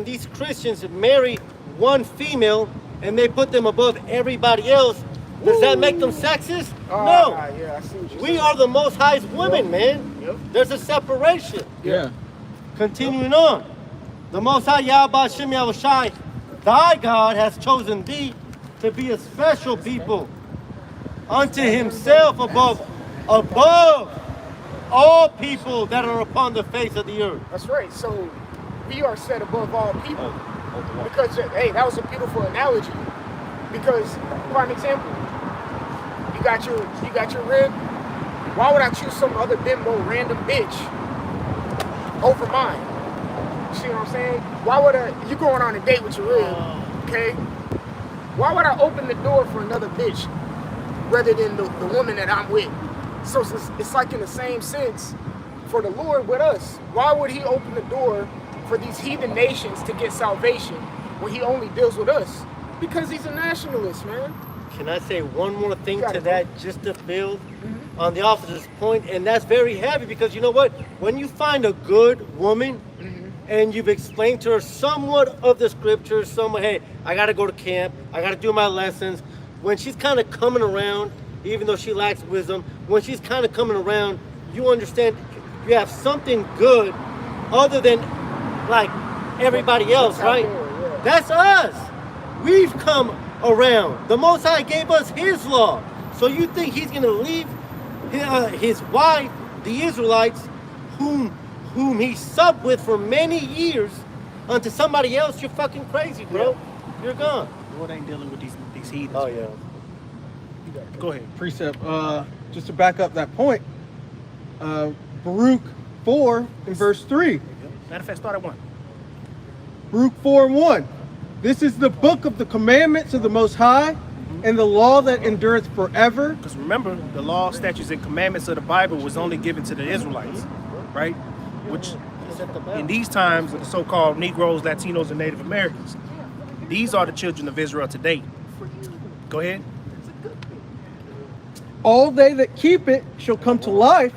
F: these Christians marry one female and they put them above everybody else, does that make them sexist? No.
H: Yeah, I see what you're
F: We
H: saying.
F: are the Most High's women, man.
H: Yep.
F: There's a separation.
B: Yeah.
F: Continuing on. The Most High Yahweh Hashem Yahushai, thy God, has chosen thee to be a special people unto himself above all people that are upon the face of the earth.
H: That's right. So we are set above all people. Because hey, that was a beautiful analogy. Because, for an example, you got your rib. Why would I choose some other bimbo random bitch over mine? You see what I'm saying? Why would you going on a date with your rib, okay? Why would I open the door for another bitch rather than the woman that I'm with? So it's like in the same sense for the Lord with us. Why would he open the door for these heathen nations to get salvation when he only deals with us? Because he's a nationalist, man.
F: Can I say one more thing to that, just to build on the officer's point? And that's very heavy because you know what? When you find a good woman and you've explained to her somewhat of the scriptures, hey, I got to go to camp, I got to do my lessons. When she's kind of coming around, even though she lacks wisdom, when she's kind of coming around, you understand you have something good other than like everybody else, right? That's us. We've come around. The Most High gave us his law. So you think he's going to leave his wife, the Israelites, whom he subbed with for many years, unto somebody else? You're fucking crazy, bro. You're gone.
G: The Lord ain't dealing with these heathens.
F: Oh, yeah.
G: Go ahead.
B: Precept. Just to back up that point, Baruch 4 and verse 3.
G: Matter of fact, start at 1.
B: Baruch 4:1. This is the book of the commandments of the Most High and the law that endureth forever.
G: Because remember, the law, statutes, and commandments of the Bible was only given to the Israelites, right? Which in these times are the so-called Negroes, Latinos, and Native Americans. These are the children of Israel today. Go ahead.
B: All they that keep it shall come to life,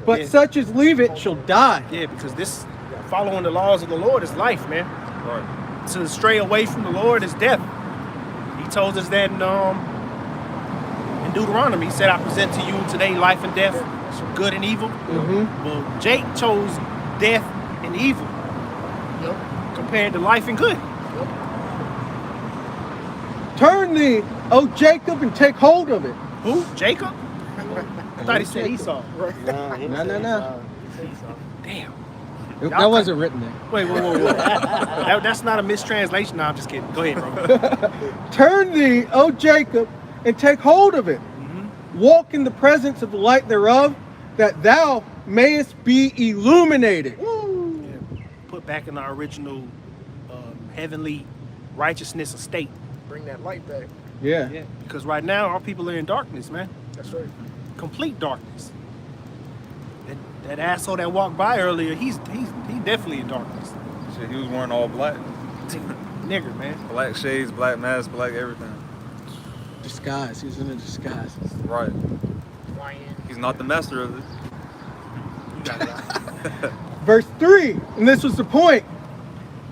B: but such as leave it shall die.
G: Yeah, because this following the laws of the Lord is life, man.
C: Right.
G: To stray away from the Lord is death. He told us that in Deuteronomy. He said, I present to you today life and death, good and evil. Well, Jake chose death and evil compared to life and good.
B: Turn thee, O Jacob, and take hold of it.
G: Who? Jacob? I thought he said Esau.
B: No.
G: Damn.
B: That wasn't written there.
G: Wait. That's not a mistranslation. No, I'm just kidding. Go ahead, bro.
B: Turn thee, O Jacob, and take hold of it. Walk in the presence of the light thereof, that thou mayest be illuminated.
G: Yeah. Put back in our original heavenly righteousness estate.
H: Bring that light back.
B: Yeah.
G: Because right now, our people are in darkness, man.
H: That's right.
G: Complete darkness. That asshole that walked by earlier, he's definitely in darkness.
C: Shit, he was wearing all black.
G: nigger, man.
C: Black shades, black mask, black everything.
B: Disguise. He's in a disguise.
C: Right.
H: YN.
C: He's not the master of it.
H: You got it.
B: Verse 3, and this was the point.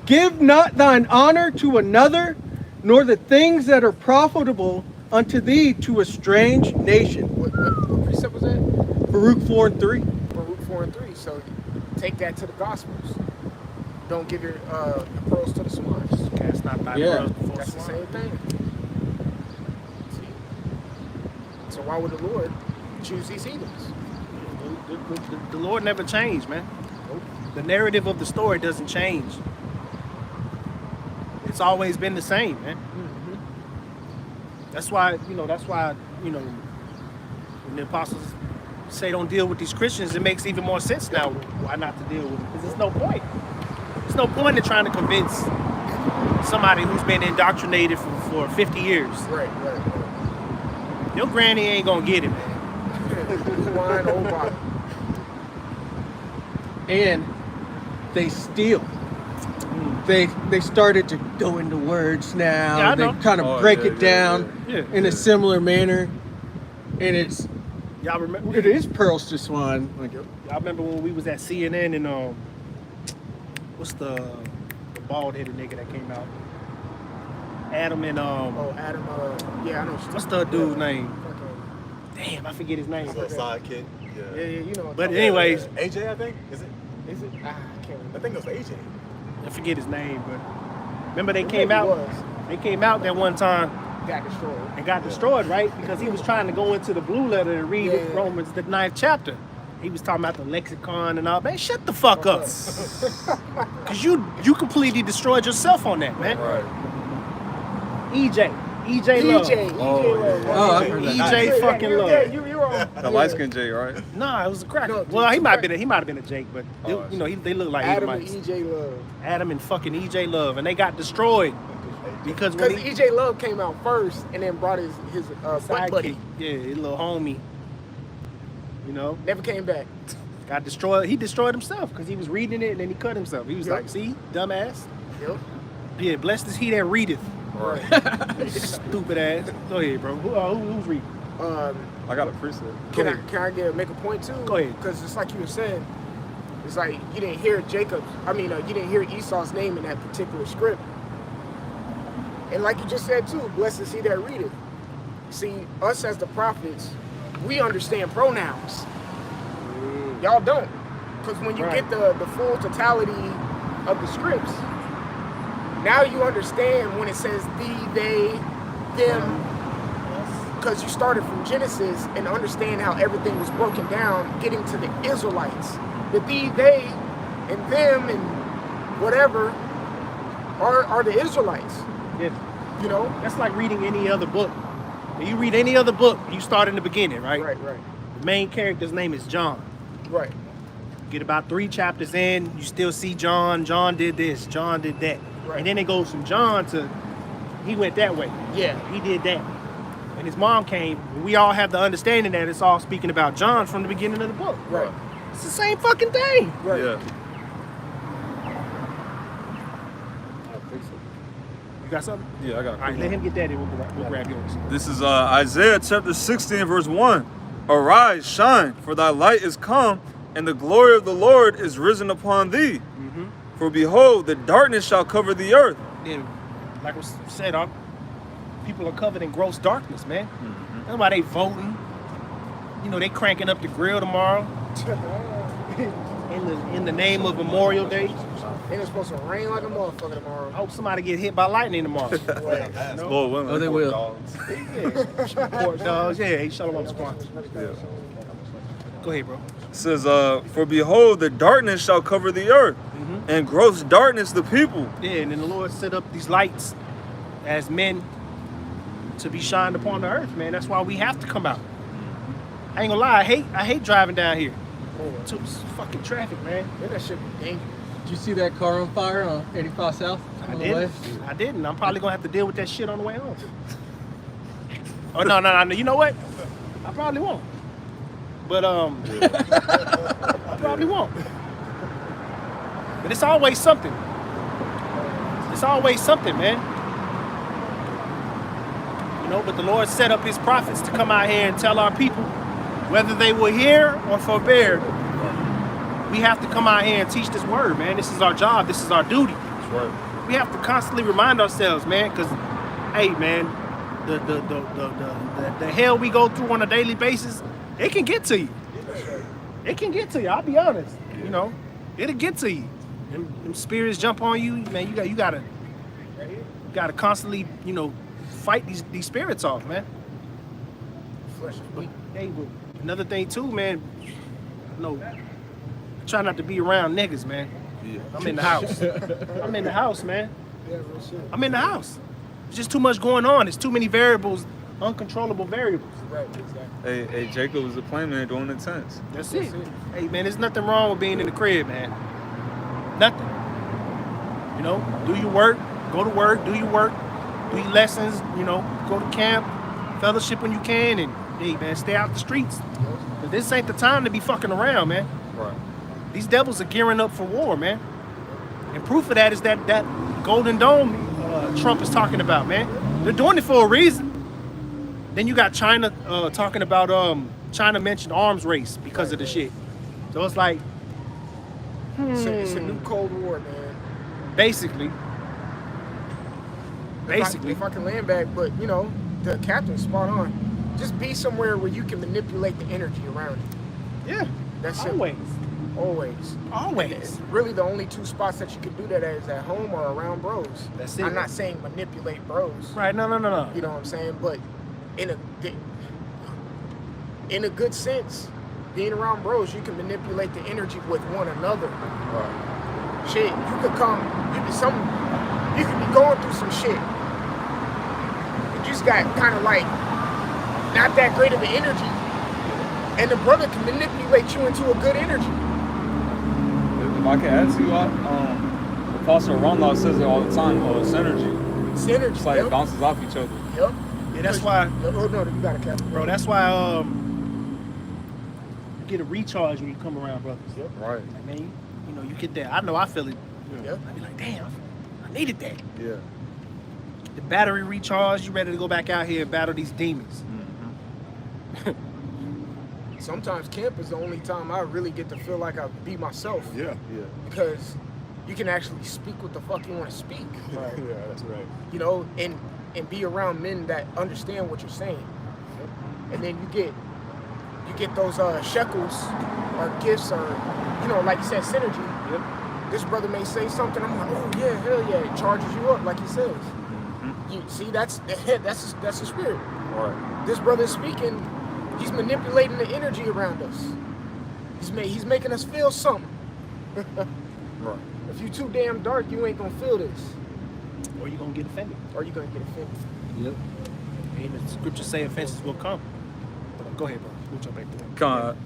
B: Give not thine honor to another, nor the things that are profitable unto thee to a strange nation.
H: What precept was that?
B: Baruch 4 and 3.
H: Baruch 4 and 3. So take that to the Gospels. Don't give your pearls to the swine.
G: Cast not thy
B: Yeah.
G: pearls before
H: That's the
G: swine.
H: same thing. See? So why would the Lord choose these heathens?
G: The Lord never changed, man. The narrative of the story doesn't change. It's always been the same, man. That's why, when the apostles say don't deal with these Christians, it makes even more sense now why not to deal with them. Because there's no point. There's no point in trying to convince somebody who's been indoctrinated for 50 years.
H: Right.
G: Your granny ain't gonna get it, man.
H: Wine, old bottle.
B: And they steal. They started to go into words now.
G: Yeah, I
B: they
G: know.
B: kind of break it down
G: yeah.
B: in a similar manner. And
G: Y'all remember?
B: it is pearls to swine. Like,
G: Y'all remember when we was at CNN and what's the bald-headed nigga that came out? Adam and
H: Oh, Adam, yeah, I know.
G: what's the dude's name? Damn, I forget his name.
A: Little sidekick.
H: Yeah, you know.
G: But anyways,
A: AJ, I think. Is it?
H: I can't remember.
A: I think it was AJ.
G: I forget his name, but remember they
H: It
G: came
H: maybe
G: out.
H: was.
G: They came out that one time
H: Got destroyed.
G: and got destroyed, right? Because he was trying to go into the blue letter and read
H: Yeah.
G: Romans the 9th chapter. He was talking about the lexicon and all. Man, shut the fuck up. Cause you completely destroyed yourself on that, man.
C: Right.
G: EJ Love.
H: EJ Love.
B: Oh, I've heard that.
G: EJ fucking
H: Yeah,
G: Love.
H: you were
C: The light skinned J, right?
G: Nah, it was a cracker.
H: No,
G: Well, he
H: two
G: might have been a Jake, but
C: Oh, I
G: they look like
H: Adam and
G: Edomites.
H: EJ Love.
G: Adam and fucking EJ Love, and they got destroyed because
H: Because
G: when he
H: EJ Love came out first and then brought his butt
G: sidekick,
H: buddy.
G: yeah, his little homie,
H: Never came back.
G: got destroyed. He destroyed himself because he was reading it and then he cut himself. He was
H: Yep.
G: like, "See, dumbass."
H: Yep.
G: Yeah, blessed is he that readeth.
H: Right.
G: Stupid ass. Go ahead, bro. Who's reading?
C: I got a precept.
H: Can I make a point too?
G: Go ahead.
H: Because it's like you were saying, it's like you didn't hear you didn't hear Esau's name in that particular script. And like you just said too, blessed is he that readeth. See, us as the prophets, we understand pronouns. Y'all don't. Because when you
G: Right.
H: get the full totality of the scripts, now you understand when it says thee, they, them, because you started from Genesis and understand how everything was broken down, getting to the Israelites. The thee, they, and them, and whatever are the Israelites.
G: Yeah,
H: You know?
G: that's like reading any other book. When you read any other book, you start in the beginning, right?
H: Right.
G: The main character's name is John.
H: Right.
G: Get about 3 chapters in, you still see John. John did this, John did that.
H: Right.
G: And then it goes from John to, he went that way.
H: Yeah.
G: He did that. And his mom came. And we all have the understanding that it's all speaking about John from the beginning of the book.
H: Right.
G: It's the same fucking thing.
H: Right.
C: Yeah.
G: You got something?
C: Yeah, I got it.
G: All right, let him get that and we'll grab yours.
C: This is Isaiah chapter 16, verse 1. Arise, shine, for thy light is come, and the glory of the Lord is risen upon thee. For behold, the darkness shall cover the earth.
G: And like was said, people are covered in gross darkness, man. That's why they voting. They cranking up the grill tomorrow in the name of Memorial Day.
H: And it's supposed to rain like a motherfucker tomorrow.
G: I hope somebody get hit by lightning tomorrow.
C: Lord willing.
B: Oh, they
C: poor
B: will.
C: dogs.
G: Pork dogs, yeah, he shut them up squad. Go ahead, bro.
C: It says, for behold, the darkness shall cover the earth, and gross darkness the people.
G: Yeah, and then the Lord set up these lights as men to be shined upon the earth, man. That's why we have to come out. I ain't gonna lie, I hate driving down here. Too fucking traffic, man.
H: Man, that shit be dangerous.
B: did you see that car on fire on 85 South?
G: I didn't. I'm probably gonna have to deal with that shit on the way home. Oh no. You know what? I probably won't. But I probably won't. But it's always something. It's always something, man. You know, but the Lord set up his prophets to come out here and tell our people, whether they will hear or forbear, we have to come out here and teach this word, man. This is our job. This is our duty.
C: That's right.
G: We have to constantly remind ourselves, man, because, hey, man, the hell we go through on a daily basis, it can get to you. It can get to you. I'll be honest. You know, it'll get to you. Them spirits jump on you, man. You gotta constantly, you know, fight these spirits off, man.
H: Flesh is weak.
G: Hey, but another thing too, man. No, try not to be around niggas, man.
A: Yeah.
G: I'm in the house. I'm in the house, man. I'm in the house. There's just too much going on. There's too many variables, uncontrollable variables.
H: Right, exactly.
C: Hey, Jacob was a plain man doing the tents.
G: That's it. Hey, man, there's nothing wrong with being in the crib, man. Nothing. You know, do your work, go to work, do your work, do your lessons, you know, go to camp, fellowship when you can, and hey, man, stay out the streets. But this ain't the time to be fucking around, man.
C: Right.
G: These devils are gearing up for war, man. And proof of that is that Golden Dome Trump is talking about, man. They're doing it for a reason. Then you got China talking about China mentioned arms race because of the shit. So it's like,
H: It's a new Cold War, man.
G: basically.
H: If I can land back, but you know, the captain's spot on. Just be somewhere where you can manipulate the energy around you.
G: Yeah.
H: That's
G: always.
H: it. Always.
G: Always.
H: Really, the only two spots that you can do that at is at home or around bros.
G: That's it.
H: I'm not saying manipulate bros.
G: Right, no.
H: You know what I'm saying? But in a good sense, being around bros, you can manipulate the energy with one another.
C: Right.
H: Shit, you could you could be going through some shit. You just got kind of like not that great of an energy, and the brother can manipulate you into a good energy.
C: If I can add to you, Apostle Ronald says it all the time. Synergy.
H: Synergy.
C: It's like it bounces off each other.
H: Yep.
G: Yeah, that's why,
H: Oh no, you got a cap.
G: bro. That's why you get a recharge when you come around brothers.
H: Yep.
C: Right.
G: Like, man, you know, you get that. I know I feel it.
H: Yep.
G: I be like, damn, I needed that.
C: Yeah.
G: The battery recharge. You ready to go back out here and battle these demons?
H: Sometimes camp is the only time I really get to feel like I be myself.
A: Yeah.
C: Yeah.
H: Because you can actually speak what the fuck you want to speak.
D: Right. Yeah, that's right.
H: You know, and be around men that understand what you're saying. And then you get those shekels or gifts or, you know, like you said, synergy.
C: Yep.
H: This brother may say something, I'm like, oh yeah, hell yeah, it charges you up like he says. You see, that's the spirit.
C: Right.
H: This brother is speaking, he's manipulating the energy around us. He's making us feel something.
C: Right.
H: If you too damn dark, you ain't gonna feel this.
G: Or you gonna get offended?
H: Or you gonna get offended.
G: Yep. And the scriptures say offenses will come. Go ahead, bro. We'll jump back to that.
C: Come.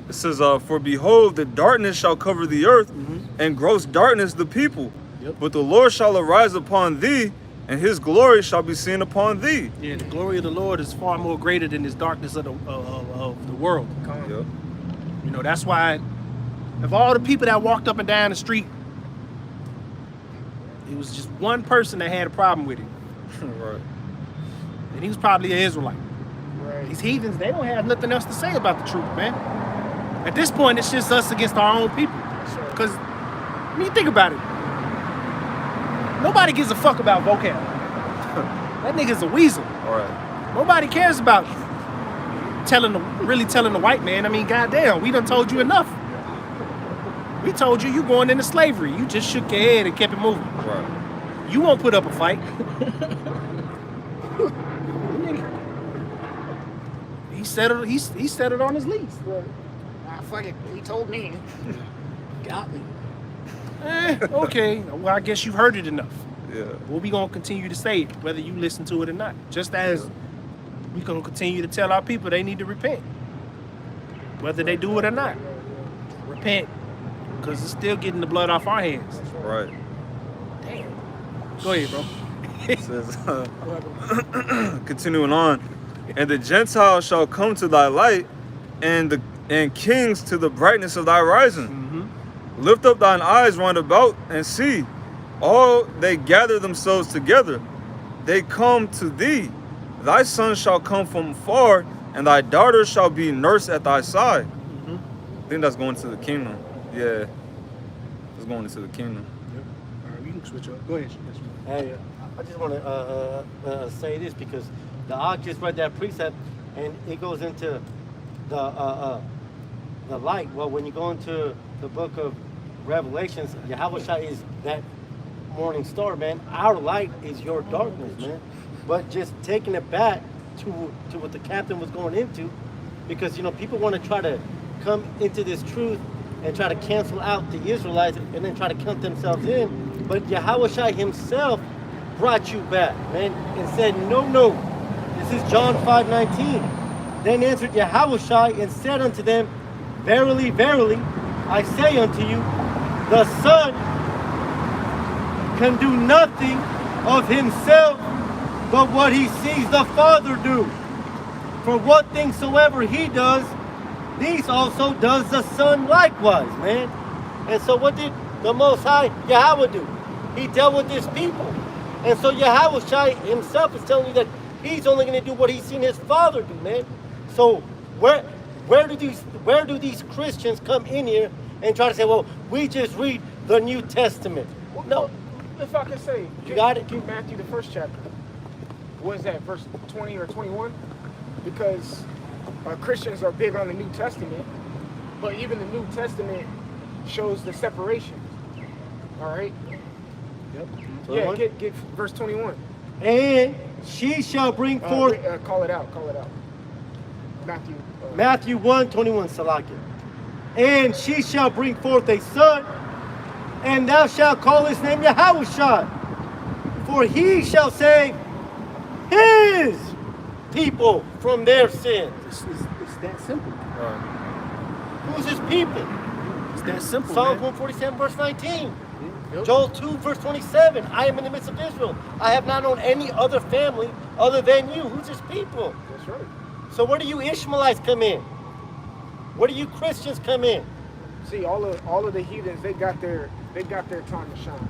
C: It says, for behold, the darkness shall cover the earth, and gross darkness the people.
G: Yep.
C: But the Lord shall arise upon thee, and his glory shall be seen upon thee.
G: Yeah, the glory of the Lord is far more greater than this darkness of the world.
C: Yep.
G: You know, that's why of all the people that walked up and down the street, it was just one person that had a problem with it.
C: Right.
G: And he was probably an Israelite.
H: Right.
G: These heathens, they don't have nothing else to say about the truth, man. At this point, it's just us against our own people. Because, I mean, think about it. Nobody gives a fuck about vocab. That nigga's a weasel.
C: All right.
G: Nobody cares about really telling the white man. I mean, goddamn, we done told you enough. We told you going into slavery. You just shook your head and kept it moving.
C: Right.
G: You won't put up a fight. He settled on his lease.
H: Ah, fuck it. He told me. Got me.
G: Okay. Well, I guess you've heard it enough.
C: Yeah.
G: Well, we gonna continue to say it, whether you listen to it or not. Just as we gonna continue to tell our people they need to repent, whether they do it or not. Repent, because it's still getting the blood off our hands.
C: Right.
G: Damn. Go ahead, bro.
C: It says, continuing on, and the Gentiles shall come to thy light, and kings to the brightness of thy rising. Lift up thine eyes round about and see, all they gather themselves together, they come to thee. Thy son shall come from far, and thy daughter shall be nursed at thy side. I think that's going to the kingdom. Yeah, it's going into the kingdom.
G: All right, you can switch up. Go ahead.
F: Hey, I just want to say this because the Ark just read that precept, and it goes into the light. Well, when you go into the book of Revelations, Yahushua is that morning star, man. Our light is your darkness, man. But just taking it back to what the captain was going into, because people want to try to come into this truth and try to cancel out the Israelites and then try to count themselves in. But Yahushua himself brought you back, man, and said, no. This is John 5:19. Then answered Yahushua and said unto them, verily, verily, I say unto you, the Son can do nothing of himself but what he sees the Father do. For what things soever he does, these also does the Son likewise, man. And so what did the Most High Yahweh do? He dealt with his people. And so Yahweh himself is telling you that he's only going to do what he's seen his Father do, man. So where do these Christians come in here and try to say, well, we just read the New Testament? No.
H: If I can say,
F: You got it?
H: Matthew, the first chapter. What is that, verse 20 or 21? Because Christians are big on the New Testament, but even the New Testament shows the separation. All right?
F: Yep.
H: Yeah, get verse 21.
F: And she shall bring forth...
H: Call it out. Matthew.
F: Matthew 1:21, Salakia. And she shall bring forth a son, and thou shalt call his name Yahushua. For he shall save his people from their sins.
G: It's that simple.
F: Who's his people?
G: It's that simple.
F: Psalm
G: man.
F: 147, verse 19.
G: Yep.
F: Joel 2, verse 27. I am in the midst of Israel. I have not known any other family other than you. Who's his people?
H: That's right.
F: So where do you Ishmaelites come in? Where do you Christians come in?
H: See, all of the heathens, they got their time to shine.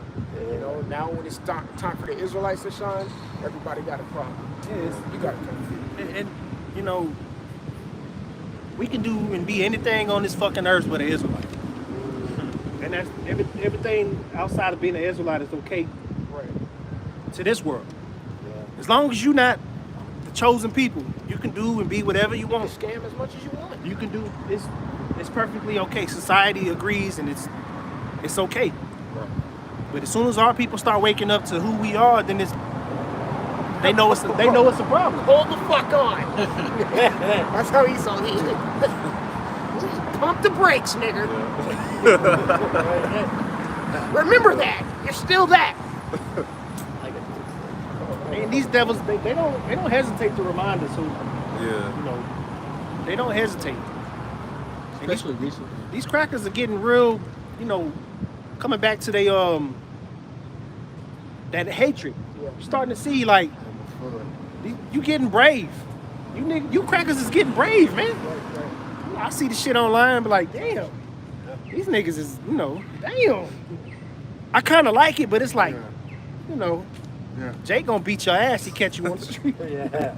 H: You know, now when it's time for the Israelites to shine, everybody got a problem. You got to come.
G: And we can do and be anything on this fucking earth but an Israelite. And that's everything outside of being an Israelite is okay
H: Right.
G: to this world. As long as you're not the chosen people, you can do and be whatever you
H: You
G: want.
H: can scam as much as you want.
G: You can do it's perfectly okay. Society agrees and it's okay.
C: Right.
G: But as soon as our people start waking up to who we are, then they know it's a problem.
H: Hold the fuck on. That's how Esau did. Pump the brakes, nigga. Remember that. You're still that.
G: And these devils, they don't hesitate to remind us who.
C: Yeah.
G: They don't hesitate. And
B: Especially recently.
G: These crackers are getting real, coming back to that hatred.
H: Yeah.
G: You're starting to see like you getting brave. You crackers is getting brave, man. I see the shit online, but like, damn, these niggas is, damn. I kind of like it, but it's like, Jake gonna beat your ass. He catch you on the street.
F: Yeah.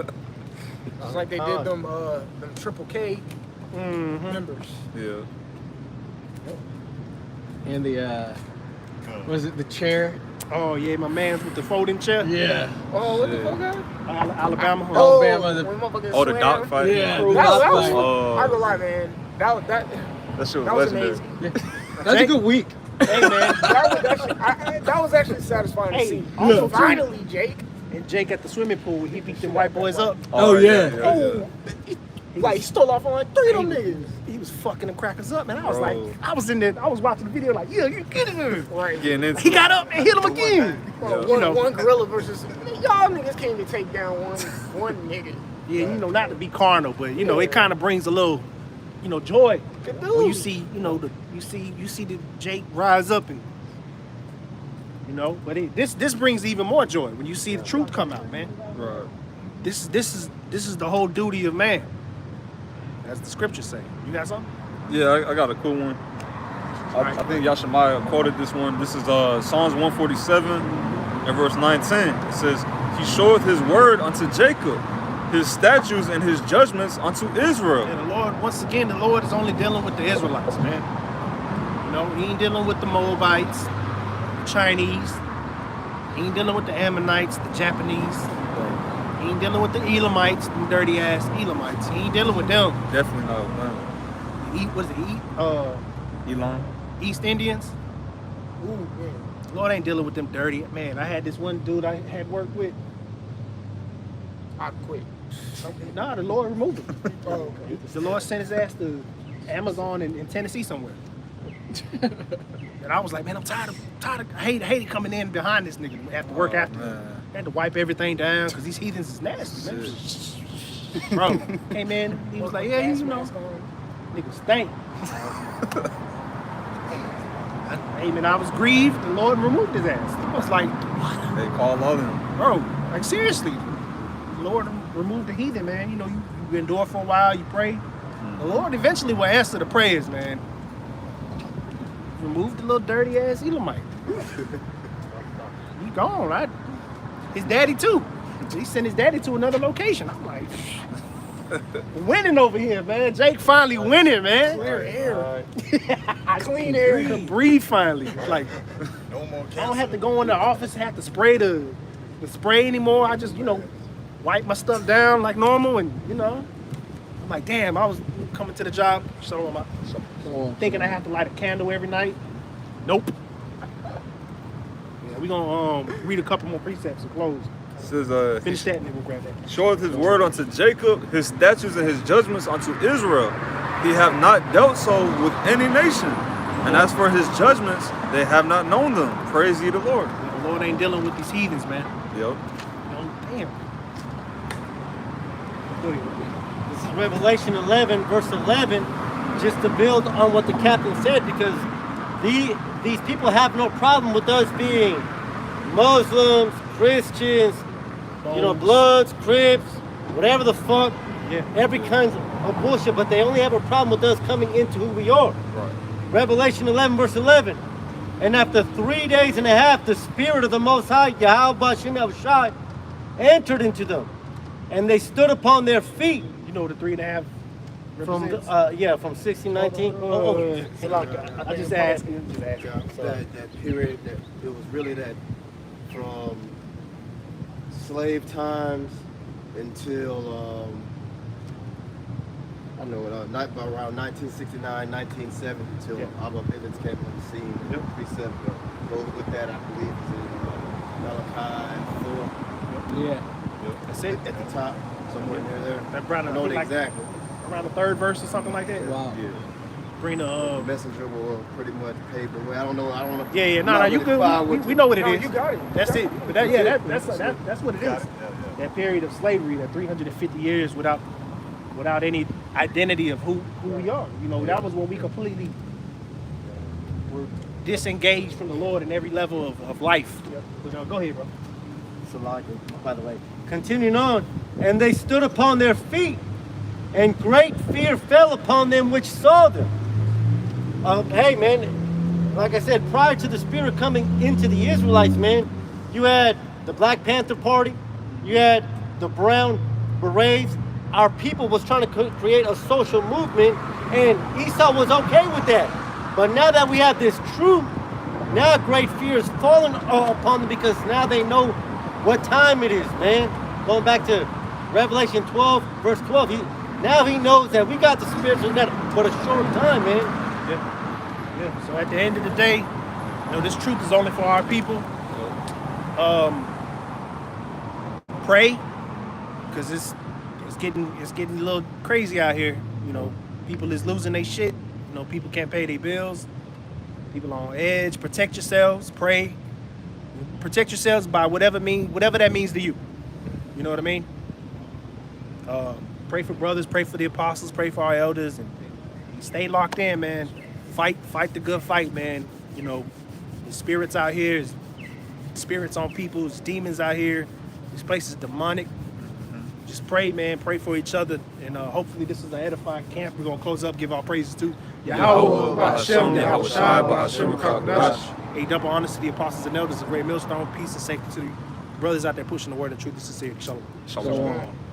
H: It's like they did them Triple K members.
C: Yeah.
B: And the was it the chair?
G: Oh yeah, my man's with the folding chair.
B: Yeah.
H: Oh, what the fuck?
G: Alabama.
B: Alabama, the-
H: when motherfuckers
C: Oh, the
H: swam.
C: dog fight.
B: Yeah.
H: That was,
C: Oh.
H: I ain't gonna lie, man. That
C: That shit
H: was
C: was legendary.
H: amazing.
B: That's a good week.
G: Hey man,
H: That was actually satisfying to
G: Hey,
H: see.
G: also,
H: Finally, Jake.
G: and Jake at the swimming pool, he beat them white boys up.
B: Oh, yeah.
H: Like he stole off on like 3 of them niggas.
G: He was fucking them crackers up, man. I was
C: Bro.
G: like, I was in there, I was watching the video like, yeah, you get it.
H: Right.
C: Getting into
G: He got up and hit him again.
H: Bro,
C: Yeah.
H: one gorilla versus y'all niggas came to take down one nigga.
G: Yeah, not to be carnal, but it kind of brings a little, joy
H: It
G: when you
H: do.
G: see, you see the Jake rise up and, but this brings even more joy when you see the truth come out, man.
C: Right.
G: This is the whole duty of man, as the scriptures say. You got something?
C: Yeah, I got a cool one. I think Yashimaya quoted this one. This is Psalms 147 and verse 19. It says, He showeth his word unto Jacob, his statutes and his judgments unto Israel.
G: And the Lord, once again, the Lord is only dealing with the Israelites, man. You know, he ain't dealing with the Moabites, the Chinese. He ain't dealing with the Ammonites, the Japanese. He ain't dealing with the Elamites, them dirty ass Elamites. He ain't dealing with them.
C: Definitely not with them.
G: What is it?
C: Elon.
G: East Indians. Ooh, man. Lord ain't dealing with them dirty. Man, I had this one dude I had worked with.
H: I quit.
G: Nah, the Lord removed him.
H: Oh, okay.
G: The Lord sent his ass to Amazon in Tennessee somewhere. And I was like, man, I'm tired of I hate coming in behind this nigga after work after.
C: Man.
G: I had to wipe everything down because these heathens is nasty, man. Bro, came in, he was like, yeah, you know, niggas stink. Hey, man, I was grieved. The Lord removed his ass. I was like, what?
C: They call on him.
G: Bro, like seriously, the Lord removed the heathen, man. You know, you endure for a while, you pray. The Lord eventually will answer the prayers, man. Remove the little dirty ass Elamite. He gone, right? His daddy too. He sent his daddy to another location. I'm like, winning over here, man. Jake finally winning, man.
H: Clear air.
G: Clean air. He can breathe finally. Like,
A: No more
G: I don't have to go in the office and have to spray the spray anymore. I just, you know, wipe my stuff down like normal, and you know, I'm like, damn, I was coming to the job, thinking I have to light a candle every night. Nope. Yeah, we gonna read a couple more precepts and close.
C: It says,
G: Finish that and then we'll grab that.
C: Showeth his word unto Jacob, his statutes and his judgments unto Israel. He have not dealt so with any nation. And as for his judgments, they have not known them. Praise ye the Lord.
G: The Lord ain't dealing with these heathens, man.
C: Yep.
G: You know, damn. Go ahead.
F: This is Revelation 11, verse 11, just to build on what the captain said, because these people have no problem with us being Muslims, Christians, you know, Bloods, Crips, whatever the fuck, every kind of bullshit, but they only have a problem with us coming into who we are.
C: Right.
F: Revelation 11, verse 11. And after 3 days and a half, the Spirit of the Most High, Yahweh Hashem Yahushai, entered into them. And they stood upon their feet.
G: You know the 3.5
F: From
G: represents?
F: from 1619.
G: I just asked you.
I: That period, that it was really that from slave times until I don't know, not around 1969, 1970 until Abba Bivens came on the scene.
G: Yep.
I: Precept goes with that, I believe, is in Malachi 4.
G: Yeah. That's it.
I: At the top, somewhere near there.
G: That brought
I: I know it
G: like
I: exactly.
G: around the 3rd verse or something like that.
H: Wow.
I: Yeah.
G: Bring the
I: Messenger will pretty much pave the way. I don't know.
G: Yeah,
I: I'm
G: no,
I: not
G: you
I: really
G: good.
I: fine with
G: We know what it
H: No,
G: is.
H: you got it.
G: That's it. But that's what it
A: Got
G: is.
A: it. Yeah.
G: That period of slavery, that 350 years without any identity of who we are. You know, that was when we completely were disengaged from the Lord in every level of life. But, go ahead, bro.
F: Salaki, by the way. Continuing on. And they stood upon their feet, and great fear fell upon them which saw them. Hey, man, like I said, prior to the Spirit coming into the Israelites, man, you had the Black Panther Party, you had the Brown Berets. Our people was trying to create a social movement, and Esau was okay with that. But now that we have this truth, now great fear is falling upon them, because now they know what time it is, man. Going back to Revelation 12, verse 12, now he knows that we got the spiritual net for a short time, man.
G: Yeah. So at the end of the day, you know, this truth is only for our people. Pray, because it's getting a little crazy out here. You know, people is losing their shit. You know, people can't pay their bills. People on edge. Protect yourselves. Pray. Protect yourselves by whatever that means to you. You know what I mean? Pray for brothers. Pray for the apostles. Pray for our elders, and stay locked in, man. Fight the good fight, man. You know, the spirits out here, is spirits on people, there's demons out here. This place is demonic. Just pray, man. Pray for each other, and hopefully this is an edifying camp. We're gonna close up, give our praises to Yahweh, Ba'ashem,
J: Yahweh Shai, Ba'ashem, Kakadash.
G: A double honors to the apostles and elders, a great millstone, peace and safety to the brothers out there pushing the word of truth and sincerity. Shalom.
J: Shalom.